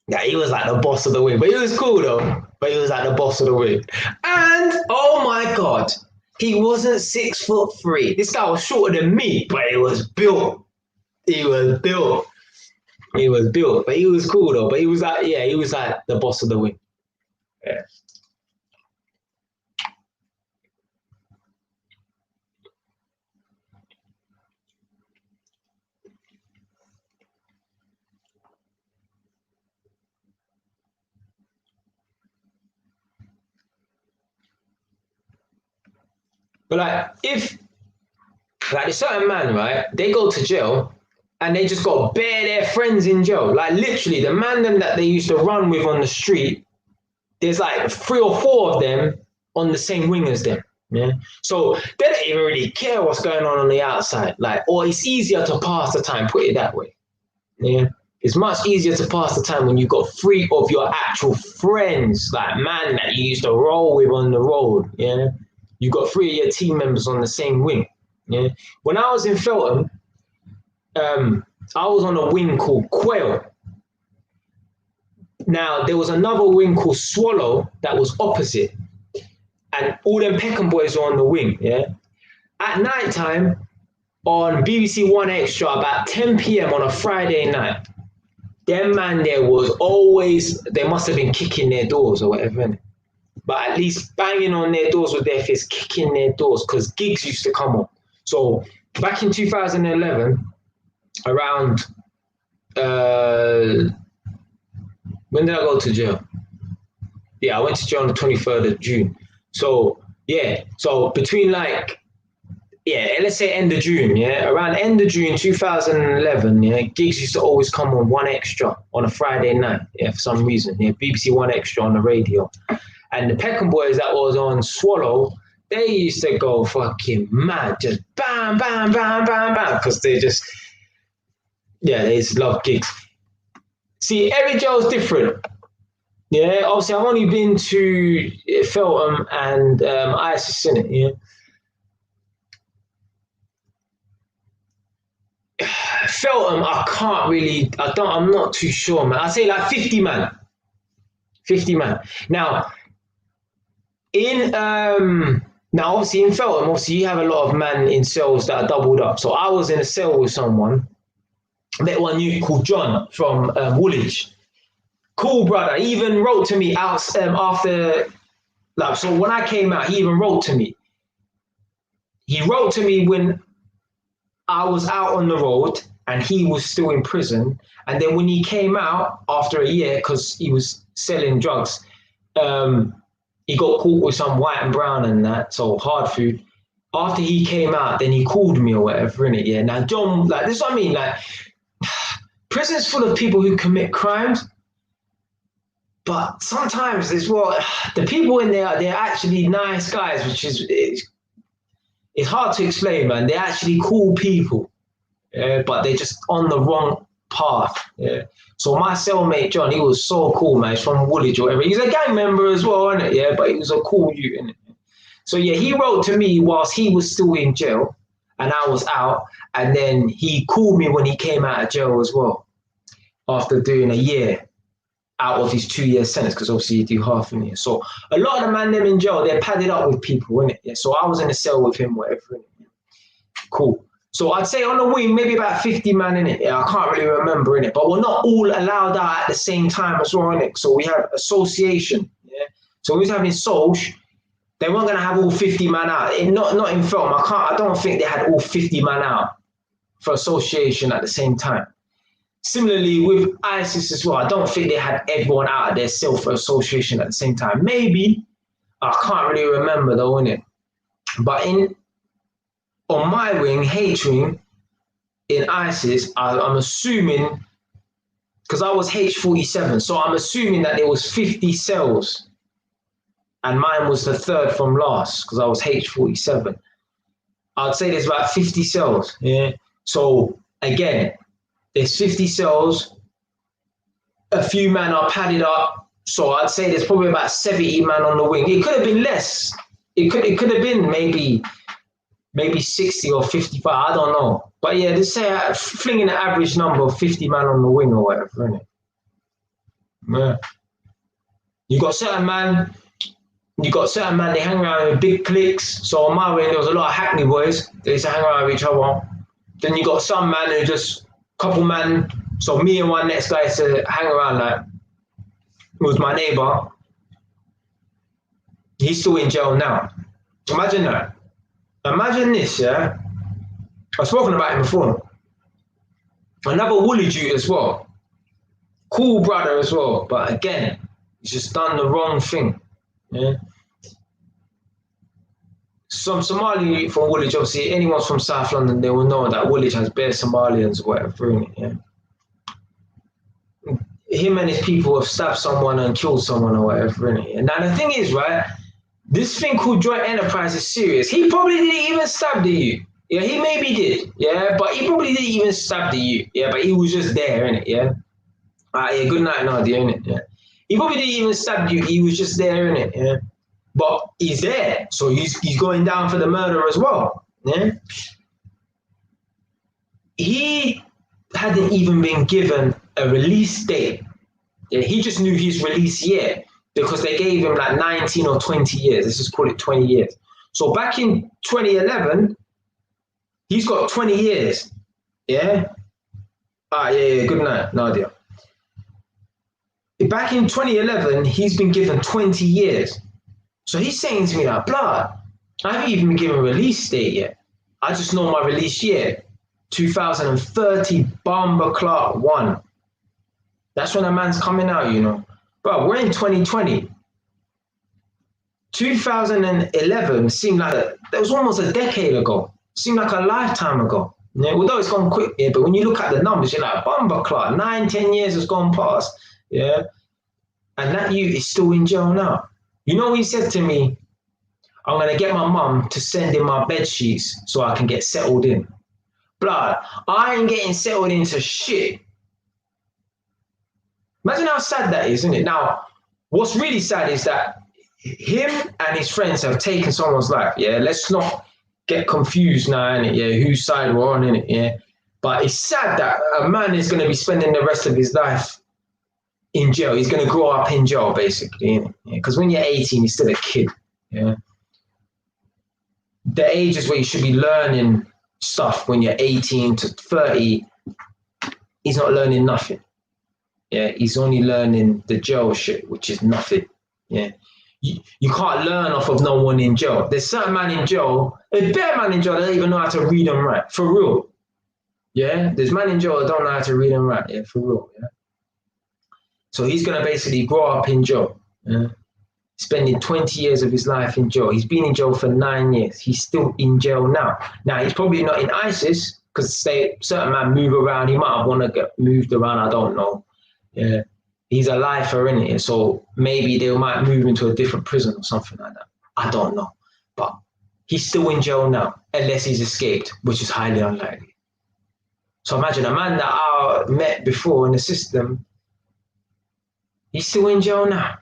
Yeah, he was like the boss of the wing. But he was cool, though. But he was like the boss of the wing. And, oh, my God. He wasn't 6'3". This guy was shorter than me, but he was built. But he was cool though. But he was like, yeah, he was like the boss of the wing. Yeah. But like, there's certain man, right? They go to jail and they just got bare their friends in jail. Like literally, the man them that they used to run with on the street, there's like 3 or 4 of them on the same wing as them. Yeah. So they don't even really care what's going on the outside. Like, or it's easier to pass the time, put it that way. Yeah. It's much easier to pass the time when you've got 3 of your actual friends, like man that you used to roll with on the road. Yeah. You got 3 of your team members on the same wing. Yeah. When I was in Feltham, I was on a wing called Quail. Now there was another wing called Swallow that was opposite, and all them Peckham boys were on the wing. Yeah. At night time on BBC One Extra, about 10 p.m. on a Friday night, them man there was always, they must have been kicking their doors or whatever. Innit? But at least banging on their doors with their fists, kicking their doors, because gigs used to come on. So back in 2011, around, when did I go to jail? Yeah, I went to jail on the 23rd of June. So, yeah, so between let's say end of June, yeah? Around end of June 2011, yeah, gigs used to always come on One Extra on a Friday night, yeah, for some reason, yeah, BBC One Extra on the radio. And the Peckham boys that was on Swallow, they used to go fucking mad, just bam, bam, bam, bam, bam, because they just love gigs. See, every jail's different. Yeah, obviously I've only been to Feltham and ISIS, innit, yeah. Feltham, I'm not too sure, man. I'd say like 50 man. 50 man. Now, obviously in Feltham, obviously you have a lot of men in cells that are doubled up. So I was in a cell with someone, met one youth called John from Woolwich. Cool brother. He even wrote to me out after, like, so when I came out, he even wrote to me. He wrote to me when I was out on the road and he was still in prison. And then when he came out after a year, because he was selling drugs, he got caught with some white and brown and that, so hard food. After he came out, then he called me or whatever, innit? Yeah. Now, John, like, this is what I mean, like, prison's full of people who commit crimes, but sometimes as well, the people in there, they're actually nice guys, which is, it's hard to explain, man. They're actually cool people, but they're just on the wrong path. Yeah. So my cellmate John, he was so cool, man. He's from Woolwich or whatever. He's a gang member as well, isn't it? Yeah, but he was a cool youth, innit? So yeah, he wrote to me whilst he was still in jail, and I was out. And then he called me when he came out of jail as well, after doing a year out of his 2-year sentence, because obviously you do half a year. So a lot of the man them in jail, they're padded up with people, innit? Yeah. So I was in a cell with him, whatever. Innit? Cool. So I'd say on the wing, maybe about 50 man in it. Yeah, I can't really remember in it, but we're not all allowed out at the same time as well in it. So we have association. Yeah. So we was having Solj. They weren't gonna have all 50 man out. Not in film. I don't think they had all 50 man out for association at the same time. Similarly with ISIS as well, I don't think they had everyone out of their cell for association at the same time. Maybe, I can't really remember though, innit? But on my wing, H wing, in ISIS, I'm assuming, because I was H47, so I'm assuming that there was 50 cells, and mine was the third from last, because I was H47. I'd say there's about 50 cells, yeah? So again, there's 50 cells, a few men are padded up, so I'd say there's probably about 70 man on the wing. It could have been less. It could have been maybe 60 or 55, I don't know. But yeah, they say flinging an average number of 50 man on the wing or whatever, innit? Yeah. You got certain man, they hang around in big cliques. So on my wing, there was a lot of Hackney boys. They used to hang around with each other. Then you got some man who just, couple man, so me and one next guy used to hang around, like, it was my neighbor. He's still in jail now. Imagine that. Imagine this, yeah? I've spoken about him before. Another Woolwich dude as well. Cool brother as well, but again, he's just done the wrong thing. Yeah. Some Somali from Woolwich, obviously, anyone from South London, they will know that Woolwich has bare Somalians or whatever in it, yeah. Him and his people have stabbed someone and killed someone or whatever in it. And now the thing is, right, this thing called joint enterprise is serious. He probably didn't even stab the youth. Yeah, he maybe did, yeah, but he probably didn't even stab the youth, yeah, but he was just there, innit, yeah. Yeah, good night, Nadia, innit, yeah. He probably didn't even stab you, he was just there, innit, yeah. But he's there, so he's going down for the murder as well, yeah. He hadn't even been given a release date. Yeah, he just knew his release year because they gave him like 19 or 20 years. Let's just call it 20 years. So back in 2011, he's got 20 years. Yeah? Yeah, good night, Nadia. Back in 2011, he's been given 20 years. So he's saying to me like, blood, I haven't even been given a release date yet. I just know my release year, 2030 Bomber Clark 1. That's when a man's coming out, you know. Bro, we're in 2020. 2011 seemed like that was almost a decade ago. Seemed like a lifetime ago. Yeah, although it's gone quick, yeah, but when you look at the numbers, you're like, Bomber Clark, 9-10 years has gone past, yeah. And that youth is still in jail now. You know, he said to me, I'm going to get my mum to send in my bed sheets so I can get settled in. Blood, I ain't getting settled into shit. Imagine how sad that is, isn't it? Now, what's really sad is that him and his friends have taken someone's life. Yeah, let's not get confused now, innit? Yeah, whose side we're on, innit? Yeah, but it's sad that a man is going to be spending the rest of his life in jail. He's going to grow up in jail, basically, because when you're 18, you're still a kid. Yeah, the ages where you should be learning stuff when you're 18 to 30, he's not learning nothing. Yeah, he's only learning the jail shit, which is nothing. Yeah, you can't learn off of no one in jail. There's certain man in jail, a bear man in jail that don't even know how to read and write, for real. Yeah, there's man in jail that don't know how to read and write, yeah, for real. Yeah. So he's gonna basically grow up in jail, yeah? Spending 20 years of his life in jail. He's been in jail for 9 years. He's still in jail now. Now he's probably not in ISIS because certain man move around. He might have want to get moved around. I don't know. Yeah, he's a lifer, isn't it? So maybe they might move into a different prison or something like that. I don't know. But he's still in jail now, unless he's escaped, which is highly unlikely. So imagine a man that I met before in the system, he's still in jail now.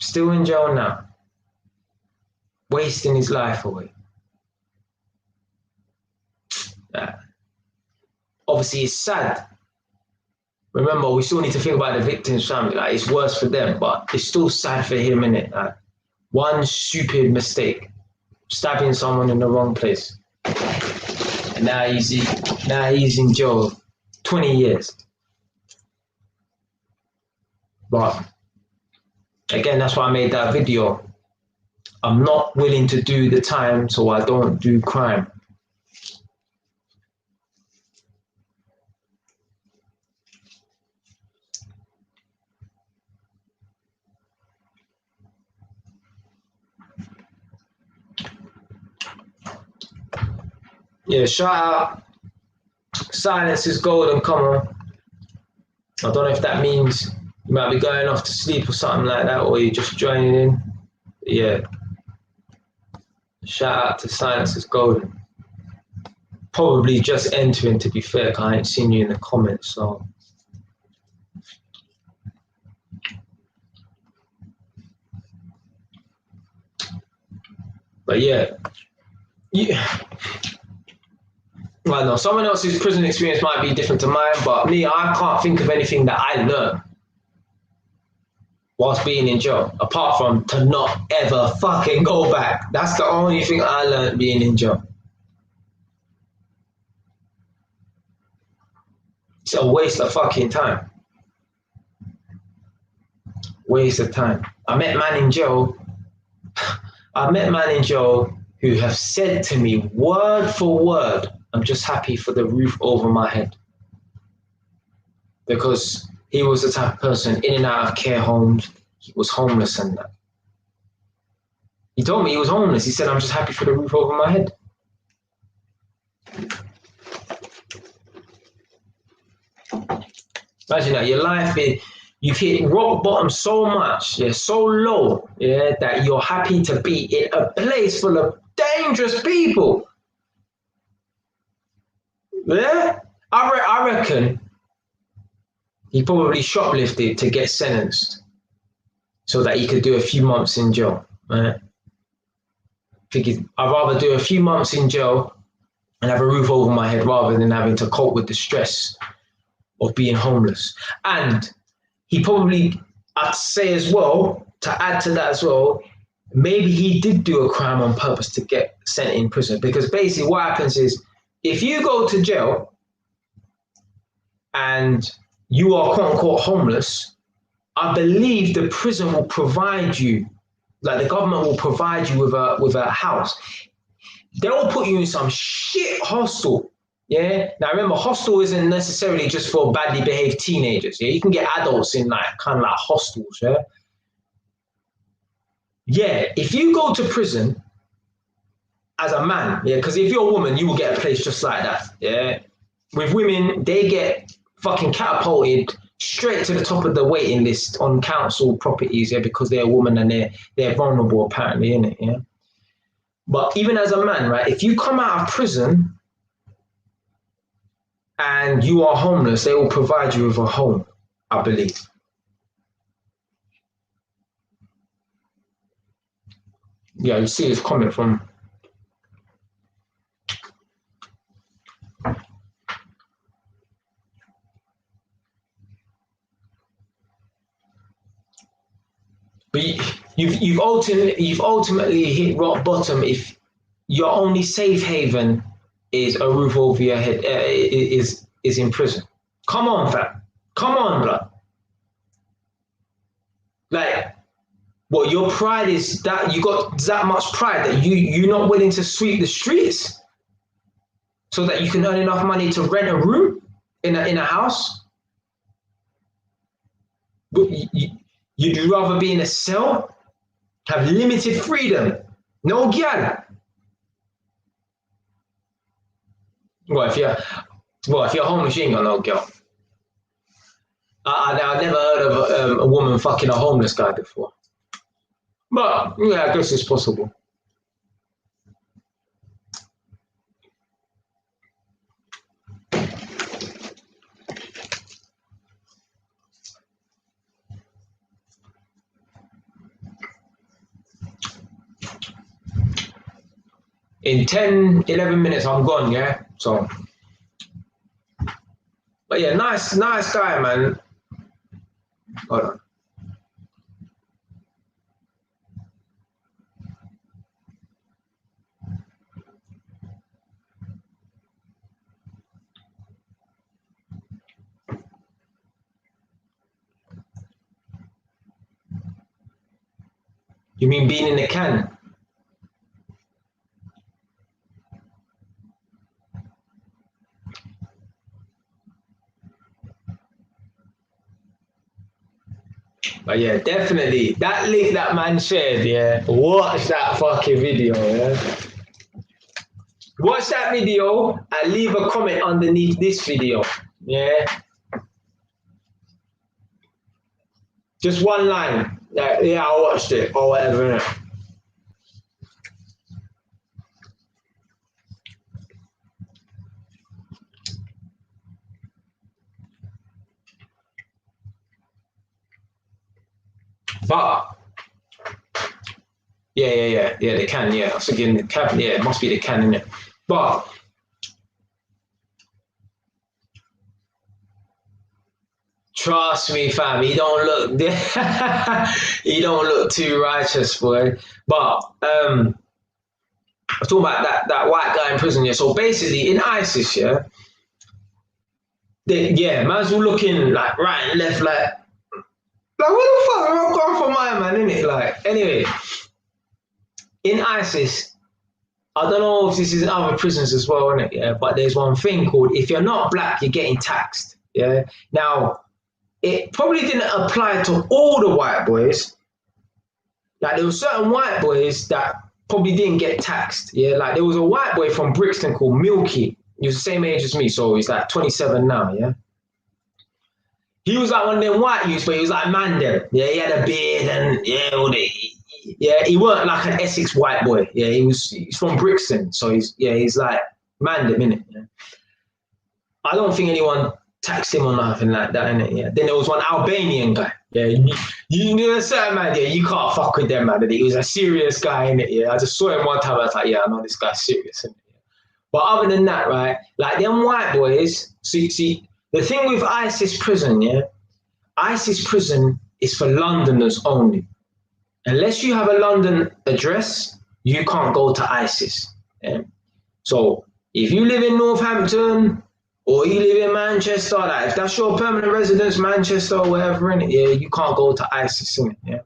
Still in jail now. Wasting his life away. Obviously, it's sad. Remember, we still need to think about the victim's family. Like, it's worse for them, but it's still sad for him, innit? Like, one stupid mistake, stabbing someone in the wrong place. And now he's in jail 20 years. But again, that's why I made that video. I'm not willing to do the time, so I don't do crime. Yeah, shout out. Silence is golden, come on. I don't know if that means you might be going off to sleep or something like that, or you're just joining in. Yeah. Shout out to Silence is golden. Probably just entering, to be fair, because I ain't seen you in the comments, so. But yeah. I know someone else's prison experience might be different to mine, but me, I can't think of anything that I learned whilst being in jail, apart from to not ever fucking go back. That's the only thing I learned being in jail. It's a waste of fucking time. Waste of time. I met man in jail who have said to me word for word, I'm just happy for the roof over my head. Because he was the type of person in and out of care homes. He was homeless and that. He told me he was homeless. He said, I'm just happy for the roof over my head. Imagine that, your life, you've hit rock bottom so much, yeah, so low, yeah, that you're happy to be in a place full of dangerous people. Yeah, I reckon he probably shoplifted to get sentenced so that he could do a few months in jail. Right? I'd rather do a few months in jail and have a roof over my head rather than having to cope with the stress of being homeless. And he probably, I'd say as well, to add to that as well, maybe he did do a crime on purpose to get sent in prison. Because basically what happens is, if you go to jail and you are quote unquote homeless, I believe the prison will provide you, like the government will provide you with a house. They'll put you in some shit hostel. Yeah. Now remember, hostel isn't necessarily just for badly behaved teenagers. Yeah, you can get adults in like kind of like hostels. Yeah. Yeah. If you go to prison as a man, yeah, because if you're a woman, you will get a place just like that. Yeah. With women, they get fucking catapulted straight to the top of the waiting list on council properties, yeah, because they're a woman and they're vulnerable apparently, innit, yeah. But even as a man, right, if you come out of prison and you are homeless, they will provide you with a home, I believe. Yeah, you see this comment from but you've ultimately hit rock bottom if your only safe haven is a roof over your head, is in prison. Come on, fam. Come on, blood. Like, what, your pride is that you got that much pride that you're not willing to sweep the streets so that you can earn enough money to rent a room in a house? But you'd rather be in a cell, have limited freedom, no girl. Well, if you're homeless, you ain't got no girl. I've never heard of a woman fucking a homeless guy before. But yeah, I guess it's possible. In 10, 11 minutes, I'm gone, yeah? So, but yeah, nice guy, man. Hold on. You mean being in the can? But yeah, definitely. That link that man shared, yeah. Watch that fucking video, yeah. Watch that video and leave a comment underneath this video, yeah. Just one line. Like, yeah, I watched it or whatever. But yeah, they can, yeah. I was thinking the can, yeah, it must be the can, innit? But trust me, fam, he don't look he don't look too righteous, boy. But I was talking about that white guy in prison, yeah. So basically in ISIS, yeah, man's all looking like right and left, like what the fuck am I going for my man, innit? Like, anyway, in ISIS, I don't know if this is in other prisons as well, innit? Yeah, but there's one thing called, if you're not black, you're getting taxed. Yeah. Now, it probably didn't apply to all the white boys. Like, there were certain white boys that probably didn't get taxed. Yeah. Like, there was a white boy from Brixton called Milky. He was the same age as me, so he's like 27 now. Yeah. He was like one of them white youths, but he was like Mandem. Yeah, he had a beard and he weren't like an Essex white boy. Yeah, he's from Brixton, so he's like Mandem, innit? Yeah. I don't think anyone taxed him or nothing like that, innit? Yeah. Then there was one Albanian guy. Yeah, you know a certain man, yeah, you can't fuck with them, man. He was a serious guy, innit? Yeah, I just saw him one time, I was like, yeah, I know this guy's serious, innit? Yeah. But other than that, right, like them white boys, see, the thing with ISIS prison, yeah, ISIS prison is for Londoners only. Unless you have a London address, you can't go to ISIS. Yeah? So if you live in Northampton or you live in Manchester, like if that's your permanent residence, Manchester or wherever, in it, yeah, you can't go to ISIS, in it, yeah.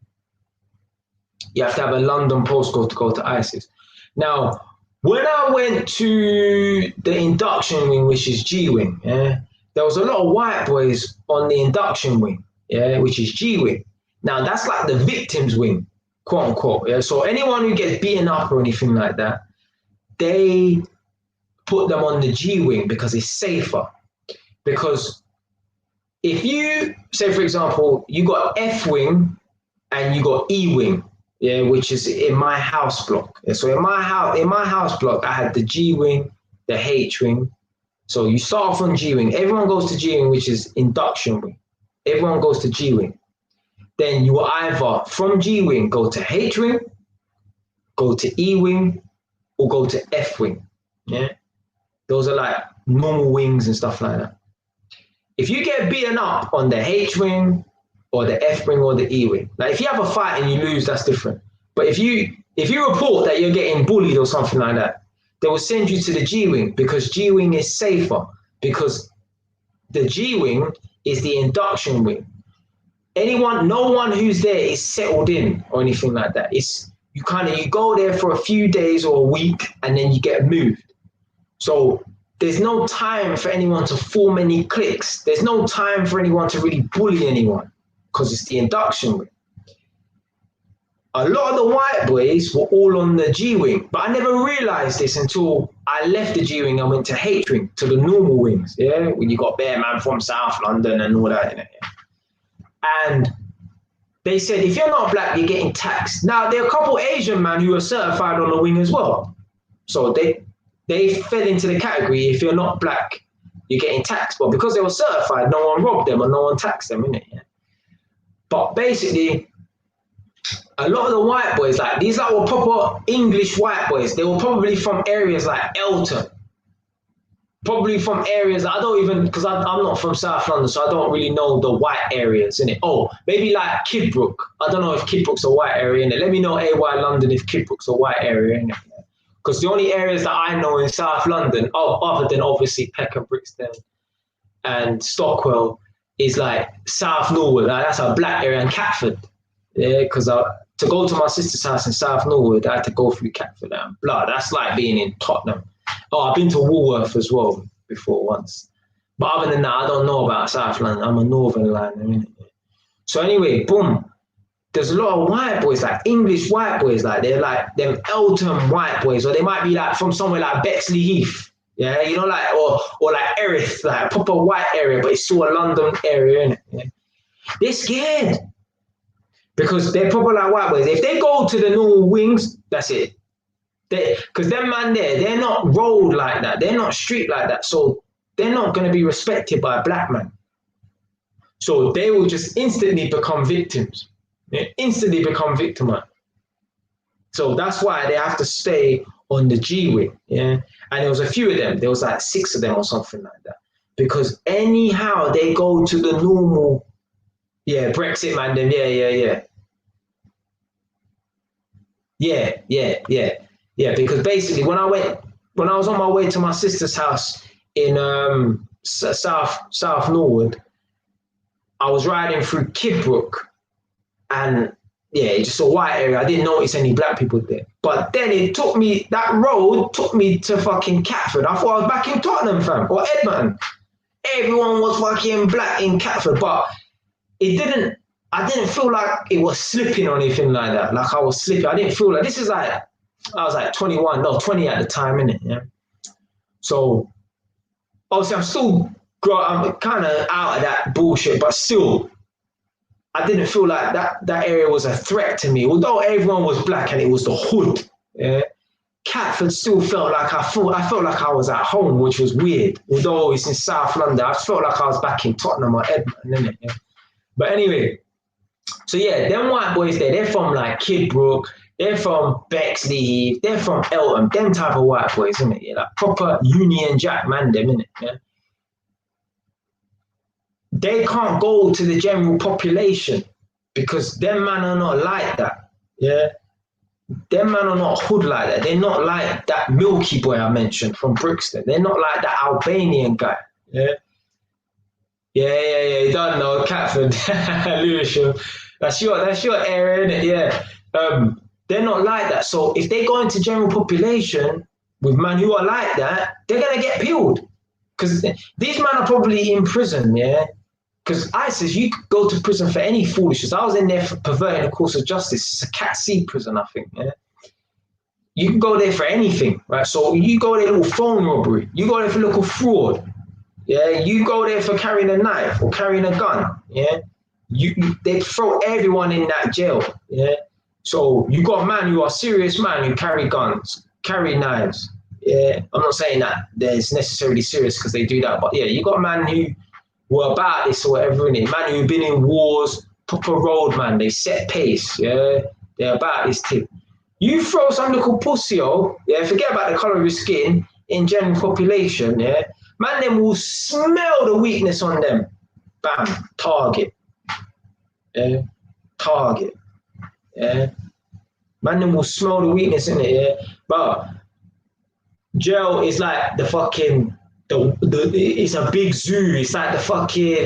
You have to have a London postcode to go to ISIS. Now, when I went to the induction wing, which is G wing, yeah, there was a lot of white boys on the induction wing, yeah, which is G wing. Now that's like the victims wing, quote unquote. Yeah. So anyone who gets beaten up or anything like that, they put them on the G wing because it's safer. Because if you say, for example, you got F wing and you got E wing, yeah, which is in my house block. Yeah, so in my house block, I had the G wing, the H wing. So you start off on G wing. Everyone goes to G wing, which is induction wing. Everyone goes to G wing. Then you will either from G wing go to H wing, go to E wing, or go to F wing. Yeah, those are like normal wings and stuff like that. If you get beaten up on the H wing or the F wing or the E wing, like if you have a fight and you lose, that's different. But if you report that you're getting bullied or something like that, they will send you to the G wing because G wing is safer, because the G wing is the induction wing. No one who's there is settled in or anything like that. It's you go there for a few days or a week and then you get moved. So there's no time for anyone to form any cliques. There's no time for anyone to really bully anyone because it's the induction wing. A lot of the white boys were all on the G wing, but I never realized this until I left the G wing and went to H wing, to the normal wings. Yeah, when you got Bear Man from South London and all that. Yeah. And they said, if you're not black, you're getting taxed. Now, there are a couple Asian men who are certified on the wing as well. So they fell into the category, if you're not black, you're getting taxed. But because they were certified, no one robbed them and no one taxed them, innit? Yeah? But basically, a lot of the white boys, like these were proper English white boys. They were probably from areas like Elton. Probably from areas I don't even, because I'm not from South London, so I don't really know the white areas, innit? Oh, maybe like Kidbrooke. I don't know if Kidbrooke's a white area, innit? Let me know, AY London, if Kidbrooke's a white area, innit? Because the only areas that I know in South London, other than obviously Peckham, Brixton and Stockwell, is like South Norwood. Like, that's a black area, and Catford. Yeah, because to go to my sister's house in South Norwood, I had to go through Catford and blah. That's like being in Tottenham. Oh, I've been to Woolworth as well before once. But other than that, I don't know about South London. I'm a Northern Liner. So anyway, boom. There's a lot of white boys, like English white boys, like they're like them Eltham white boys, or they might be like from somewhere like Bexley Heath. Yeah, you know, like or like Erith, like proper white area, but it's still a London area, innit? Yeah. They're scared. Because they're proper like white boys. If they go to the normal wings, that's it. Because them man there, they're not rolled like that. They're not street like that. So they're not going to be respected by a black man. So they will just instantly become victims. They instantly become victimized. So that's why they have to stay on the G wing. Yeah. And there was a few of them. There was like 6 of them or something like that. Because anyhow they go to the normal, Brexit man, them, Yeah, because basically when I was on my way to my sister's house in South Norwood, I was riding through Kidbrooke, and it's just a white area. I didn't notice any black people there. But then that road took me to fucking Catford. I thought I was back in Tottenham, fam, or Edmonton. Everyone was fucking black in Catford, but I didn't feel like it was slipping or anything like that. Like I was slipping. I didn't feel like this is like, I was like 20 at the time, innit? Yeah. So obviously I'm kind of out of that bullshit, but still, I didn't feel like that area was a threat to me. Although everyone was black and it was the hood, yeah, Catford still felt like I felt like I was at home, which was weird. Although it's in South London, I felt like I was back in Tottenham or Edmonton, innit? Yeah. But anyway, so them white boys there, they're from like Kidbrooke, they're from Bexley Heath, they're from Eltham, them type of white boys, isn't it? Yeah, like proper Union Jack man, them, innit? Yeah. They can't go to the general population because them man are not like that. Yeah. Them man are not hood like that. They're not like that Milky boy I mentioned from Brixton. They're not like that Albanian guy. Yeah. You don't know Catford, Lewisham. That's your area, innit? Yeah. They're not like that. So if they go into general population with men who are like that, they're gonna get peeled. Because these men are probably in prison, yeah. Because ISIS, you could go to prison for any foolishness. I was in there for perverting the course of justice. It's a Cat C prison, I think. Yeah. You can go there for anything, right? So you go there for little phone robbery. You go there for little fraud. Yeah, you go there for carrying a knife or carrying a gun. Yeah, they throw everyone in that jail. Yeah, so you got men who are serious men who carry guns, carry knives. Yeah, I'm not saying that there's necessarily serious because they do that, but yeah, you got men who were about this or whatever in it. Man who've been in wars, proper road man. They set pace. Yeah, they're about this thing. You throw some little pussy, yeah, forget about the colour of your skin in general population, yeah. Man, them will smell the weakness on them. Bam, target. Yeah, target. Yeah. Man, them will smell the weakness in it, yeah. But jail is like the fucking, it's a big zoo. It's like the fucking,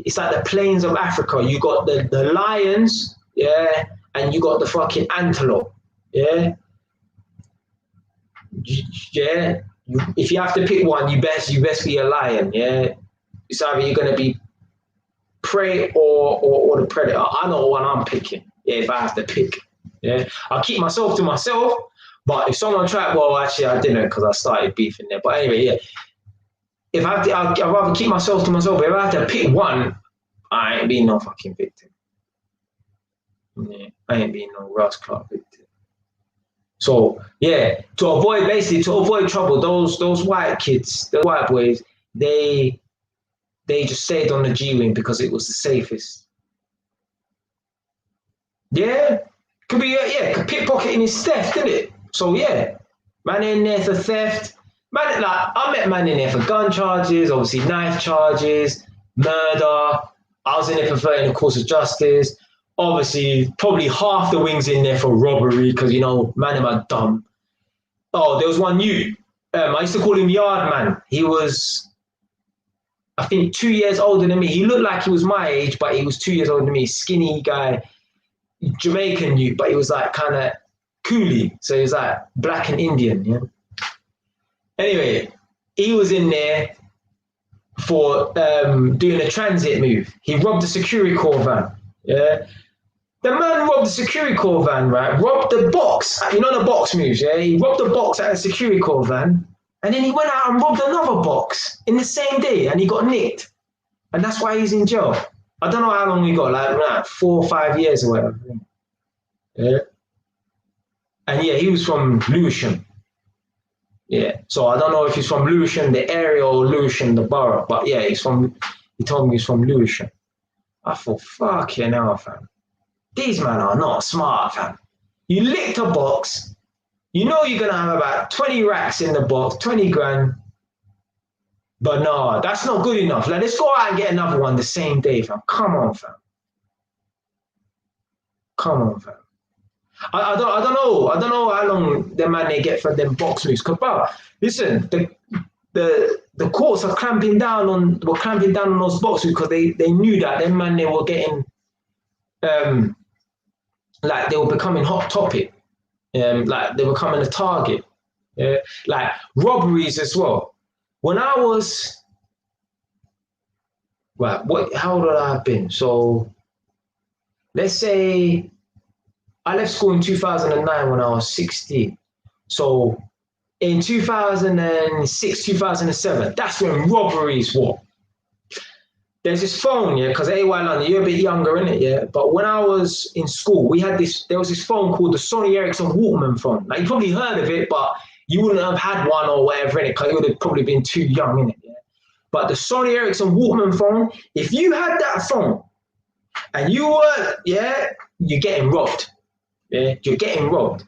it's like the plains of Africa. You got the lions, yeah, and you got the fucking antelope. Yeah, yeah. If you have to pick one, you best be a lion. Yeah, it's either you're gonna be prey or the predator. I know what I'm picking. Yeah, if I have to pick. Yeah, I'll keep myself to myself. But if someone tried, well, actually, I didn't because I started beefing there. But anyway, yeah. If I have to, I'd rather keep myself to myself. But if I have to pick one, I ain't being no fucking victim. Yeah, I ain't being no Ross Clark victim. So yeah, to avoid trouble, those white kids, the white boys, they just stayed on the G-Wing because it was the safest. Yeah, could be yeah, pickpocketing is theft, isn't it? So yeah, man in there for theft. Man, like I met man in there for gun charges, obviously knife charges, murder. I was in there for perverting the course of justice. Obviously, probably half the wings in there for robbery because, you know, man, am I dumb. Oh, there was one youth. I used to call him Yard Man. He was, I think, 2 years older than me. He looked like he was my age, but he was 2 years older than me. Skinny guy, Jamaican youth, but he was like kind of coolie. So he was like black and Indian, yeah. Anyway, he was in there for doing a transit move. He robbed a Security Corps van, yeah. The man robbed the Security Corps van, right? Robbed the box. You know the box moves, yeah? He robbed the box at a Security Corps van, and then he went out and robbed another box in the same day, and he got nicked. And that's why he's in jail. I don't know how long he got, like 4 or 5 years or whatever. Yeah. And yeah, he was from Lewisham. Yeah. So I don't know if he's from Lewisham, the area, or Lewisham, the borough. But yeah, he told me he's from Lewisham. I thought, fuck you now, fam. These men are not smart, fam. You licked a box, you know you're going to have about 20 racks in the box, 20 grand. But no, that's not good enough. Like, let's go out and get another one the same day, fam. Come on, fam. Come on, fam. I don't know how long them man they get for them box moves. Cause, bro, listen, the courts are clamping down on those box moves because they knew that them man they were getting like they were becoming hot topic, like they were becoming a target, like robberies as well. When I was, right, how old would I have been? So let's say I left school in 2009 when I was 16. So in 2006, 2007, that's when robberies were. There's this phone, yeah, because AY London, you're a bit younger, innit, yeah? But when I was in school, there was this phone called the Sony Ericsson Walkman phone. Like, you probably heard of it, but you wouldn't have had one or whatever, innit, because you would have probably been too young, innit, yeah? But the Sony Ericsson Walkman phone, if you had that phone and you were, yeah, you're getting robbed. Yeah, you're getting robbed.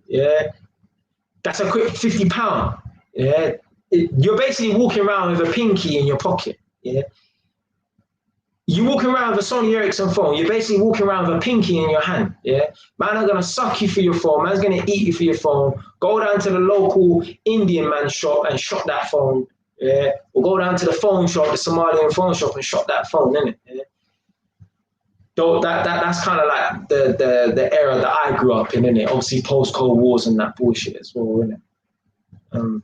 Yeah, that's a quick £50. Yeah, you're basically walking around with a pinky in your pocket. Yeah. You walking around with a Sony Ericsson phone, you're basically walking around with a pinky in your hand, yeah? Man are gonna suck you for your phone, man's gonna eat you for your phone, go down to the local Indian man shop and shop that phone, yeah? Or go down to the phone shop, the Somalian phone shop and shop that phone, innit? Yeah? So that's kind of like the era that I grew up in, innit? Obviously post-Cold Wars and that bullshit as well, innit?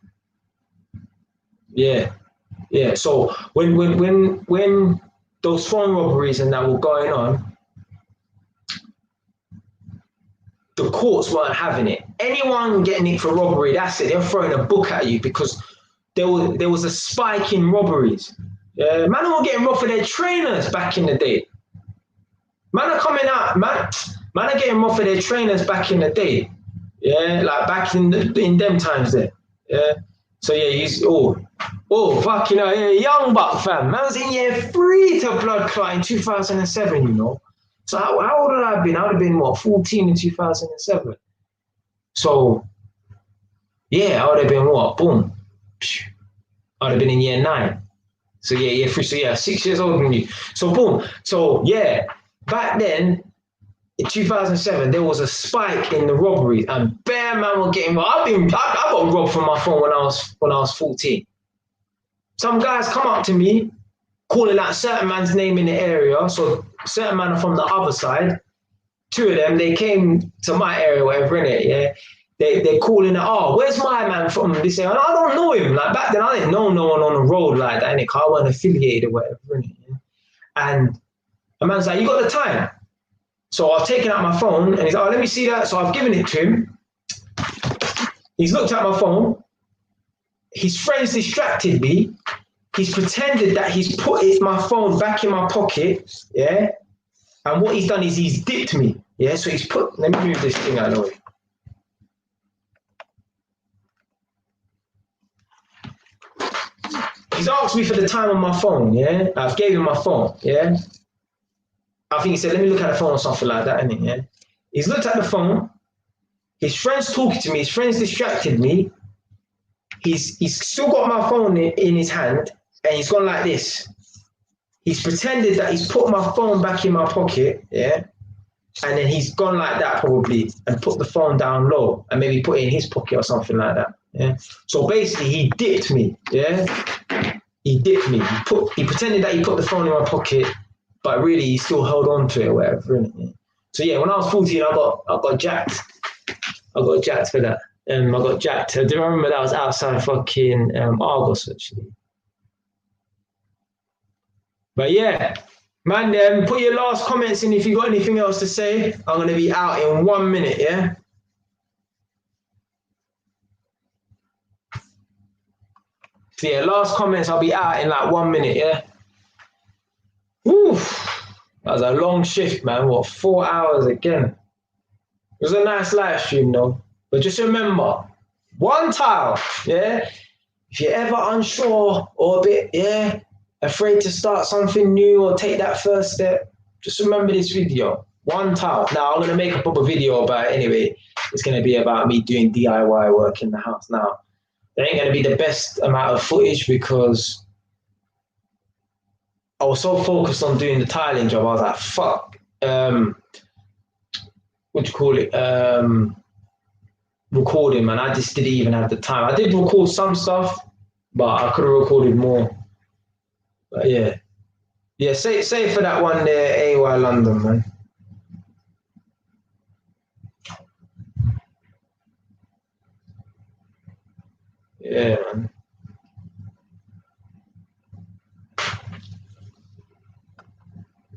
Yeah, so when those phone robberies and that were going on, the courts weren't having it. Anyone getting it for robbery, that's it. They're throwing a book at you because there was a spike in robberies. Yeah, man were getting robbed for their trainers back in the day. Man are coming out, man are getting robbed for their trainers back in the day. Yeah, like back in them times there. Yeah. So yeah, fuck, yeah, young buck fam. Man was in year 3 to blood clot in 2007, you know. So how old would I have been? I would have been what, 14 in 2007. So yeah, I would have been what? Boom. I would have been in year 9. So yeah, year 3. So yeah, 6 years older than you. So boom. So yeah, back then in 2007, there was a spike in the robberies, and bare man were getting robbed. I got robbed from my phone when I was 14. Some guys come up to me, calling out certain man's name in the area. So certain man are from the other side. 2 of them, they came to my area, whatever, innit, yeah. They're calling it, oh, where's my man from? They say, oh, I don't know him. Like back then, I didn't know no one on the road like that, innit, because I wasn't affiliated or whatever, innit, yeah? And a man's like, you got the time? So I've taken out my phone and he's like, oh, let me see that. So I've given it to him. He's looked at my phone. His friends distracted me. He's pretended that he's put my phone back in my pocket, yeah? And what he's done is he's dipped me, yeah? So he's let me move this thing out of the way. He's asked me for the time on my phone, yeah? I've gave him my phone, yeah? I think he said, let me look at the phone or something like that, innit, yeah? He's looked at the phone. His friend's talking to me. His friend's distracted me. He's still got my phone in his hand, and he's gone like this. He's pretended that he's put my phone back in my pocket, yeah? And then he's gone like that probably and put the phone down low and maybe put it in his pocket or something like that, yeah? So basically, he dipped me, yeah? He dipped me. He pretended that he put the phone in my pocket, but really he still held on to it or whatever, innit? So yeah, when I was 14, I got jacked. I got jacked for that. I got jacked. I do remember that was outside fucking Argos, actually. But yeah, man, put your last comments in if you got anything else to say. I'm going to be out in 1 minute, yeah? So yeah, last comments, I'll be out in like 1 minute, yeah? Woo! That was a long shift, man. What, 4 hours again? It was a nice live stream, though. But just remember, one tile, yeah? If you're ever unsure or a bit, yeah, afraid to start something new or take that first step, just remember this video. One tile. Now, I'm going to make a proper video about it anyway. It's going to be about me doing DIY work in the house. Now, there ain't going to be the best amount of footage because I was so focused on doing the tiling job. I was like, fuck. What do you call it? Recording, man. I just didn't even have the time. I did record some stuff, but I could have recorded more. But yeah. Yeah, say for that one there, AY London, man. Yeah, man.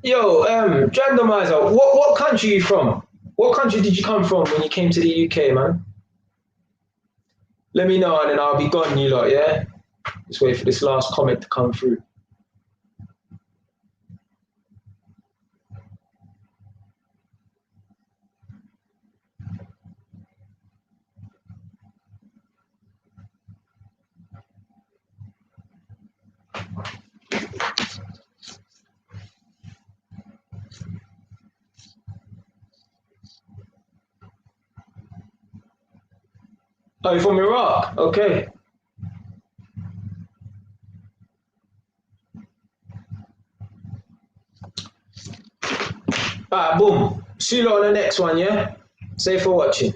Yo, Randomizer, what country are you from? What country did you come from when you came to the UK, man? Let me know and then I'll be gone, you lot, yeah? Just wait for this last comment to come through. Oh, you're from Iraq? Okay. Alright, boom. See you lot on the next one, yeah? Safe for watching.